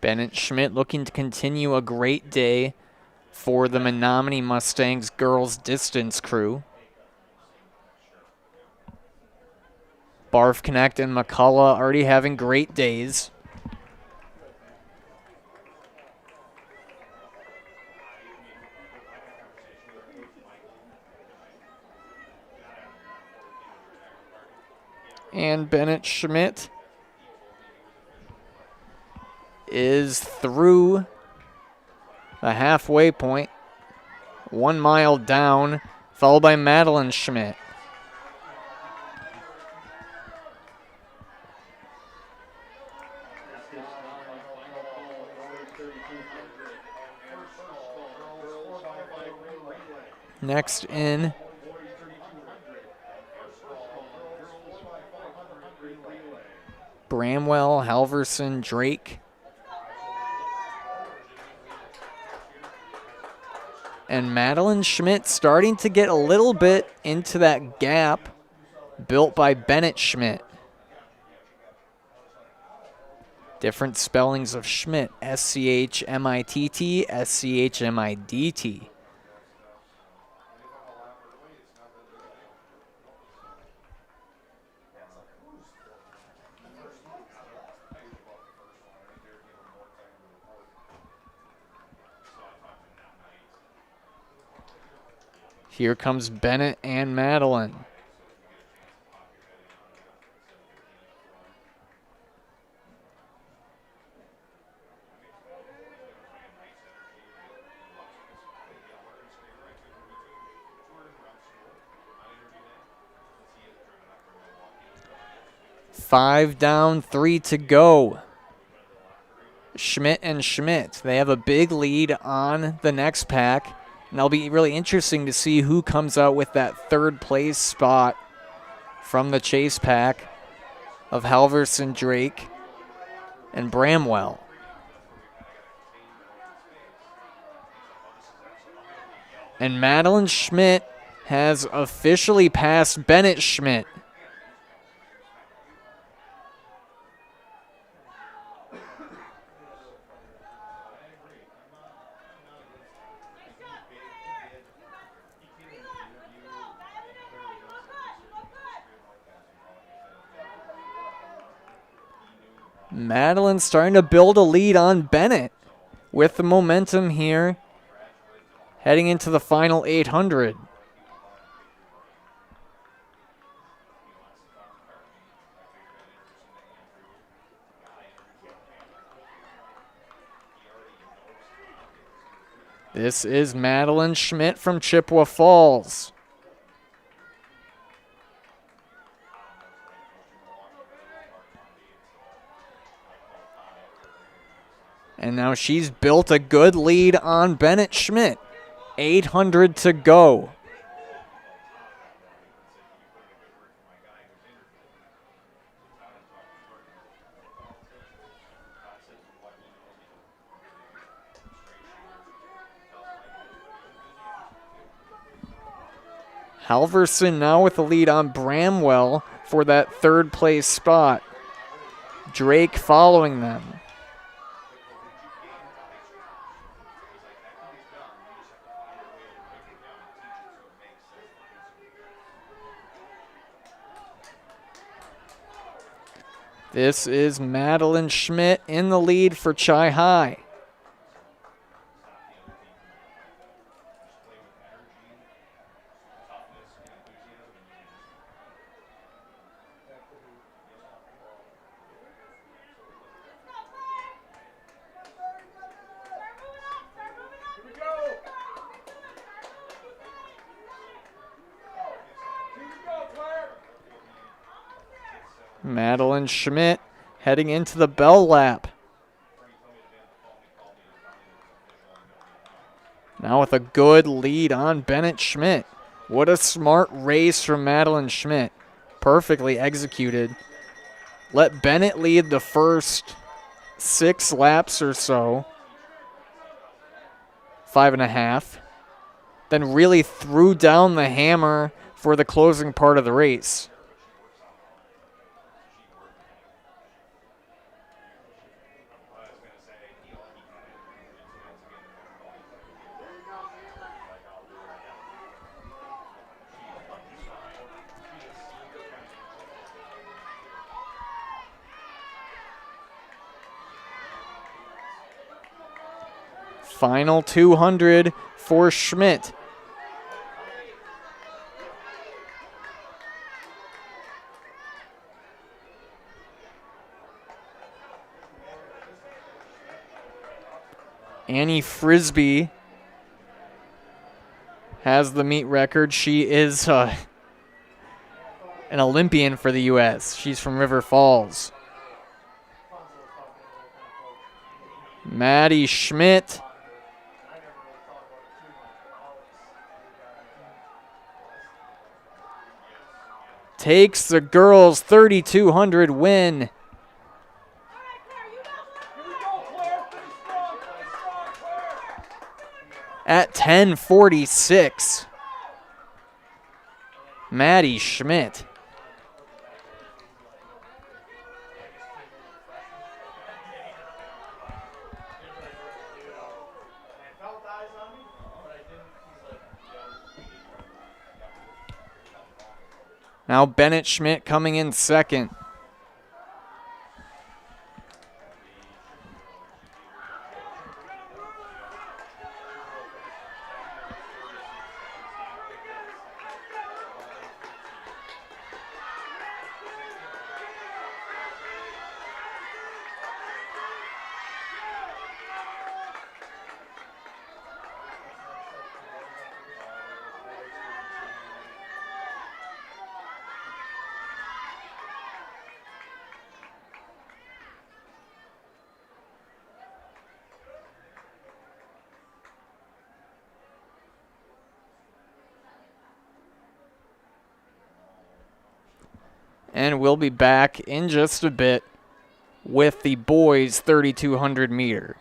Bennett Schmidt looking to continue a great day for the Menominee Mustangs girls distance crew. Barf Connect and McCullough already having great days. And Bennett Schmidt is through the halfway point, 1 mile down, followed by Madeline Schmidt. Next in, Bramwell, Halverson, Drake. And Madeline Schmidt starting to get a little bit into that gap built by Bennett Schmidt. Different spellings of Schmidt. S-C-H-M-I-T-T, S-C-H-M-I-D-T. Here comes Bennett and Madeline. Five down, 3 to go. Schmidt and Schmidt, they have a big lead on the next pack. And it'll be really interesting to see who comes out with that third place spot from the chase pack of Halverson, Drake, and Bramwell. And Madeline Schmidt has officially passed Bennett Schmidt. Madeline starting to build a lead on Bennett with the momentum here heading into the final 800. This is Madeline Schmidt from Chippewa Falls. And now she's built a good lead on Bennett Schmidt. 800 to go. Halverson now with the lead on Bramwell for that third place spot. Drake following them. This is Madeline Schmidt in the lead for Chi High. Madeline Schmidt heading into the bell lap. Now with a good lead on Bennett Schmidt. What a smart race from Madeline Schmidt. Perfectly executed. Let Bennett lead the first 6 laps or so. 5.5. Then really threw down the hammer for the closing part of the race. Final 200 for Schmidt. Annie Frisbee has the meet record. She is an Olympian for the U.S. She's from River Falls. Maddie Schmidt takes the girls' 3,200 win. At 10:46. Maddie Schmidt. Now Bennett Schmidt coming in second. And we'll be back in just a bit with the boys 3,200 meter.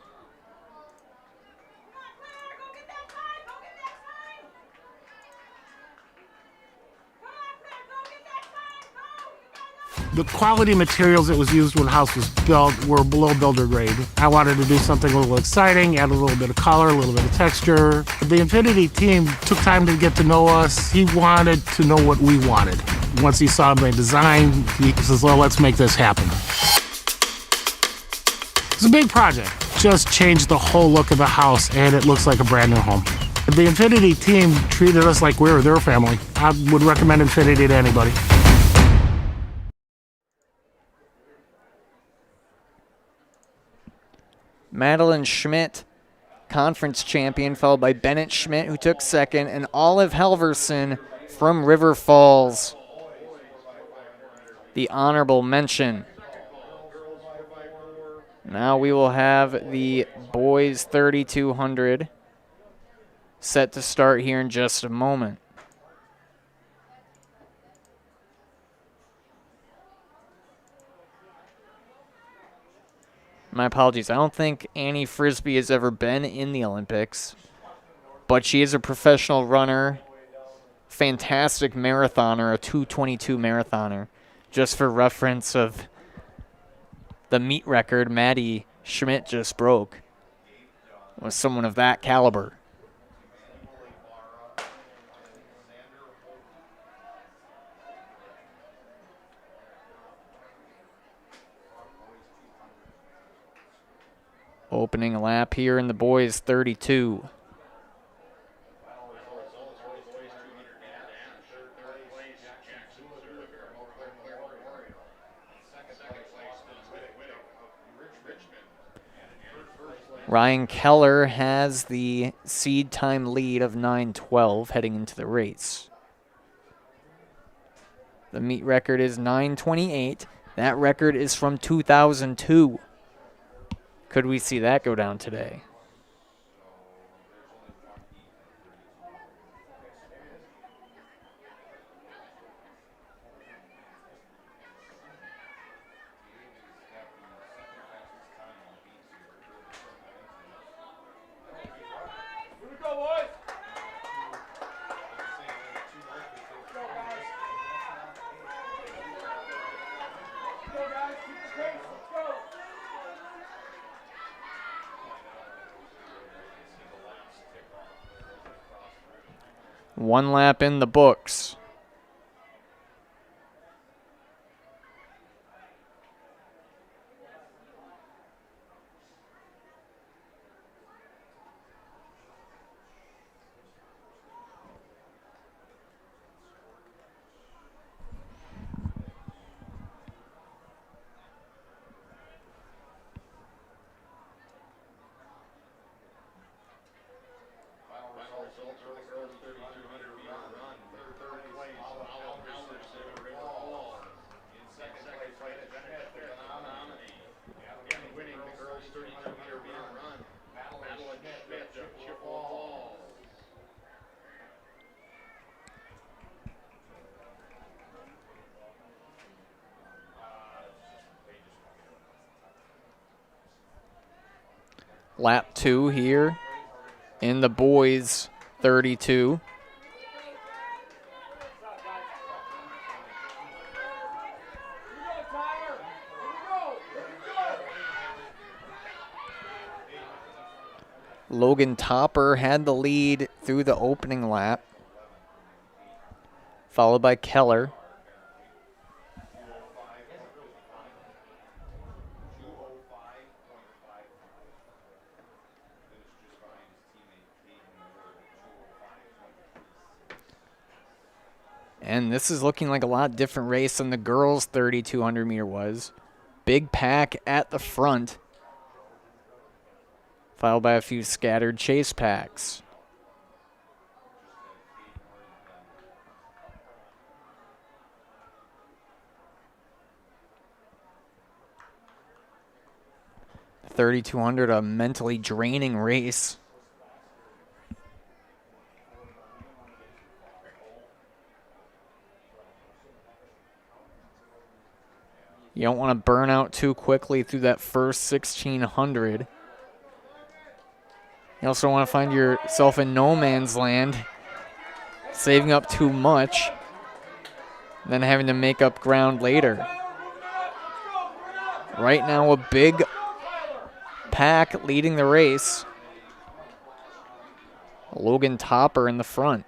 The quality materials that was used when the house was built were below builder grade. I wanted to do something a little exciting, add a little bit of color, a little bit of texture. The Infinity team took time to get to know us. He wanted to know what we wanted. Once he saw my design, he says, well, let's make this happen. It's a big project. Just changed the whole look of the house, and it looks like a brand new home. The Infinity team treated us like we were their family. I would recommend Infinity to anybody. Madeline Schmidt, conference champion, followed by Bennett Schmidt, who took second, and Olive Helverson from River Falls, the honorable mention. Now we will have the boys 3,200 set to start here in just a moment. My apologies. I don't think Annie Frisbee has ever been in the Olympics, but she is a professional runner, fantastic marathoner, a 2:22 marathoner. Just for reference of the meet record Maddie Schmidt just broke, was someone of that caliber. Opening lap here in the boys 32. Ryan Keller has the seed time lead of 9:12 heading into the race. The meet record is 9:28. That record is from 2002. Could we see that go down today? One lap in the books. Lap 2 here in the boys 32. Logan Topper had the lead through the opening lap, followed by Keller. And this is looking like a lot different race than the girls' 3,200 meter was. Big pack at the front, followed by a few scattered chase packs. .3200, a mentally draining race. You don't want to burn out too quickly through that first 1,600. You also don't want to find yourself in no man's land, saving up too much, then having to make up ground later. Right now, a big pack leading the race. Logan Topper in the front.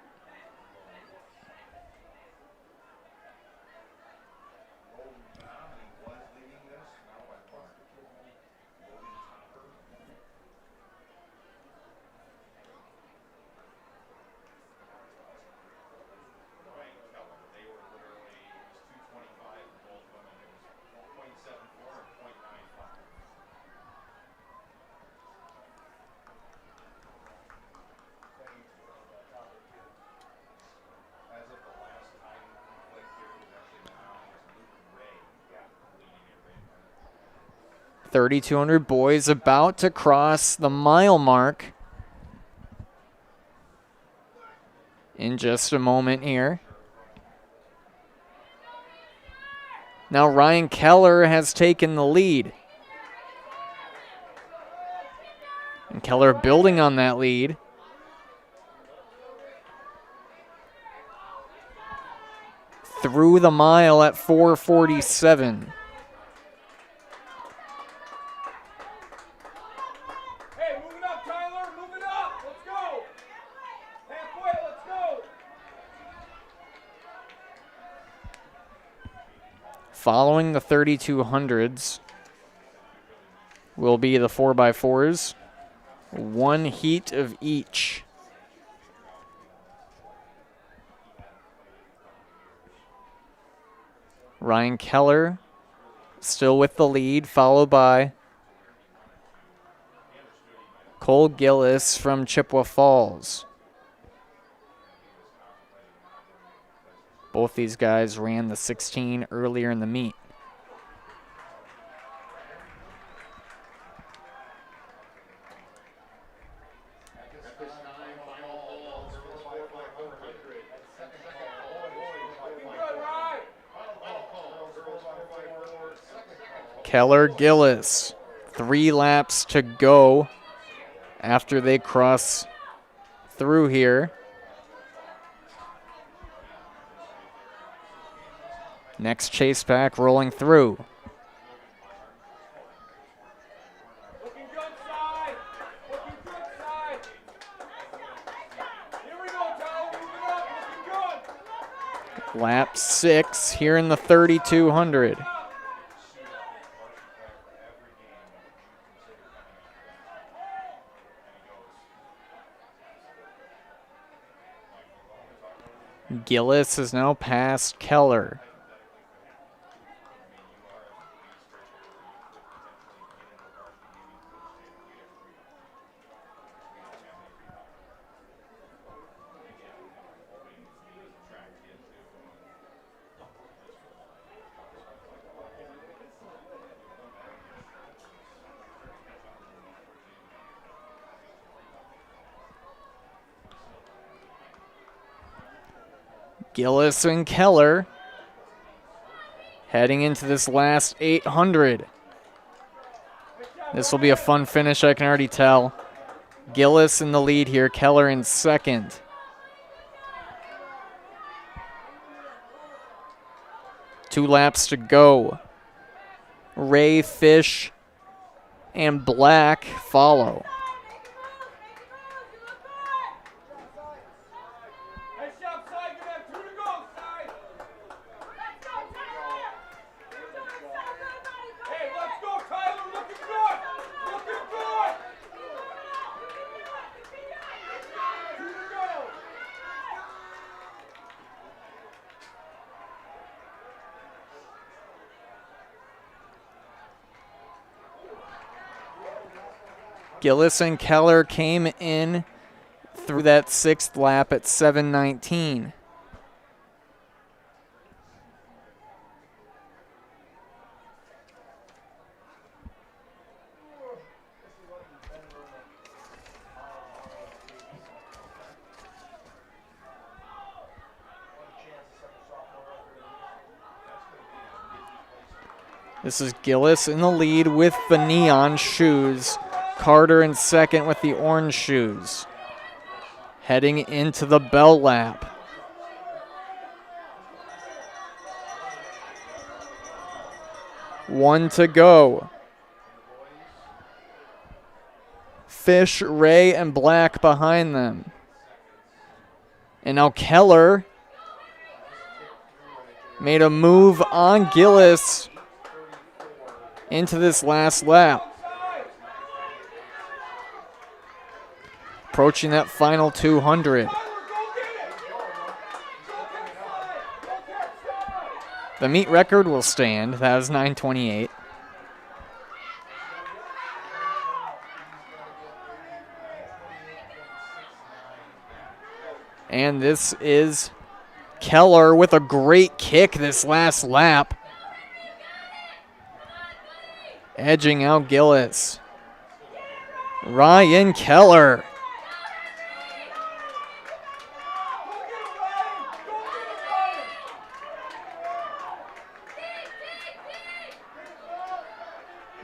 .3200 boys about to cross the mile mark in just a moment here. Now Ryan Keller has taken the lead. And Keller building on that lead. Through the mile at 4:47. Following the 3,200s will be the 4x4s. One heat of each. Ryan Keller still with the lead, followed by Cole Gillis from Chippewa Falls. Both these guys ran the 16 earlier in the meet. Keller Gillis, 3 laps to go after they cross through here. Next chase pack rolling through. Lap 6 here in the 3,200. Gillis has now passed Keller. Gillis and Keller heading into this last 800. This will be a fun finish, I can already tell. Gillis in the lead here, Keller in second. Two laps to go. Ray, Fish, and Black follow. Gillis and Keller came in through that 6th lap at 7:19. This is Gillis in the lead with the neon shoes. Carter in second with the orange shoes. Heading into the bell lap. One to go. Fish, Ray, and Black behind them. And now Keller made a move on Gillis into this last lap. Approaching that final 200. The meet record will stand. That was 9:28. And this is Keller with a great kick this last lap. Edging out Gillis. Ryan Keller.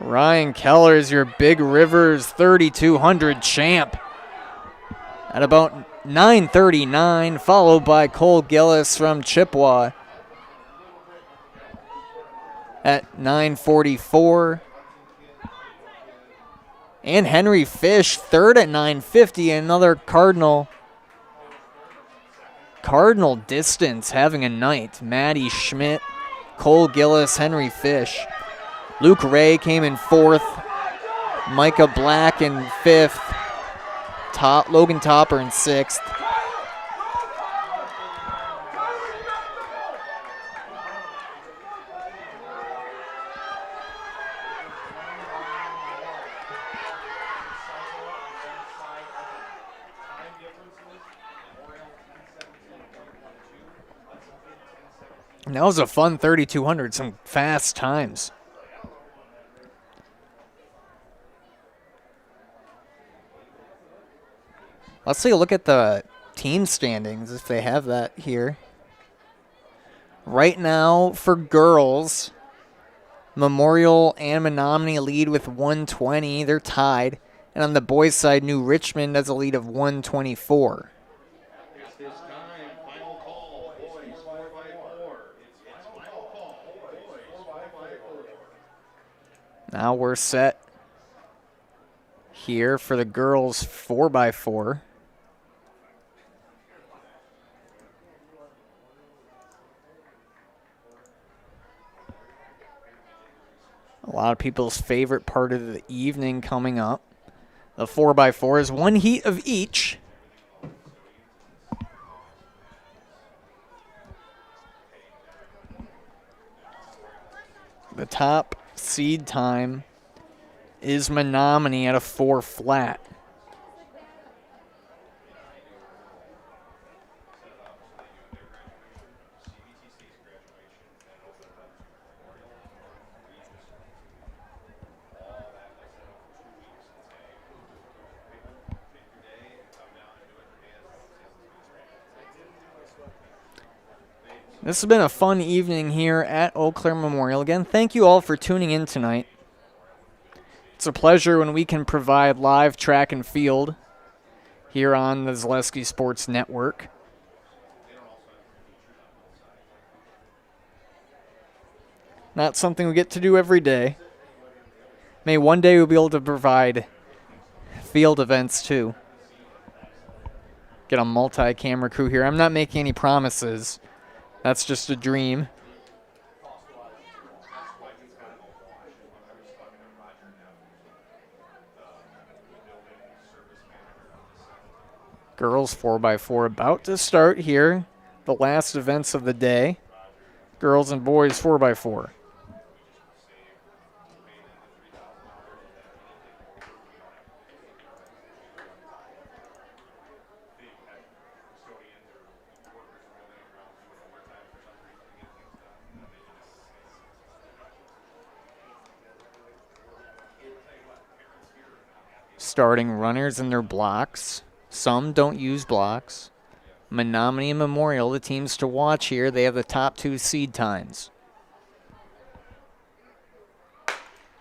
Ryan Keller is your Big Rivers 3200 champ at about 9:39, followed by Cole Gillis from Chippewa at 9:44. And Henry Fish, third at 9:50, another Cardinal distance having a night. Maddie Schmidt, Cole Gillis, Henry Fish. Luke Ray came in 4th. Micah Black in 5th. Logan Topper in 6th. And that was a fun 3200, some fast times. Let's take a look at the team standings, if they have that here. Right now, for girls, Memorial and Menominee lead with 120. They're tied. And on the boys' side, New Richmond has a lead of 124. Now we're set here for the girls 4x4. A lot of people's favorite part of the evening coming up. The 4x4 is one heat of each. The top seed time is Menominee at a 4 flat. This has been a fun evening here at Eau Claire Memorial. Again, thank you all for tuning in tonight. It's a pleasure when we can provide live track and field here on the Zaleski Sports Network. Not something we get to do every day. May one day we'll be able to provide field events too. Get a multi-camera crew here. I'm not making any promises. That's just a dream. Girls 4x4 about to start here. The last events of the day. Girls and boys 4x4. Starting runners in their blocks. Some don't use blocks. Menominee and Memorial, the teams to watch here. They have the top 2 seed times.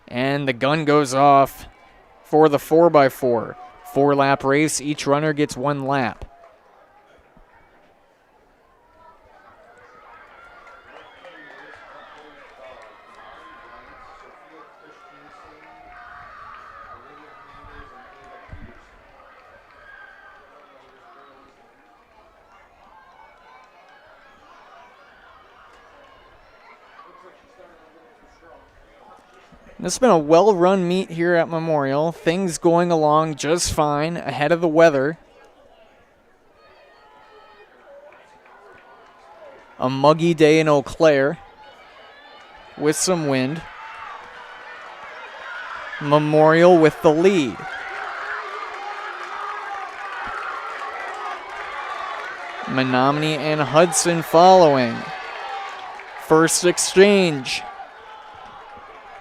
And the gun goes off for the 4x4. 4-lap race. Each runner gets 1 lap. This has been a well-run meet here at Memorial. Things going along just fine ahead of the weather. A muggy day in Eau Claire with some wind. Memorial with the lead. Menominee and Hudson following. First exchange.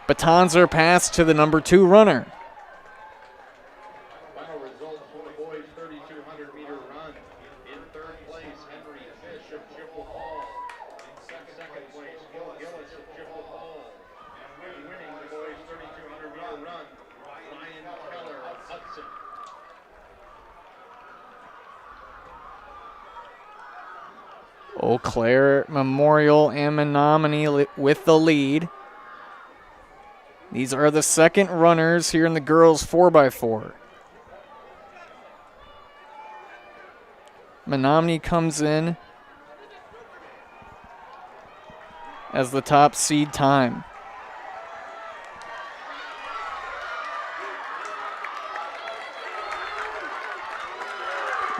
Batons are passed to the number 2 runner. Final result for the boys 3,200 meter run. In third place, Henry Fish of Chippewa Hall. In second place, Gil Gillis of Chippewa Hall. And winning the boys 3,200 meter run, Ryan Keller of Hudson. Eau Claire, Memorial, and Menominee with the lead. These are the second runners here in the girls 4x4. Menominee comes in as the top seed time.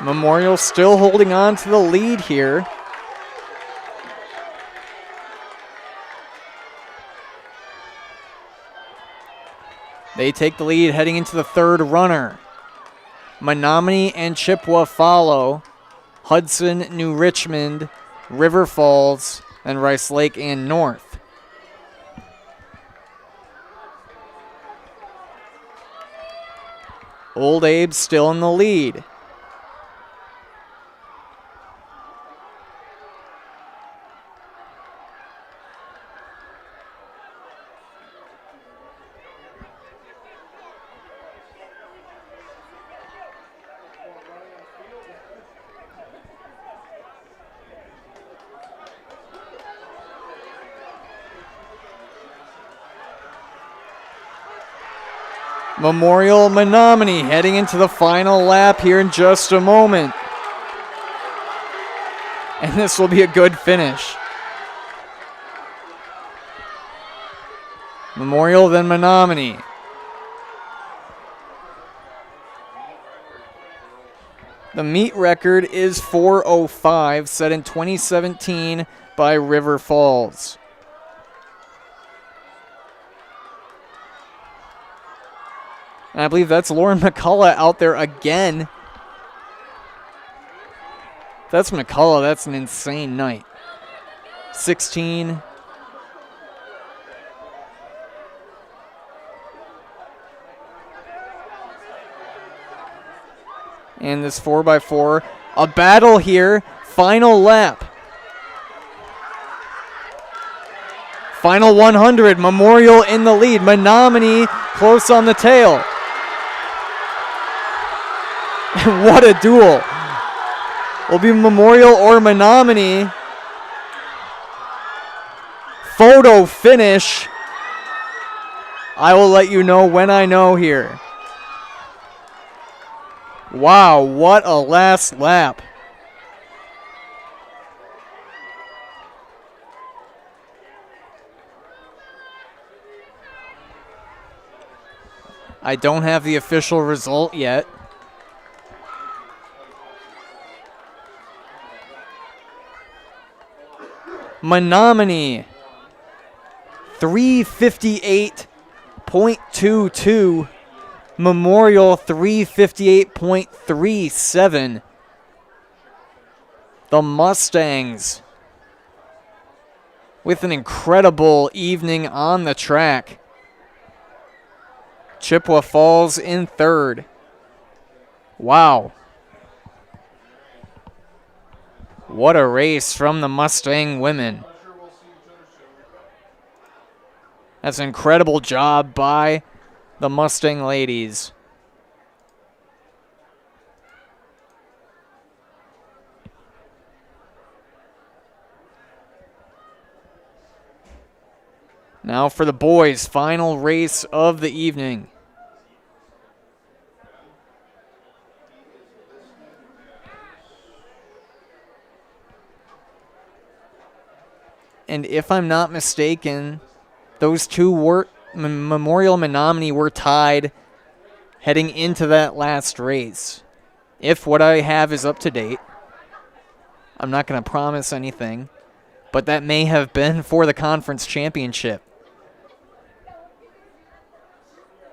Memorial still holding on to the lead here. They take the lead heading into the third runner. Menominee and Chippewa follow. Hudson, New Richmond, River Falls, and Rice Lake and North. Old Abe still in the lead. Memorial, Menominee heading into the final lap here in just a moment. And this will be a good finish. Memorial, then Menominee. The meet record is 4:05, set in 2017 by River Falls. And I believe that's Lauren McCullough out there again. If that's McCullough, that's an insane night. 16. And this 4x4. A battle here. Final lap. Final 100. Memorial in the lead. Menominee close on the tail. What a duel. Will be Memorial or Menominee. Photo finish. I will let you know when I know here. Wow, what a last lap. I don't have the official result yet. Menominee 358.22. Memorial 358.37. The Mustangs with an incredible evening on the track. Chippewa Falls in third. Wow. What a race from the Mustang women. That's an incredible job by the Mustang ladies. Now for the boys, final race of the evening. And if I'm not mistaken, those two were Memorial and Menominee were tied heading into that last race. If what I have is up to date, I'm not going to promise anything, but that may have been for the conference championship.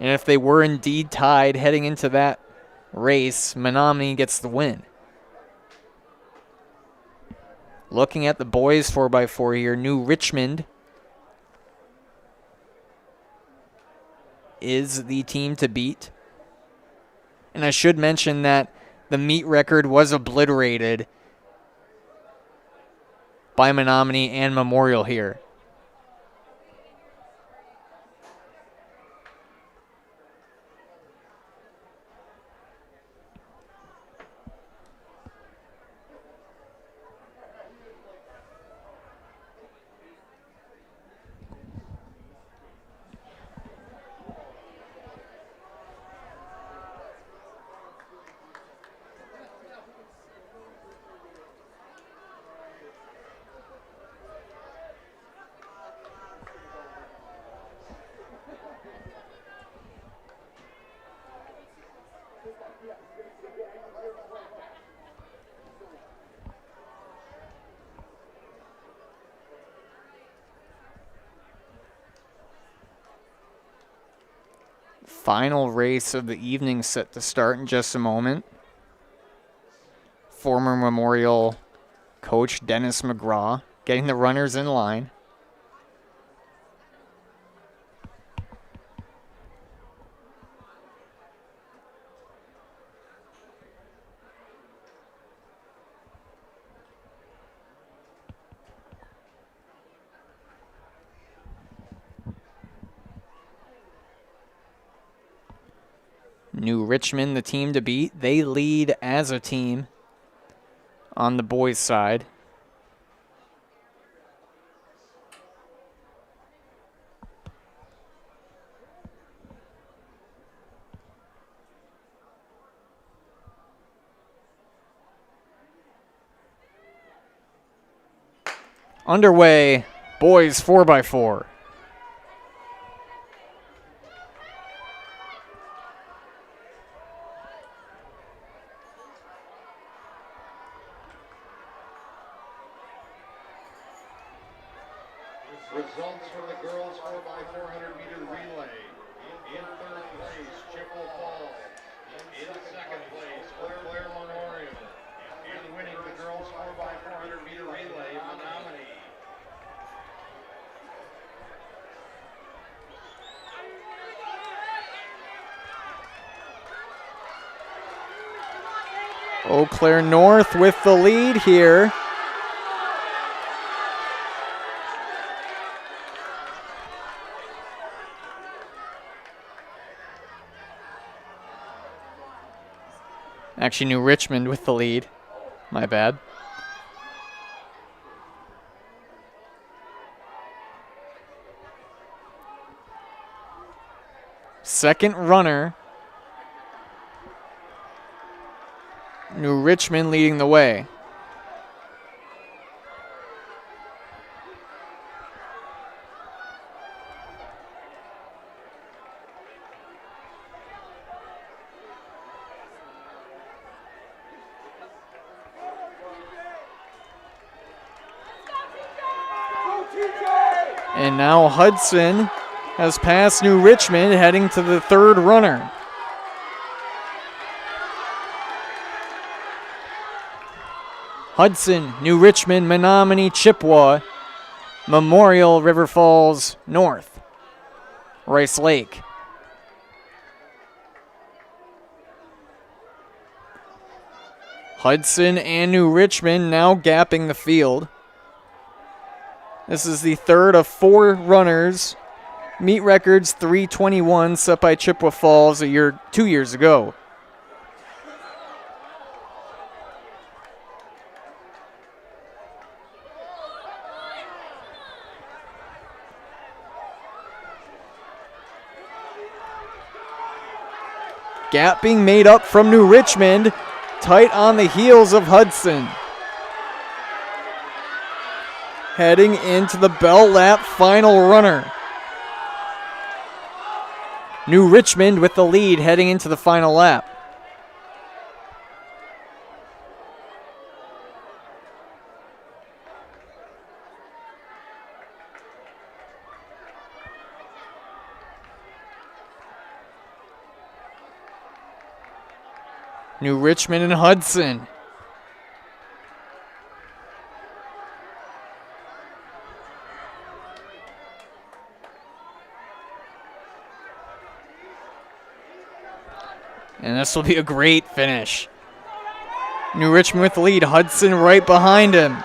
And if they were indeed tied heading into that race, Menominee gets the win. Looking at the boys 4x4 here, New Richmond is the team to beat. And I should mention that the meet record was obliterated by Menominee and Memorial here. Final race of the evening set to start in just a moment. Former Memorial coach Dennis McGraw getting the runners in line. New Richmond, the team to beat. They lead as a team on the boys' side. Underway, boys 4x4. Results for the girls 4x400 meter relay. In third place, Chippewa Falls. In second place, Claire Memorial. And winning the girls 4x400 meter relay, Menominee. Eau Claire North with the lead here. Actually, New Richmond with the lead. My bad. Second runner. New Richmond leading the way. And now Hudson has passed New Richmond, heading to the third runner. Hudson, New Richmond, Menominee, Chippewa, Memorial, River Falls, North, Rice Lake. Hudson and New Richmond now gapping the field. This is the third of 4 runners. Meet records 3:21 set by Chippewa Falls 2 years ago. Gap being made up from New Richmond, tight on the heels of Hudson. Heading into the bell lap final runner. New Richmond with the lead heading into the final lap. New Richmond and Hudson. And this will be a great finish. New Richmond with the lead, Hudson right behind him.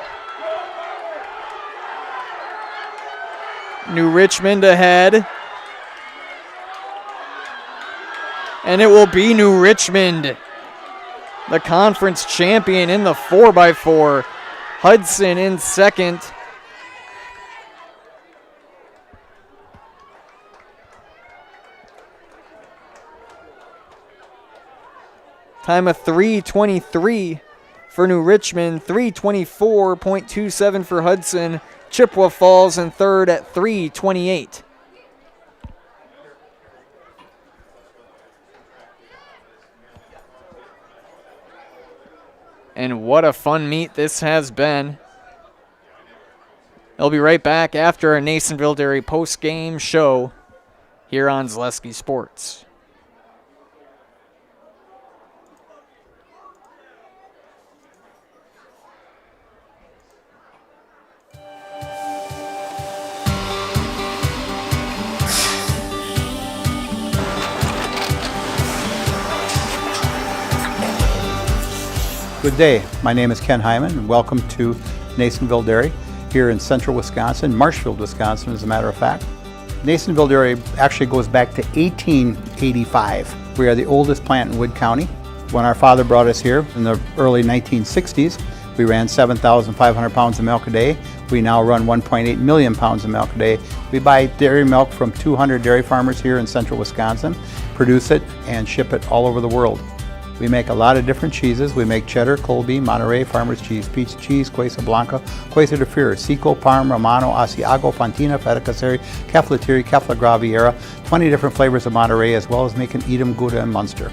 New Richmond ahead. And it will be New Richmond, the conference champion in the 4x4. Hudson in second. Time of 3:23 for New Richmond, 3:24.27 for Hudson. Chippewa Falls in third at 3:28. And what a fun meet this has been. They'll be right back after our Nasonville Dairy post-game show here on Zaleski Sports. Good day, my name is Ken Hyman and welcome to Nasonville Dairy here in central Wisconsin, Marshfield, Wisconsin as a matter of fact. Nasonville Dairy actually goes back to 1885. We are the oldest plant in Wood County. When our father brought us here in the early 1960s, we ran 7,500 pounds of milk a day. We now run 1.8 million pounds of milk a day. We buy dairy milk from 200 dairy farmers here in central Wisconsin, produce it and ship it all over the world. We make a lot of different cheeses. We make cheddar, Colby, Monterey, Farmer's Cheese, Peach Cheese, Quesa Blanca, Quesa de Fure, Seco, Parm, Romano, Asiago, Fontina, Feta Caseri, Caflatiri, Cafla Graviera, 20 different flavors of Monterey, as well as making Edam, Gouda, and Munster.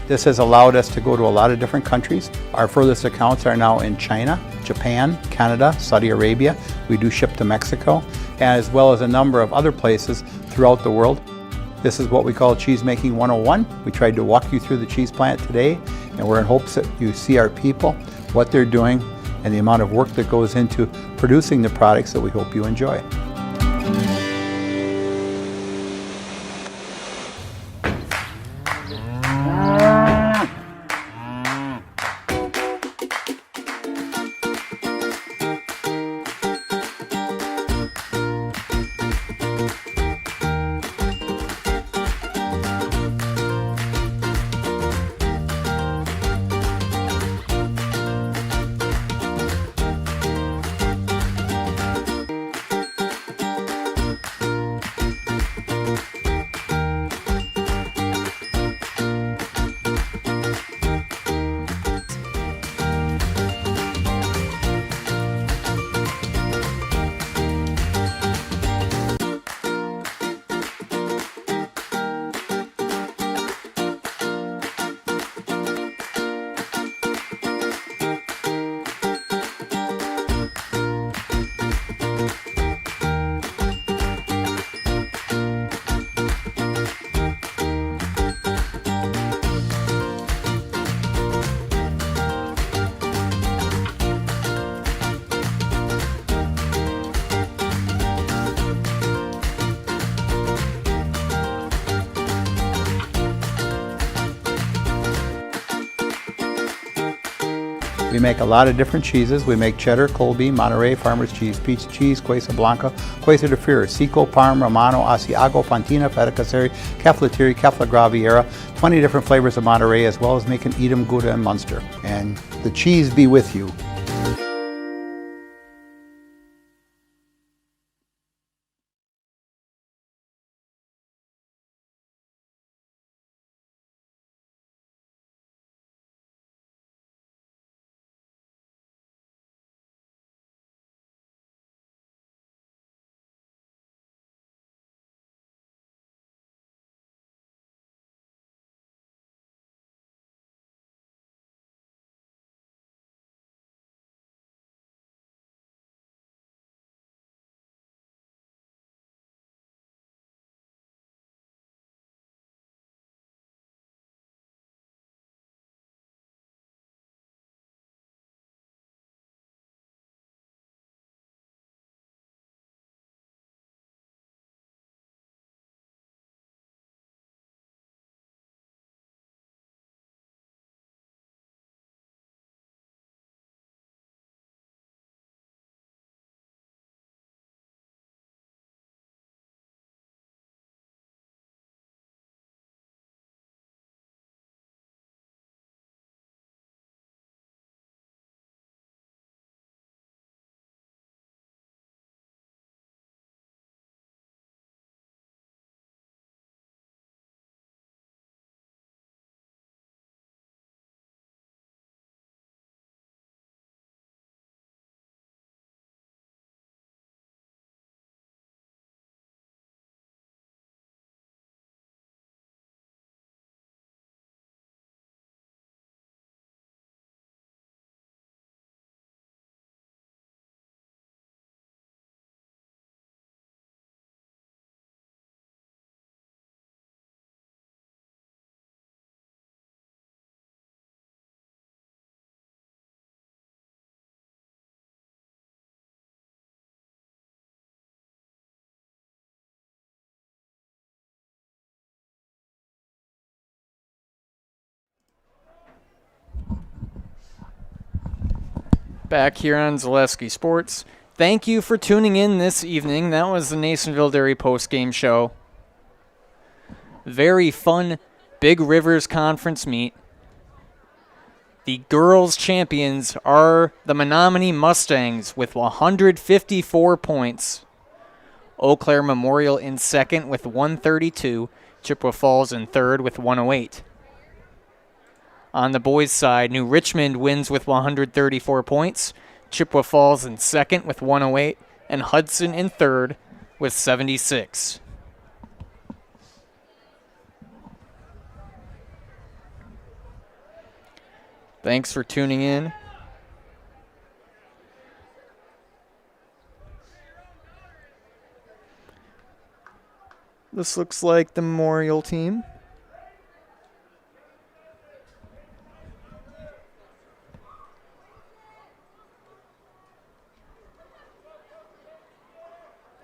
This has allowed us to go to a lot of different countries. Our furthest accounts are now in China, Japan, Canada, Saudi Arabia. We do ship to Mexico, as well as a number of other places throughout the world. This is what we call Cheese Making 101. We tried to walk you through the cheese plant today, and we're in hopes that you see our people, what they're doing, and the amount of work that goes into producing the products that we hope you enjoy. We make a lot of different cheeses. We make cheddar, Colby, Monterey, Farmer's cheese, pizza cheese, Quesa Blanca, Quesa de Fir, Seco, Parm, Romano, Asiago, Fontina, Feta Caseri, Caflatiri, Cafla Graviera, 20 different flavors of Monterey, as well as making Edam, Gouda, and Munster. And the cheese be with you. Back here on Zaleski Sports. Thank you for tuning in this evening. That was the Nasonville Dairy post-game show. Very fun Big Rivers Conference meet. The girls' champions are the Menominee Mustangs with 154 points. Eau Claire Memorial in second with 132. Chippewa Falls in third with 108. On the boys' side, New Richmond wins with 134 points. Chippewa Falls in second with 108. And Hudson in third with 76. Thanks for tuning in. This looks like the Memorial team.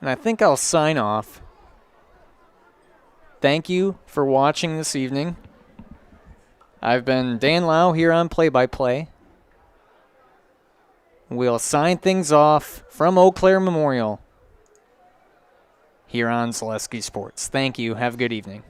And I think I'll sign off. Thank you for watching this evening. I've been Dan Lau here on Play by Play. We'll sign things off from Eau Claire Memorial here on Zaleski Sports. Thank you. Have a good evening.